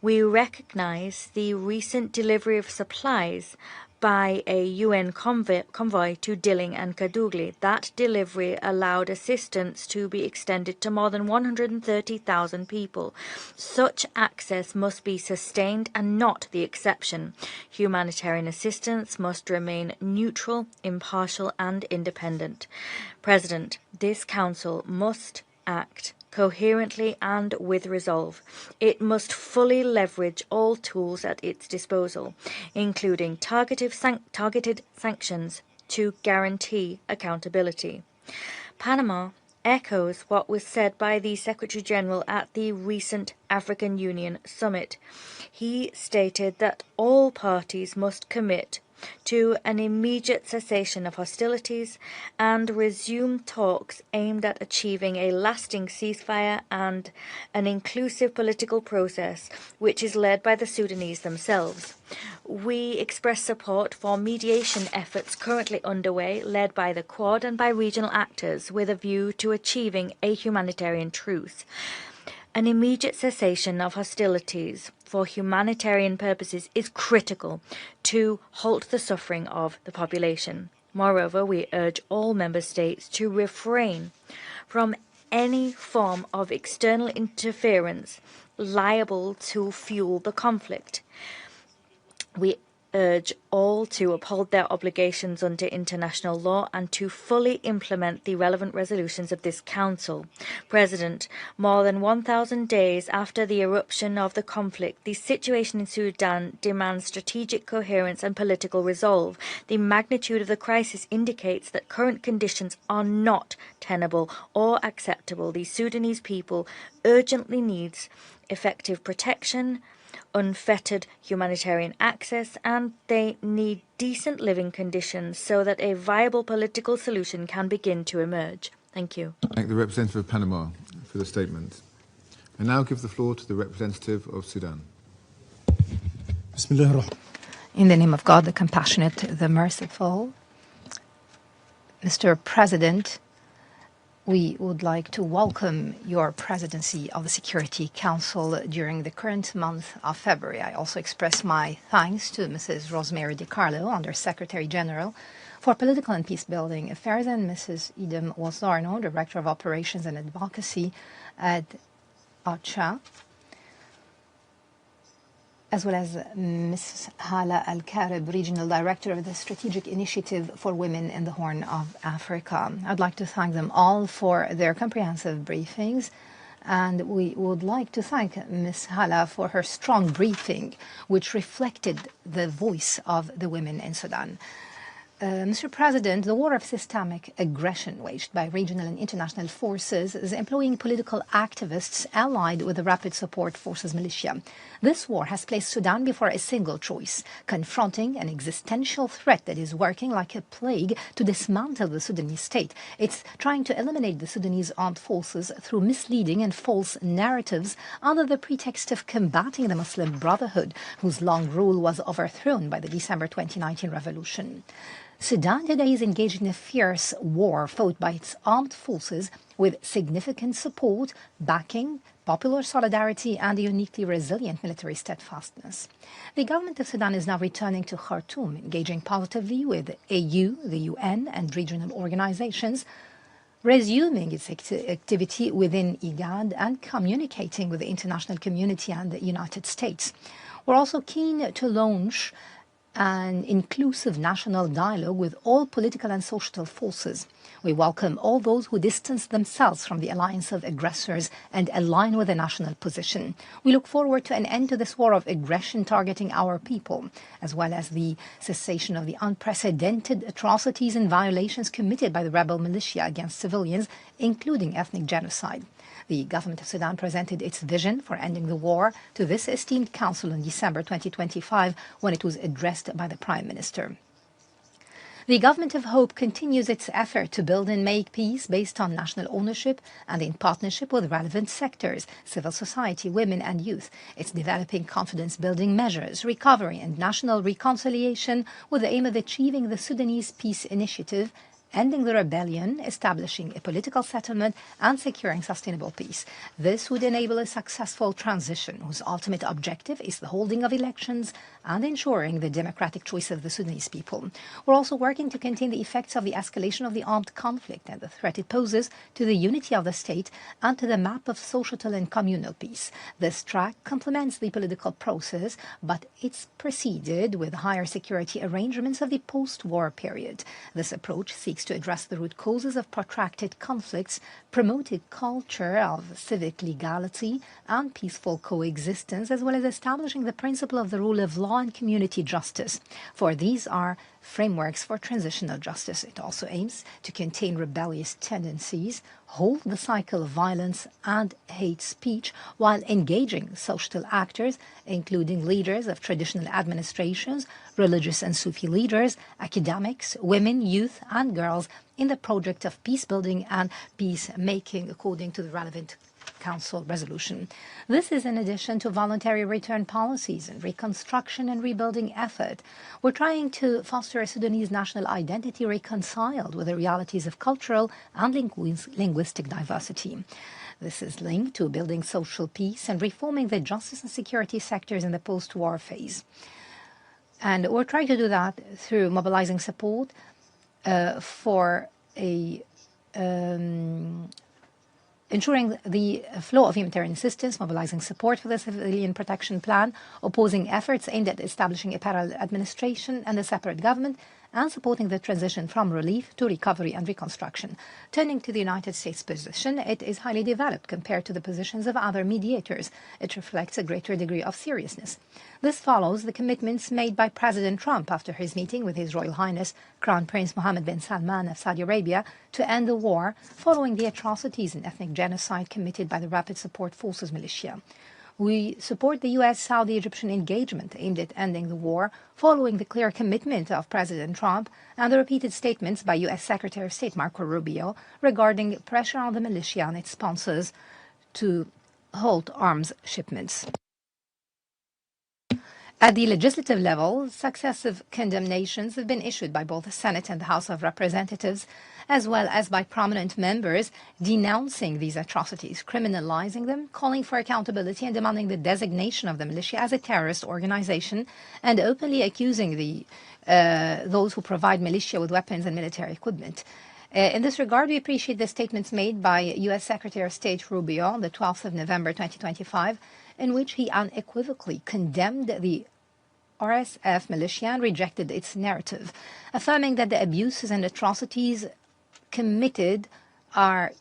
We recognize the recent delivery of supplies by a UN convoy to Dilling and Kadugli. That delivery allowed assistance to be extended to more than 130,000 people. Such access must be sustained and not the exception. Humanitarian assistance must remain neutral, impartial and independent. President, this Council must act coherently and with resolve. It must fully leverage all tools at its disposal, including targeted sanctions to guarantee accountability. Panama echoes what was said by the Secretary General at the recent African Union Summit. He stated that all parties must commit to an immediate cessation of hostilities and resume talks aimed at achieving a lasting ceasefire and an inclusive political process which is led by the Sudanese themselves. We express support for mediation efforts currently underway, led by the Quad and by regional actors, with a view to achieving a humanitarian truce. An immediate cessation of hostilities for humanitarian purposes is critical to halt the suffering of the population. Moreover, we urge all member states to refrain from any form of external interference liable to fuel the conflict. We urge all to uphold their obligations under international law and to fully implement the relevant resolutions of this Council. President, more than 1,000 days after the eruption of the conflict, the situation in Sudan demands strategic coherence and political resolve. The magnitude of the crisis indicates that current conditions are not tenable or acceptable. The Sudanese people urgently needs effective protection, unfettered humanitarian access, and they need decent living conditions so that a viable political solution can begin to emerge. Thank you. Thank the representative of Panama for the statement. I now give the floor to the representative of Sudan. In the name of God, the compassionate, the merciful, Mr. President, we would like to welcome your presidency of the Security Council during the current month of February. I also express my thanks to Mrs. Rosemary DiCarlo, Under Secretary General for Political and Peacebuilding Affairs, and Mrs. Edem Wosorno, Director of Operations and Advocacy at OCHA, as well as Ms. Hala Al-Karib, Regional Director of the Strategic Initiative for Women in the Horn of Africa. I'd like to thank them all for their comprehensive briefings, and we would like to thank Ms. Hala for her strong briefing, which reflected the voice of the women in Sudan. Mr. President, the war of systemic aggression waged by regional and international forces is employing political activists allied with the Rapid Support Forces militia. This war has placed Sudan before a single choice, confronting an existential threat that is working like a plague to dismantle the Sudanese state. It's trying to eliminate the Sudanese Armed Forces through misleading and false narratives under the pretext of combating the Muslim Brotherhood, whose long rule was overthrown by the December 2019 revolution. Sudan today is engaged in a fierce war fought by its armed forces with significant support, backing, popular solidarity, and a uniquely resilient military steadfastness. The government of Sudan is now returning to Khartoum, engaging positively with AU, the UN, and regional organizations, resuming its activity within IGAD, and communicating with the international community and the United States. We're also keen to launch an inclusive national dialogue with all political and social forces. We welcome all those who distance themselves from the alliance of aggressors and align with the national position. We look forward to an end to this war of aggression targeting our people, as well as the cessation of the unprecedented atrocities and violations committed by the rebel militia against civilians, including ethnic genocide. The government of Sudan presented its vision for ending the war to this esteemed council in December 2025 when it was addressed by the Prime Minister. The Government of Hope continues its effort to build and make peace based on national ownership and in partnership with relevant sectors, civil society, women and youth. It's developing confidence-building measures, recovery and national reconciliation with the aim of achieving the Sudanese Peace Initiative, ending the rebellion, establishing a political settlement, and securing sustainable peace. This would enable a successful transition whose ultimate objective is the holding of elections and ensuring the democratic choice of the Sudanese people. We're also working to contain the effects of the escalation of the armed conflict and the threat it poses to the unity of the state and to the map of societal and communal peace. This track complements the political process, but it's preceded with higher security arrangements of the post-war period. This approach seeks to address the root causes of protracted conflicts, promote a culture of civic legality and peaceful coexistence, as well as establishing the principle of the rule of law and community justice. For these are frameworks for transitional justice. It also aims to contain rebellious tendencies, halt the cycle of violence and hate speech, while engaging social actors, including leaders of traditional administrations, religious and Sufi leaders, academics, women, youth, and girls in the project of peace-building and peacemaking, according to the relevant Council resolution. This is in addition to voluntary return policies and reconstruction and rebuilding effort. We're trying to foster a Sudanese national identity reconciled with the realities of cultural and linguistic diversity. This is linked to building social peace and reforming the justice and security sectors in the post-war phase. And we're trying to do that through mobilizing support for ensuring the flow of humanitarian assistance, mobilizing support for the civilian protection plan, opposing efforts aimed at establishing a parallel administration and a separate government, and supporting the transition from relief to recovery and reconstruction. Turning to the United States position, it is highly developed compared to the positions of other mediators. It reflects a greater degree of seriousness. This follows the commitments made by President Trump after his meeting with His Royal Highness Crown Prince Mohammed bin Salman of Saudi Arabia to end the war following the atrocities and ethnic genocide committed by the Rapid Support Forces militia. We support the U.S.-Saudi-Egyptian engagement aimed at ending the war, following the clear commitment of President Trump and the repeated statements by U.S. Secretary of State Marco Rubio regarding pressure on the militia and its sponsors to halt arms shipments. At the legislative level, successive condemnations have been issued by both the Senate and the House of Representatives, as well as by prominent members denouncing these atrocities, criminalizing them, calling for accountability and demanding the designation of the militia as a terrorist organization, and openly accusing those who provide militia with weapons and military equipment. In this regard, we appreciate the statements made by U.S. Secretary of State Rubio on the 12th of November 2025, in which he unequivocally condemned the RSF militia and rejected its narrative, affirming that the abuses and atrocities committed are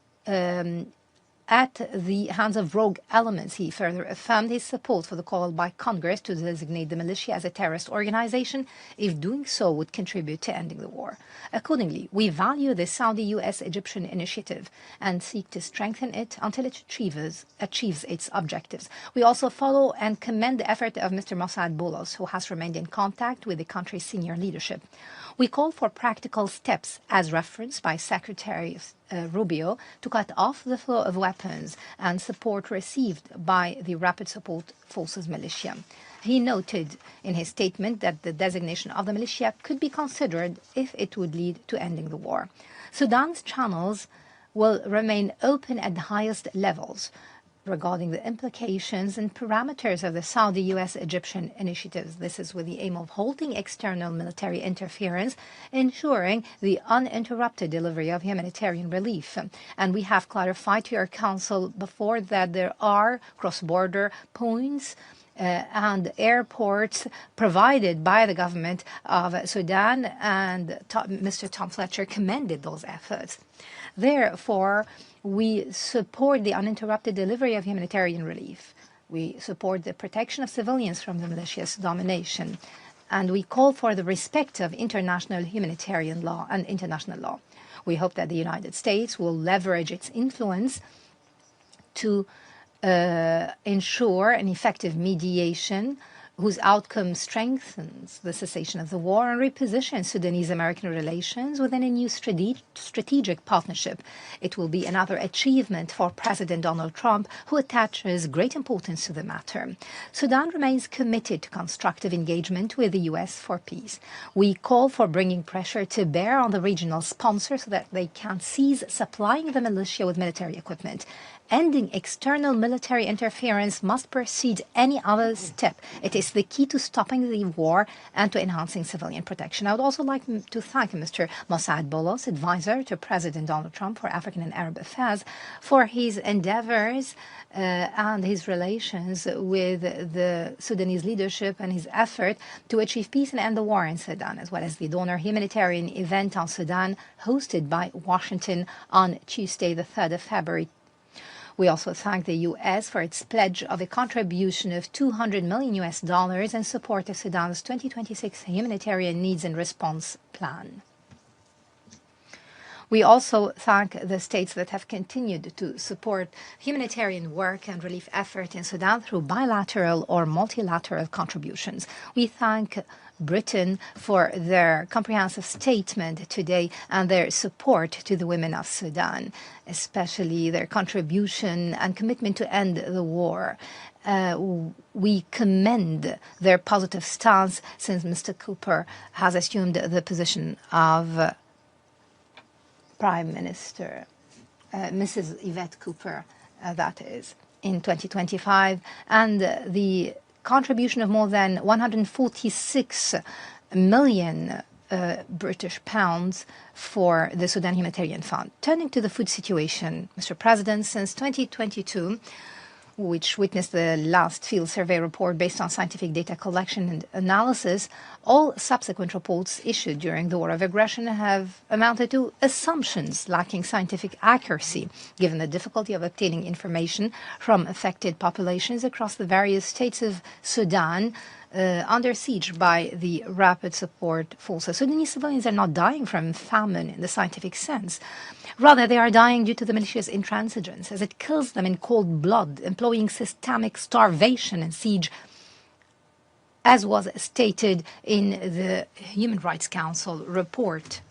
at the hands of rogue elements. He further affirmed his support for the call by Congress to designate the militia as a terrorist organization, if doing so would contribute to ending the war. Accordingly, we value the Saudi-US-Egyptian initiative and seek to strengthen it until it achieves its objectives. We also follow and commend the effort of Mr. Mossad Boulos, who has remained in contact with the country's senior leadership. We call for practical steps, as referenced by Secretary Rubio, to cut off the flow of weapons and support received by the Rapid Support Forces militia. He noted in his statement that the designation of the militia could be considered if it would lead to ending the war. Sudan's channels will remain open at the highest levels regarding the implications and parameters of the Saudi-US-Egyptian initiatives. This is with the aim of halting external military interference, ensuring the uninterrupted delivery of humanitarian relief. And we have clarified to your Council before that there are cross-border points and airports provided by the government of Sudan, and Mr. Tom Fletcher commended those efforts. Therefore, we support the uninterrupted delivery of humanitarian relief. We support the protection of civilians from the militia's domination. And we call for the respect of international humanitarian law and international law. We hope that the United States will leverage its influence to ensure an effective mediation whose outcome strengthens the cessation of the war and repositions Sudanese-American relations within a new strategic partnership. It will be another achievement for President Donald Trump, who attaches great importance to the matter. Sudan remains committed to constructive engagement with the U.S. for peace. We call for bringing pressure to bear on the regional sponsors so that they can cease supplying the militia with military equipment. Ending external military interference must precede any other step. It is the key to stopping the war and to enhancing civilian protection. I would also like to thank Mr. Mossad Boulos, advisor to President Donald Trump for African and Arab Affairs, for his endeavors and his relations with the Sudanese leadership and his effort to achieve peace and end the war in Sudan, as well as the donor humanitarian event on Sudan hosted by Washington on Tuesday, the 3rd of February. We also thank the U.S. for its pledge of a contribution of $200 million in support of Sudan's 2026 humanitarian needs and response plan. We also thank the states that have continued to support humanitarian work and relief effort in Sudan through bilateral or multilateral contributions. We thank Britain for their comprehensive statement today and their support to the women of Sudan, especially their contribution and commitment to end the war. We commend their positive stance since Mr. Cooper has assumed the position of Prime Minister, Mrs. Yvette Cooper, that is, in 2025, and the contribution of more than 146 million British pounds for the Sudan Humanitarian Fund. Turning to the food situation, Mr. President, since 2022, which witnessed the last field survey report based on scientific data collection and analysis, all subsequent reports issued during the war of aggression have amounted to assumptions lacking scientific accuracy, given the difficulty of obtaining information from affected populations across the various states of Sudan under siege by the rapid support forces. Sudanese civilians are not dying from famine in the scientific sense. Rather, they are dying due to the militia's intransigence, as it kills them in cold blood, employing systemic starvation and siege, as was stated in the Human Rights Council report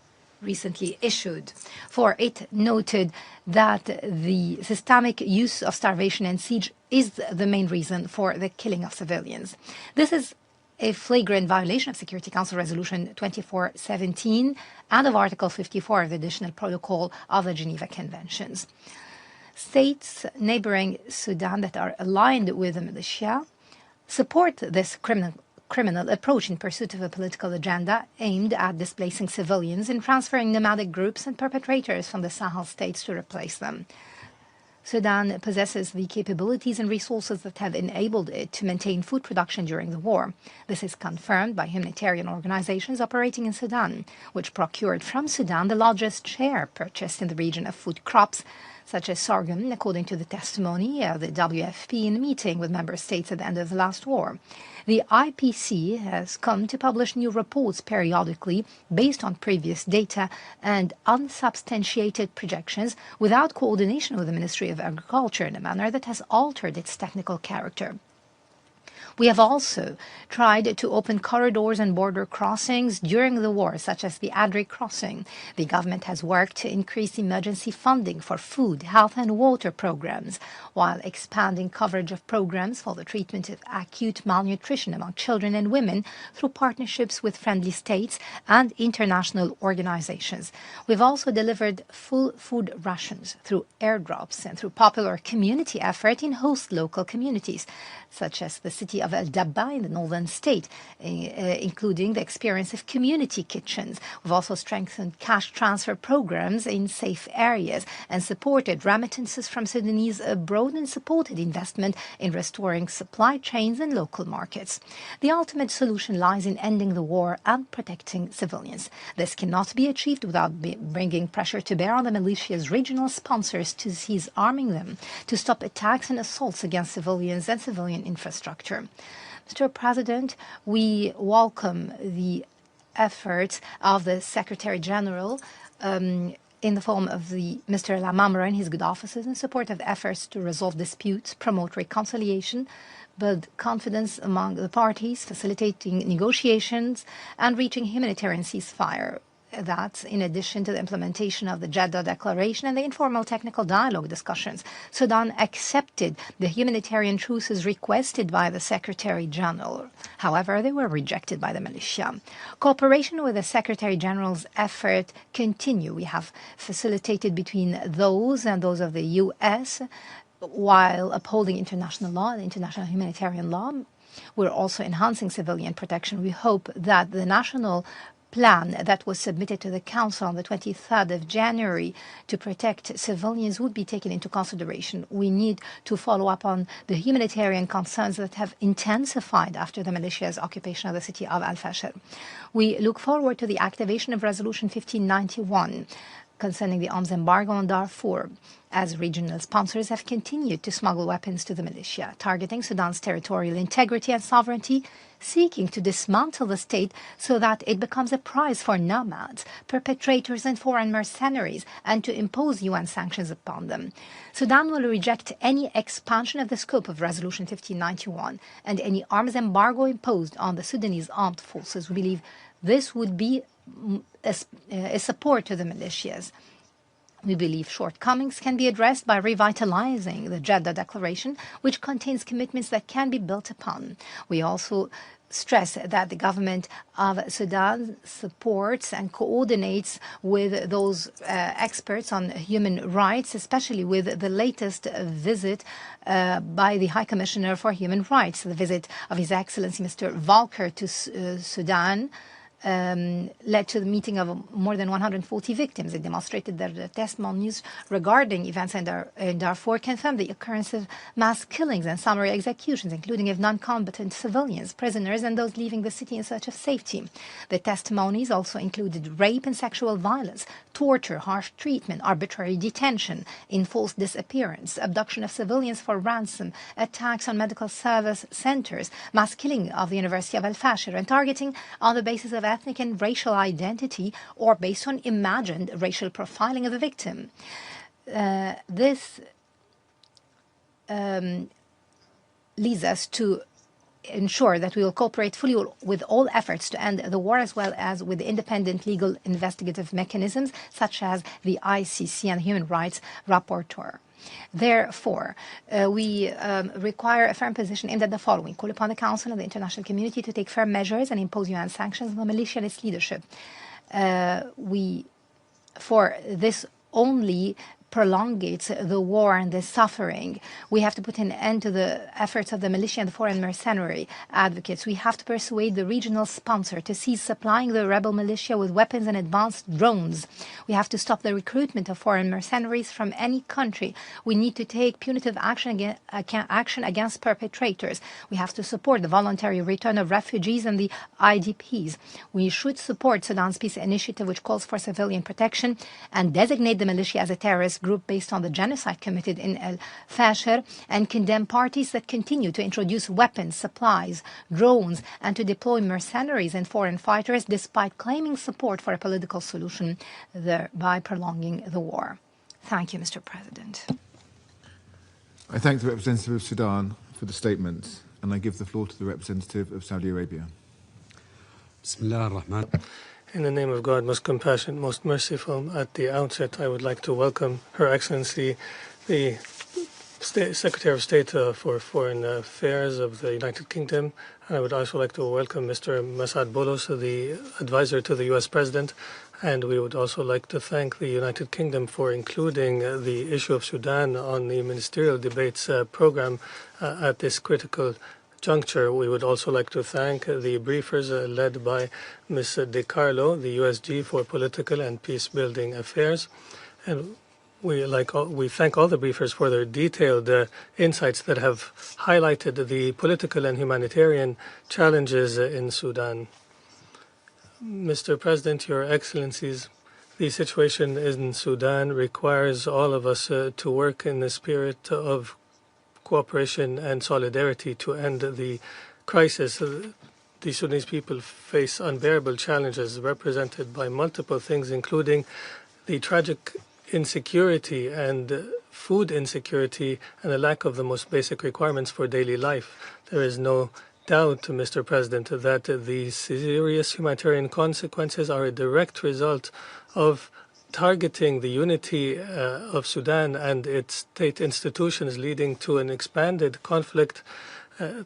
recently issued. For it noted that the systemic use of starvation and siege is the main reason for the killing of civilians. This is a flagrant violation of Security Council Resolution 2417 and of Article 54 of the Additional Protocol of the Geneva Conventions. States neighboring Sudan that are aligned with the militia support this criminal approach in pursuit of a political agenda aimed at displacing civilians and transferring nomadic groups and perpetrators from the Sahel states to replace them. Sudan possesses the capabilities and resources that have enabled it to maintain food production during the war. This is confirmed by humanitarian organizations operating in Sudan, which procured from Sudan the largest share purchased in the region of food crops, such as sorghum, according to the testimony of the WFP in a meeting with member states at the end of the last war. The IPC has come to publish new reports periodically based on previous data and unsubstantiated projections without coordination with the Ministry of Agriculture in a manner that has altered its technical character. We have also tried to open corridors and border crossings during the war, such as the Adre crossing. The government has worked to increase emergency funding for food, health and water programs, while expanding coverage of programs for the treatment of acute malnutrition among children and women through partnerships with friendly states and international organizations. We've also delivered full food rations through airdrops and through popular community effort in host local communities, such as the city of El Dabba in the northern state, including the experience of community kitchens. We've also strengthened cash transfer programs in safe areas and supported remittances from Sudanese abroad and supported investment in restoring supply chains and local markets. The ultimate solution lies in ending the war and protecting civilians. This cannot be achieved without bringing pressure to bear on the militia's regional sponsors to cease arming them, to stop attacks and assaults against civilians and civilian infrastructure. Mr. President, we welcome the efforts of the Secretary General in the form of Mr. Lamamra and his good offices in support of efforts to resolve disputes, promote reconciliation, build confidence among the parties, facilitating negotiations, and reaching humanitarian ceasefire. That's in addition to the implementation of the Jeddah Declaration and the informal technical dialogue discussions. Sudan accepted the humanitarian truces requested by the Secretary General. However, they were rejected by the militia. Cooperation with the Secretary General's effort continue. We have facilitated between those and those of the U.S. while upholding international law and international humanitarian law. We're also enhancing civilian protection. We hope that the national plan that was submitted to the Council on the 23rd of January to protect civilians would be taken into consideration. We need to follow up on the humanitarian concerns that have intensified after the militia's occupation of the city of Al-Fasher. We look forward to the activation of Resolution 1591, concerning the arms embargo on Darfur, as regional sponsors have continued to smuggle weapons to the militia, targeting Sudan's territorial integrity and sovereignty, seeking to dismantle the state so that it becomes a prize for nomads, perpetrators and foreign mercenaries, and to impose UN sanctions upon them. Sudan will reject any expansion of the scope of Resolution 1591 and any arms embargo imposed on the Sudanese Armed Forces. We believe this would be a support to the militias. We believe shortcomings can be addressed by revitalizing the Jeddah Declaration, which contains commitments that can be built upon. We also stress that the government of Sudan supports and coordinates with those experts on human rights, especially with the latest visit by the High Commissioner for Human Rights, the visit of His Excellency Mr. Volker to Sudan. Led to the meeting of more than 140 victims. It demonstrated that the testimonies regarding events in Darfur confirmed the occurrence of mass killings and summary executions, including of non-combatant civilians, prisoners, and those leaving the city in search of safety. The testimonies also included rape and sexual violence, torture, harsh treatment, arbitrary detention, enforced disappearance, abduction of civilians for ransom, attacks on medical service centers, mass killing of the University of Al-Fashir, and targeting on the basis of ethnic and racial identity or based on imagined racial profiling of the victim. This leads us to ensure that we will cooperate fully with all efforts to end the war, as well as with independent legal investigative mechanisms such as the ICC and the Human Rights Rapporteur. Therefore, we require a firm position aimed at the following: call upon the Council and the international community to take firm measures and impose UN sanctions on the militia and its leadership. For this only prolongates the war and the suffering. We have to put an end to the efforts of the militia and the foreign mercenary advocates. We have to persuade the regional sponsor to cease supplying the rebel militia with weapons and advanced drones. We have to stop the recruitment of foreign mercenaries from any country. We need to take punitive action against perpetrators. We have to support the voluntary return of refugees and the IDPs. We should support Sudan's peace initiative, which calls for civilian protection, and designate the militia as a terrorist group based on the genocide committed in Al-Fashir, and condemn parties that continue to introduce weapons, supplies, drones, and to deploy mercenaries and foreign fighters despite claiming support for a political solution, thereby prolonging the war. Thank you, Mr. President. I thank the representative of Sudan for the statement, and I give the floor to the representative of Saudi Arabia. Bismillah ar-Rahman. In the name of God, most compassionate, most merciful, at the outset, I would like to welcome Her Excellency, the Secretary of State for Foreign Affairs of the United Kingdom. And I would also like to welcome Mr. Masad Boulos, the advisor to the U.S. President. And we would also like to thank the United Kingdom for including the issue of Sudan on the ministerial debates program at this critical juncture. We would also like to thank the briefers led by Ms. De Carlo, the USG for Political and Peace-Building Affairs. And we thank all the briefers for their detailed insights that have highlighted the political and humanitarian challenges in Sudan. Mr. President, Your Excellencies, the situation in Sudan requires all of us to work in the spirit of cooperation and solidarity to end the crisis. The Sudanese people face unbearable challenges represented by multiple things, including the tragic insecurity and food insecurity and a lack of the most basic requirements for daily life. There is no doubt, Mr. President, that the serious humanitarian consequences are a direct result of targeting the unity of Sudan and its state institutions, leading to an expanded conflict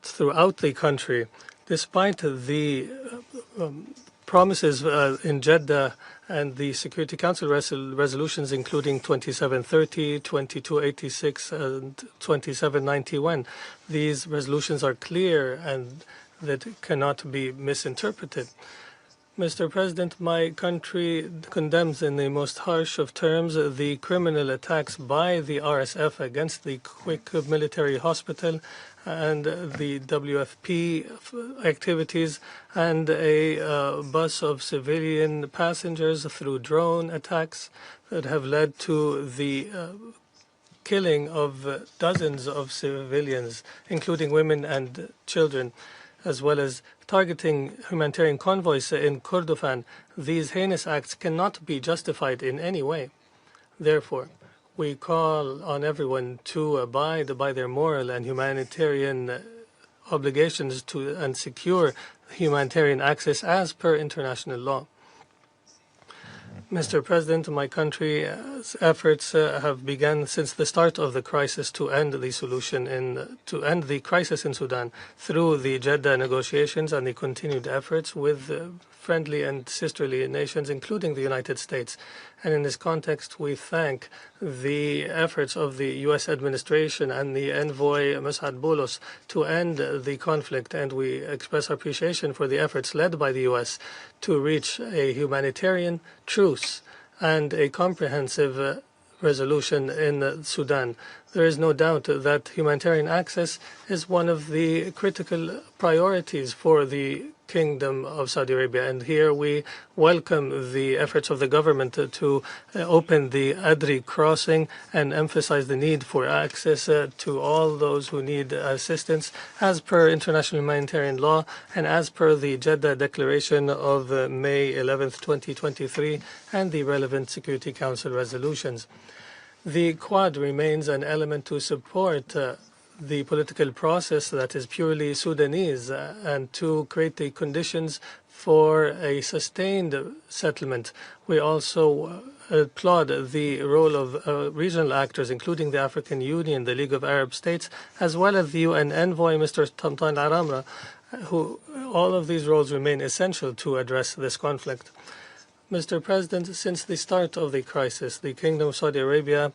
throughout the country. Despite the promises in Jeddah and the Security Council resolutions, including 2730, 2286, and 2791, these resolutions are clear and that cannot be misinterpreted. Mr. President, my country condemns in the most harsh of terms the criminal attacks by the RSF against the Quick Military Hospital and the WFP activities, and a bus of civilian passengers through drone attacks that have led to the killing of dozens of civilians, including women and children, as well as targeting humanitarian convoys in Kordofan. These heinous acts cannot be justified in any way. Therefore, we call on everyone to abide by their moral and humanitarian obligations and secure humanitarian access as per international law. Mr. President, my country's efforts have begun since the start of the crisis to end the crisis in Sudan through the Jeddah negotiations and the continued efforts with friendly and sisterly nations, including the United States. And in this context, we thank the efforts of the U.S. administration and the envoy Mas'ad Boulos to end the conflict, and we express our appreciation for the efforts led by the U.S. to reach a humanitarian truce and a comprehensive resolution in Sudan. There is no doubt that humanitarian access is one of the critical priorities for the Kingdom of Saudi Arabia, and here we welcome the efforts of the government to open the Adri crossing and emphasize the need for access to all those who need assistance as per international humanitarian law and as per the Jeddah Declaration of May 11th, 2023 and the relevant Security Council resolutions. The Quad remains an element to support the political process that is purely Sudanese and to create the conditions for a sustained settlement. We also applaud the role of regional actors, including the African Union, the League of Arab States, as well as the UN envoy, Mr. Tamtan Aramra, who all of these roles remain essential to address this conflict. Mr. President, since the start of the crisis, the Kingdom of Saudi Arabia,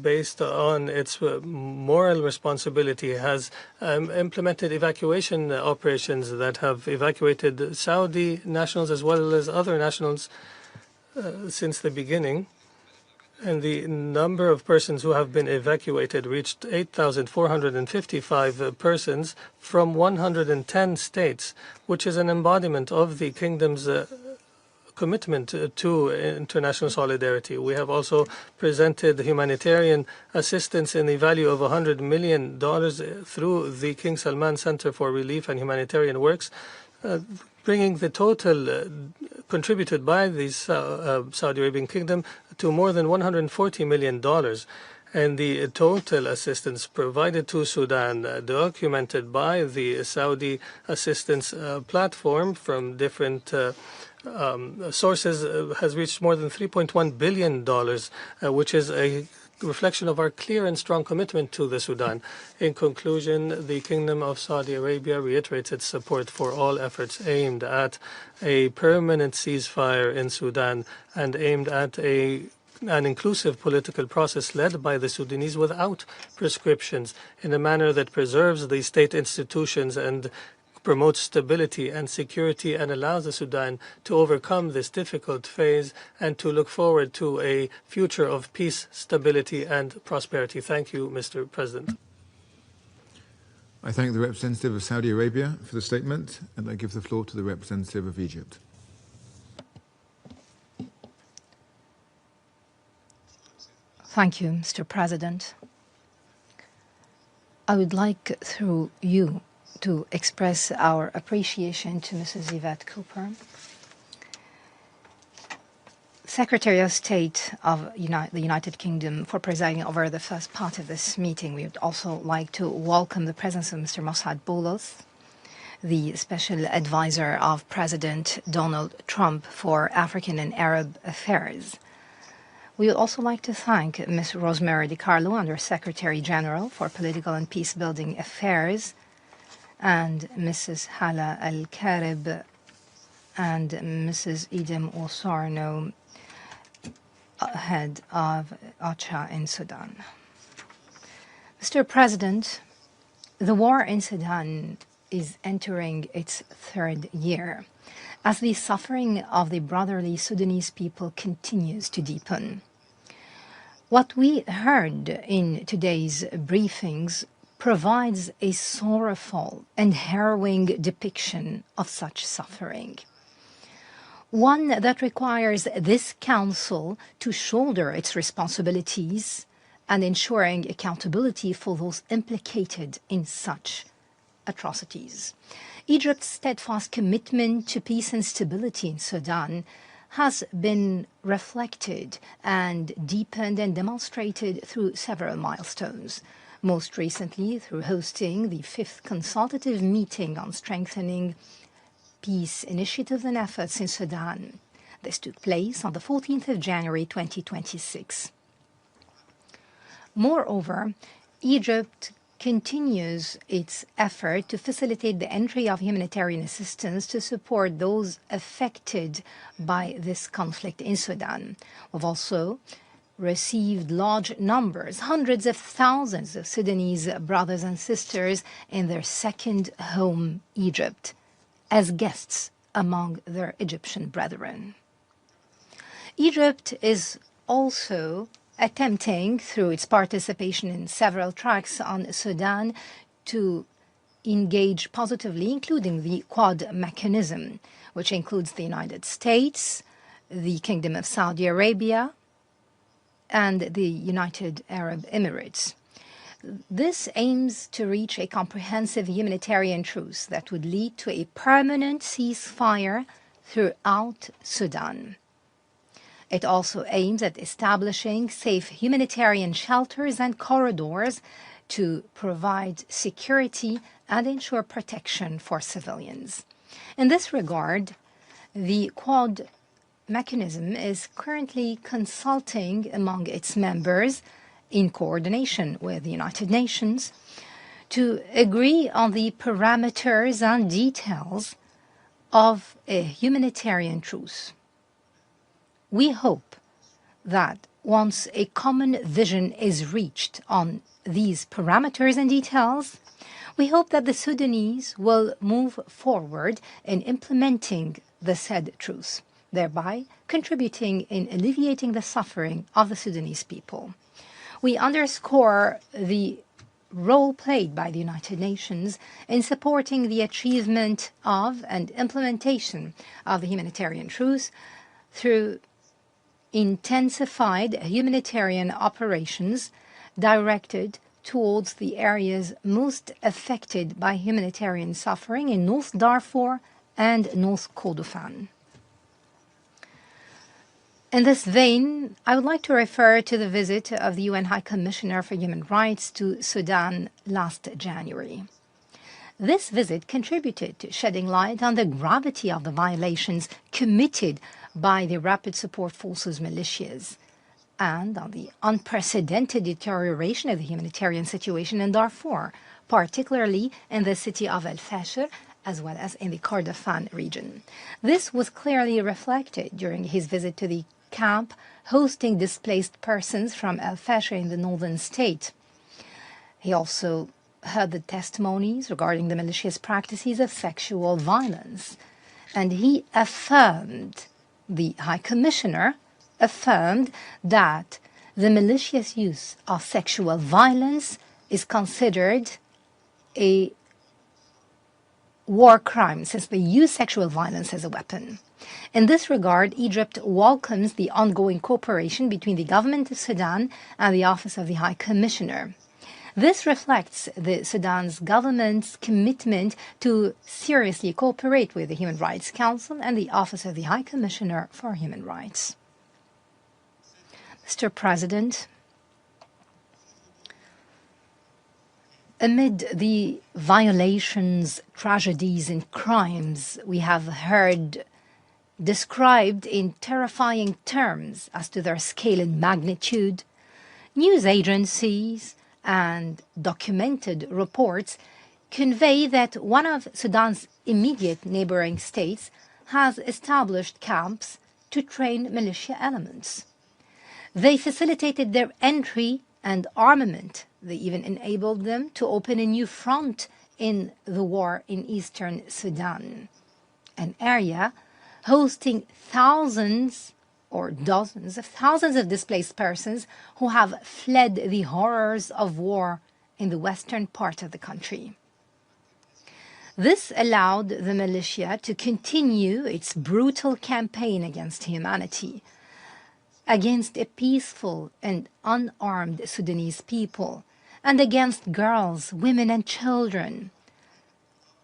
based on its moral responsibility, has implemented evacuation operations that have evacuated Saudi nationals as well as other nationals since the beginning. And the number of persons who have been evacuated reached 8,455 persons from 110 states, which is an embodiment of the Kingdom's commitment to international solidarity. We have also presented humanitarian assistance in the value of $100 million through the King Salman Center for Relief and Humanitarian Works, bringing the total contributed by the Saudi Arabian Kingdom to more than $140 million. And the total assistance provided to Sudan, documented by the Saudi assistance platform from different sources, has reached more than $3.1 billion, which is a reflection of our clear and strong commitment to the Sudan. In conclusion, the Kingdom of Saudi Arabia reiterates its support for all efforts aimed at a permanent ceasefire in Sudan and aimed at an inclusive political process led by the Sudanese without prescriptions, in a manner that preserves the state institutions and promotes stability and security and allows the Sudan to overcome this difficult phase and to look forward to a future of peace, stability and prosperity. Thank you, Mr. President. I thank the representative of Saudi Arabia for the statement, and I give the floor to the representative of Egypt. Thank you, Mr. President. I would like, through you, to express our appreciation to Mrs. Yvette Cooper, Secretary of State of the United Kingdom, for presiding over the first part of this meeting. We would also like to welcome the presence of Mr. Mas'ad Boulos, the Special Advisor of President Donald Trump for African and Arab Affairs. We would also like to thank Ms. Rosemary DiCarlo, Under Secretary General for Political and Peace-Building Affairs, and Mrs. Hala Al-Karib and Mrs. Idem Osorno, head of OCHA in Sudan. Mr. President, the war in Sudan is entering its third year as the suffering of the brotherly Sudanese people continues to deepen. What we heard in today's briefings provides a sorrowful and harrowing depiction of such suffering. One that requires this Council to shoulder its responsibilities and ensuring accountability for those implicated in such atrocities. Egypt's steadfast commitment to peace and stability in Sudan has been reflected and deepened and demonstrated through several milestones, most recently through hosting the 5th consultative meeting on strengthening peace initiatives and efforts in Sudan. This took place on the 14th of January 2026. Moreover, Egypt continues its effort to facilitate the entry of humanitarian assistance to support those affected by this conflict in Sudan. We've also received large numbers, hundreds of thousands of Sudanese brothers and sisters in their second home, Egypt, as guests among their Egyptian brethren. Egypt is also attempting, through its participation in several tracks on Sudan, to engage positively, including the Quad mechanism, which includes the United States, the Kingdom of Saudi Arabia, and the United Arab Emirates. This aims to reach a comprehensive humanitarian truce that would lead to a permanent ceasefire throughout Sudan. It also aims at establishing safe humanitarian shelters and corridors to provide security and ensure protection for civilians. In this regard, the Quad mechanism is currently consulting among its members, in coordination with the United Nations, to agree on the parameters and details of a humanitarian truce. We hope that once a common vision is reached on these parameters and details, we hope that the Sudanese will move forward in implementing the said truce, thereby contributing in alleviating the suffering of the Sudanese people. We underscore the role played by the United Nations in supporting the achievement of and implementation of the humanitarian truce through intensified humanitarian operations directed towards the areas most affected by humanitarian suffering in North Darfur and North Kordofan. In this vein, I would like to refer to the visit of the UN High Commissioner for Human Rights to Sudan last January. This visit contributed to shedding light on the gravity of the violations committed by the Rapid Support Forces militias and on the unprecedented deterioration of the humanitarian situation in Darfur, particularly in the city of El Fasher, as well as in the Kordofan region. This was clearly reflected during his visit to the camp hosting displaced persons from El Fasher in the northern state. He also heard the testimonies regarding the militia's practices of sexual violence, and he affirmed, the High Commissioner affirmed, that the militia's use of sexual violence is considered a war crime, since they use sexual violence as a weapon. In this regard, Egypt welcomes the ongoing cooperation between the government of Sudan and the Office of the High Commissioner. This reflects the Sudan's government's commitment to seriously cooperate with the Human Rights Council and the Office of the High Commissioner for Human Rights. Mr. President, amid the violations, tragedies, and crimes we have heard described in terrifying terms as to their scale and magnitude, news agencies and documented reports convey that one of Sudan's immediate neighboring states has established camps to train militia elements. They facilitated their entry and armament. They even enabled them to open a new front in the war in eastern Sudan, an area hosting thousands or dozens of thousands of displaced persons who have fled the horrors of war in the western part of the country. This allowed the militia to continue its brutal campaign against humanity, against a peaceful and unarmed Sudanese people, and against girls, women, and children,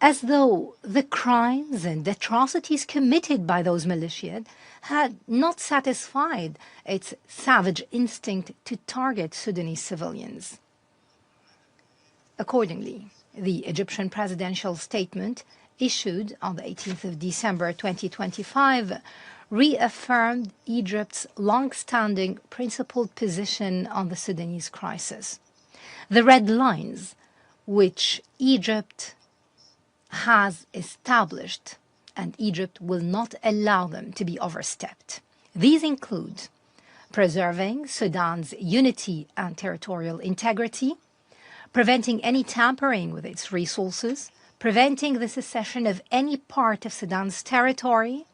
as though the crimes and atrocities committed by those militias had not satisfied its savage instinct to target Sudanese civilians. Accordingly, the Egyptian presidential statement issued on the 18th of December 2025 reaffirmed Egypt's long-standing principled position on the Sudanese crisis. The red lines which Egypt has established, and Egypt will not allow them to be overstepped. These include preserving Sudan's unity and territorial integrity, preventing any tampering with its resources, preventing the secession of any part of Sudan's territory.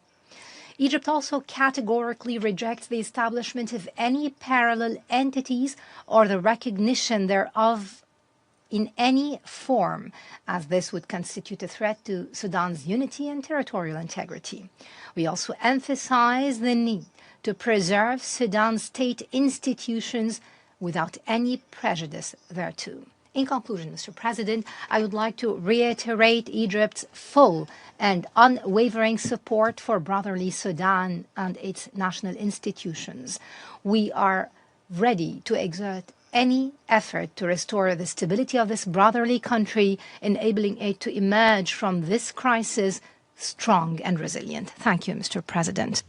Egypt also categorically rejects the establishment of any parallel entities or the recognition thereof in any form, as this would constitute a threat to Sudan's unity and territorial integrity. We also emphasize the need to preserve Sudan's state institutions without any prejudice thereto. In conclusion, Mr. President, I would like to reiterate Egypt's full and unwavering support for brotherly Sudan and its national institutions. We are ready to exert any effort to restore the stability of this brotherly country, enabling it to emerge from this crisis strong and resilient. Thank you, Mr. President.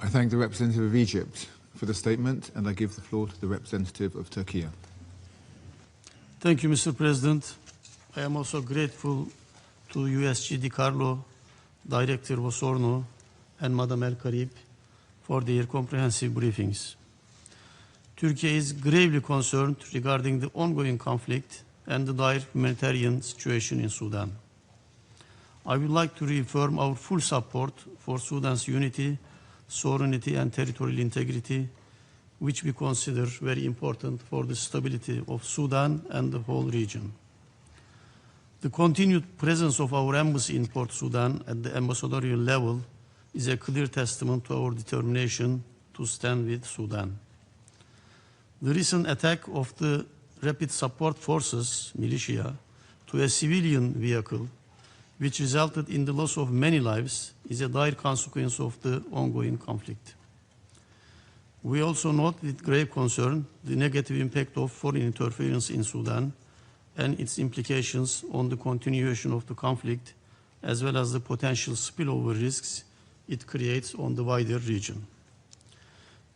I thank the representative of Egypt for the statement, and I give the floor to the representative of Turkey. Thank you, Mr. President. I am also grateful to USG DiCarlo, Director Vosorno, and Madam El-Karib for their comprehensive briefings. Turkey is gravely concerned regarding the ongoing conflict and the dire humanitarian situation in Sudan. I would like to reaffirm our full support for Sudan's unity, sovereignty, and territorial integrity, which we consider very important for the stability of Sudan and the whole region. The continued presence of our embassy in Port Sudan at the ambassadorial level is a clear testament to our determination to stand with Sudan. The recent attack of the Rapid Support Forces militia to a civilian vehicle, which resulted in the loss of many lives, is a dire consequence of the ongoing conflict. We also note with grave concern the negative impact of foreign interference in Sudan and its implications on the continuation of the conflict, as well as the potential spillover risks it creates on the wider region.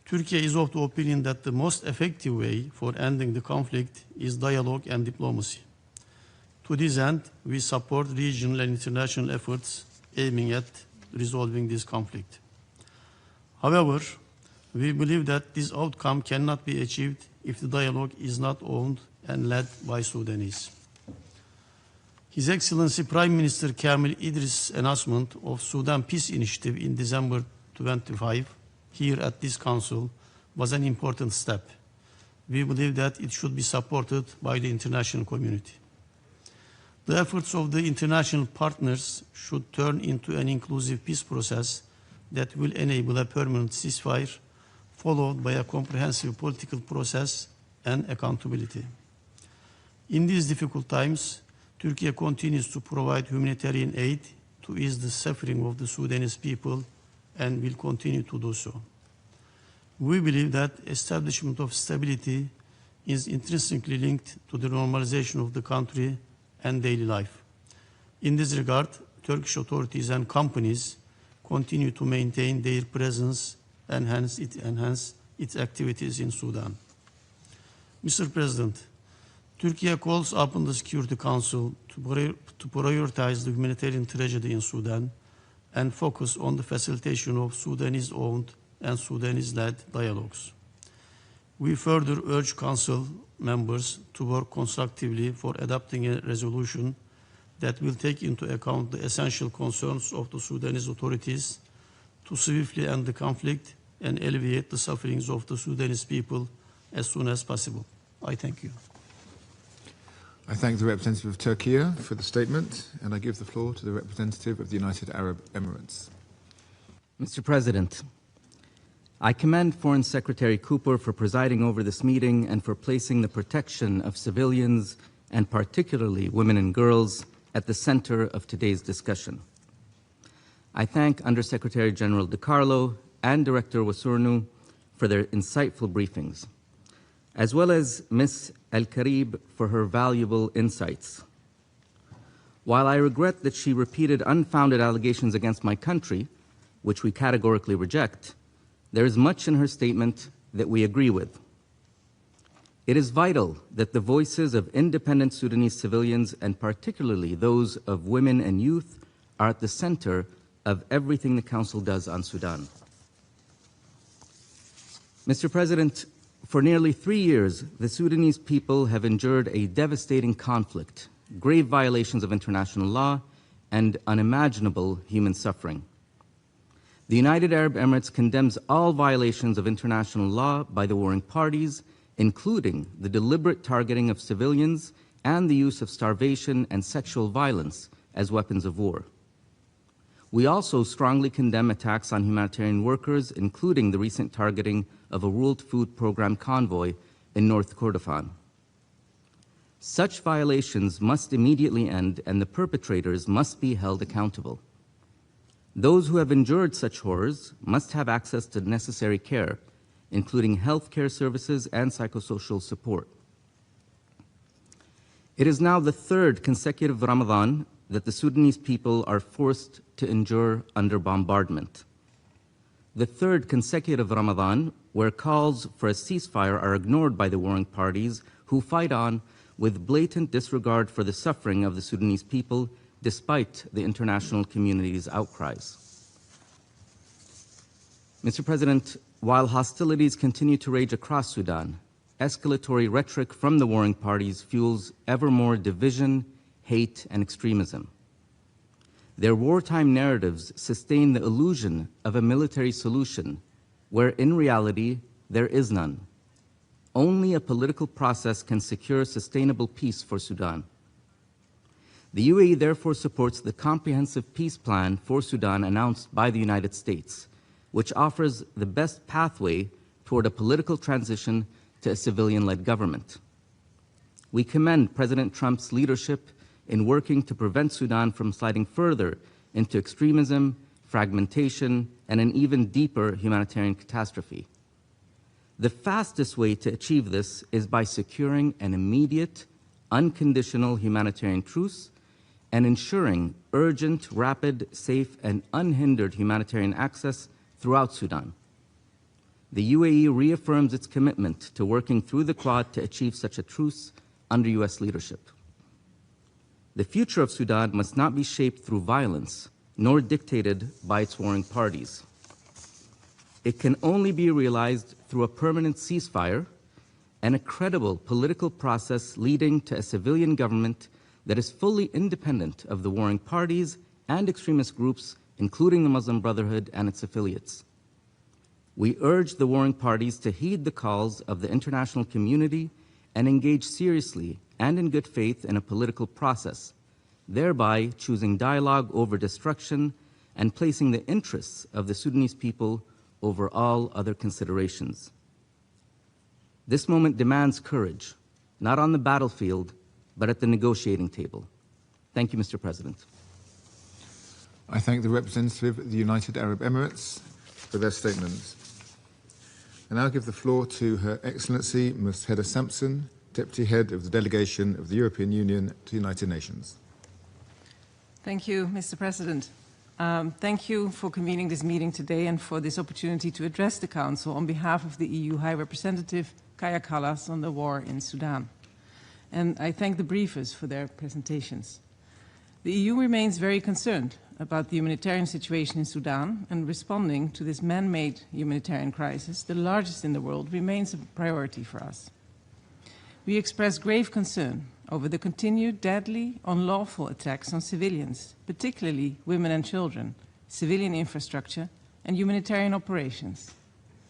Turkey is of the opinion that the most effective way for ending the conflict is dialogue and diplomacy. To this end, we support regional and international efforts aiming at resolving this conflict. However, we believe that this outcome cannot be achieved if the dialogue is not owned and led by Sudanese. His Excellency Prime Minister Kamil Idris' announcement of Sudan Peace Initiative in December 25 here at this Council was an important step. We believe that it should be supported by the international community. The efforts of the international partners should turn into an inclusive peace process that will enable a permanent ceasefire, followed by a comprehensive political process and accountability. In these difficult times, Turkey continues to provide humanitarian aid to ease the suffering of the Sudanese people and will continue to do so. We believe that establishment of stability is intrinsically linked to the normalization of the country and daily life. In this regard, Turkish authorities and companies continue to maintain their presence and enhance its activities in Sudan. Mr. President, Turkey calls upon the Security Council to prioritize the humanitarian tragedy in Sudan and focus on the facilitation of Sudanese-owned and Sudanese-led dialogues. We further urge Council members to work constructively for adopting a resolution that will take into account the essential concerns of the Sudanese authorities to swiftly end the conflict and alleviate the sufferings of the Sudanese people as soon as possible. I thank you. I thank the representative of Turkey for the statement, and I give the floor to the representative of the United Arab Emirates. Mr. President, I commend Foreign Secretary Cooper for presiding over this meeting and for placing the protection of civilians, and particularly women and girls, at the center of today's discussion. I thank Undersecretary General DiCarlo and Director Wasurnu for their insightful briefings, as well as Ms. Al-Karib for her valuable insights. While I regret that she repeated unfounded allegations against my country, which we categorically reject, there is much in her statement that we agree with. It is vital that the voices of independent Sudanese civilians, and particularly those of women and youth, are at the center of everything the Council does on Sudan. Mr. President, for nearly 3 years, the Sudanese people have endured a devastating conflict, grave violations of international law, and unimaginable human suffering. The United Arab Emirates condemns all violations of international law by the warring parties, including the deliberate targeting of civilians and the use of starvation and sexual violence as weapons of war. We also strongly condemn attacks on humanitarian workers, including the recent targeting of a World Food Program convoy in North Kordofan. Such violations must immediately end, and the perpetrators must be held accountable. Those who have endured such horrors must have access to necessary care, including health care services and psychosocial support. It is now the 3rd consecutive Ramadan that the Sudanese people are forced to endure under bombardment. The 3rd consecutive Ramadan where calls for a ceasefire are ignored by the warring parties, who fight on with blatant disregard for the suffering of the Sudanese people despite the international community's outcries. Mr. President, while hostilities continue to rage across Sudan, escalatory rhetoric from the warring parties fuels ever more division, hate, and extremism. Their wartime narratives sustain the illusion of a military solution, where in reality there is none. Only a political process can secure sustainable peace for Sudan. The UAE therefore supports the comprehensive peace plan for Sudan announced by the United States, which offers the best pathway toward a political transition to a civilian-led government. We commend President Trump's leadership in working to prevent Sudan from sliding further into extremism, fragmentation, and an even deeper humanitarian catastrophe. The fastest way to achieve this is by securing an immediate, unconditional humanitarian truce and ensuring urgent, rapid, safe, and unhindered humanitarian access throughout Sudan. The UAE reaffirms its commitment to working through the Quad to achieve such a truce under U.S. leadership. The future of Sudan must not be shaped through violence, nor dictated by its warring parties. It can only be realized through a permanent ceasefire and a credible political process leading to a civilian government that is fully independent of the warring parties and extremist groups, including the Muslim Brotherhood and its affiliates. We urge the warring parties to heed the calls of the international community and engage seriously and in good faith in a political process, thereby choosing dialogue over destruction and placing the interests of the Sudanese people over all other considerations. This moment demands courage, not on the battlefield, but at the negotiating table. Thank you, Mr. President. I thank the representative of the United Arab Emirates for their statements. I now give the floor to Her Excellency Ms. Hedda Sampson, Deputy Head of the Delegation of the European Union to the United Nations. Thank you, Mr. President. Thank you for convening this meeting today and for this opportunity to address the Council on behalf of the EU High Representative Kaya Kallas on the war in Sudan. And I thank the briefers for their presentations. The EU remains very concerned about the humanitarian situation in Sudan, and responding to this man-made humanitarian crisis, the largest in the world, remains a priority for us. We express grave concern over the continued deadly, unlawful attacks on civilians, particularly women and children, civilian infrastructure, and humanitarian operations.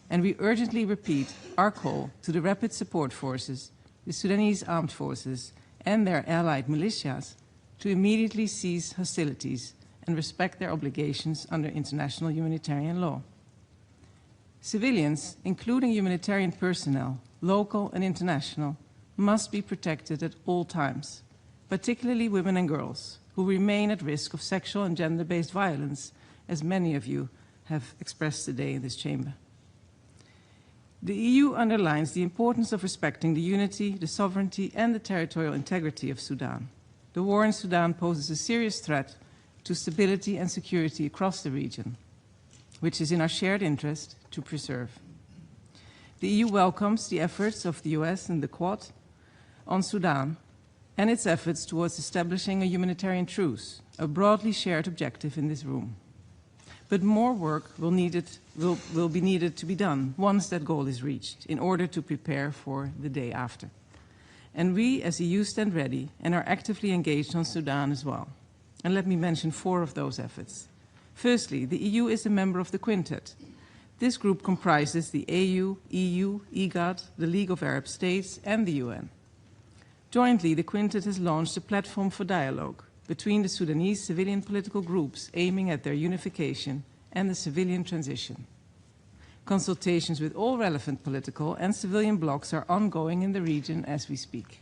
And we urgently repeat our call to the rapid support forces, the Sudanese Armed Forces, and their allied militias to immediately cease hostilities and respect their obligations under international humanitarian law. Civilians, including humanitarian personnel, local and international, must be protected at all times, particularly women and girls, who remain at risk of sexual and gender-based violence, as many of you have expressed today in this chamber. The EU underlines the importance of respecting the unity, the sovereignty, and the territorial integrity of Sudan. The war in Sudan poses a serious threat to stability and security across the region, which is in our shared interest to preserve. The EU welcomes the efforts of the US and the Quad on Sudan and its efforts towards establishing a humanitarian truce, a broadly shared objective in this room. But more work will be needed to be done once that goal is reached in order to prepare for the day after. And we as EU stand ready and are actively engaged on Sudan as well. And let me mention 4 of those efforts. Firstly, the EU is a member of the Quintet. This group comprises the AU, EU, IGAD, the League of Arab States, and the UN. Jointly, the Quintet has launched a platform for dialogue between the Sudanese civilian political groups aiming at their unification and the civilian transition. Consultations with all relevant political and civilian blocs are ongoing in the region as we speak.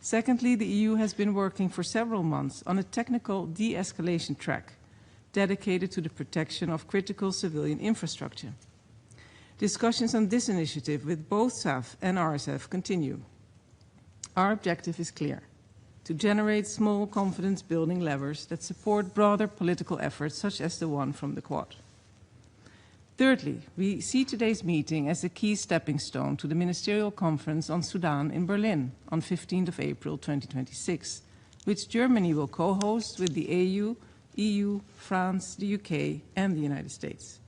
Secondly, the EU has been working for several months on a technical de-escalation track dedicated to the protection of critical civilian infrastructure. Discussions on this initiative with both SAF and RSF continue. Our objective is clear: to generate small confidence-building levers that support broader political efforts such as the one from the Quad. Thirdly, we see today's meeting as a key stepping stone to the Ministerial Conference on Sudan in Berlin on 15th of April 2026, which Germany will co-host with the AU, EU, France, the UK, and the United States.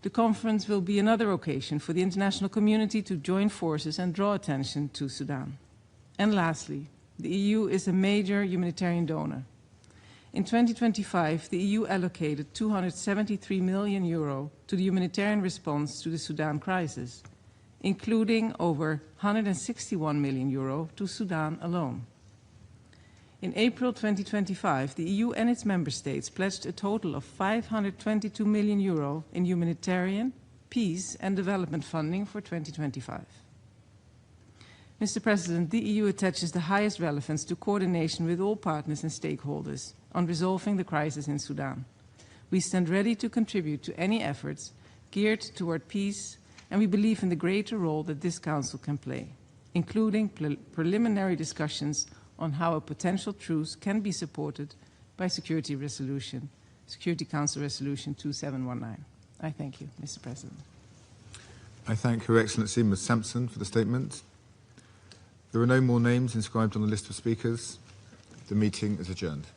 The conference will be another occasion for the international community to join forces and draw attention to Sudan. And lastly, the EU is a major humanitarian donor. In 2025, the EU allocated €273 million to the humanitarian response to the Sudan crisis, including over €161 million to Sudan alone. In April 2025, the EU and its member states pledged a total of €522 million in humanitarian, peace and development funding for 2025. Mr. President, the EU attaches the highest relevance to coordination with all partners and stakeholders on resolving the crisis in Sudan. We stand ready to contribute to any efforts geared toward peace, and we believe in the greater role that this Council can play, including preliminary discussions on how a potential truce can be supported by Security Council Resolution 2719. I thank you, Mr. President. I thank Her Excellency Ms. Sampson for the statement. There are no more names inscribed on the list of speakers. The meeting is adjourned.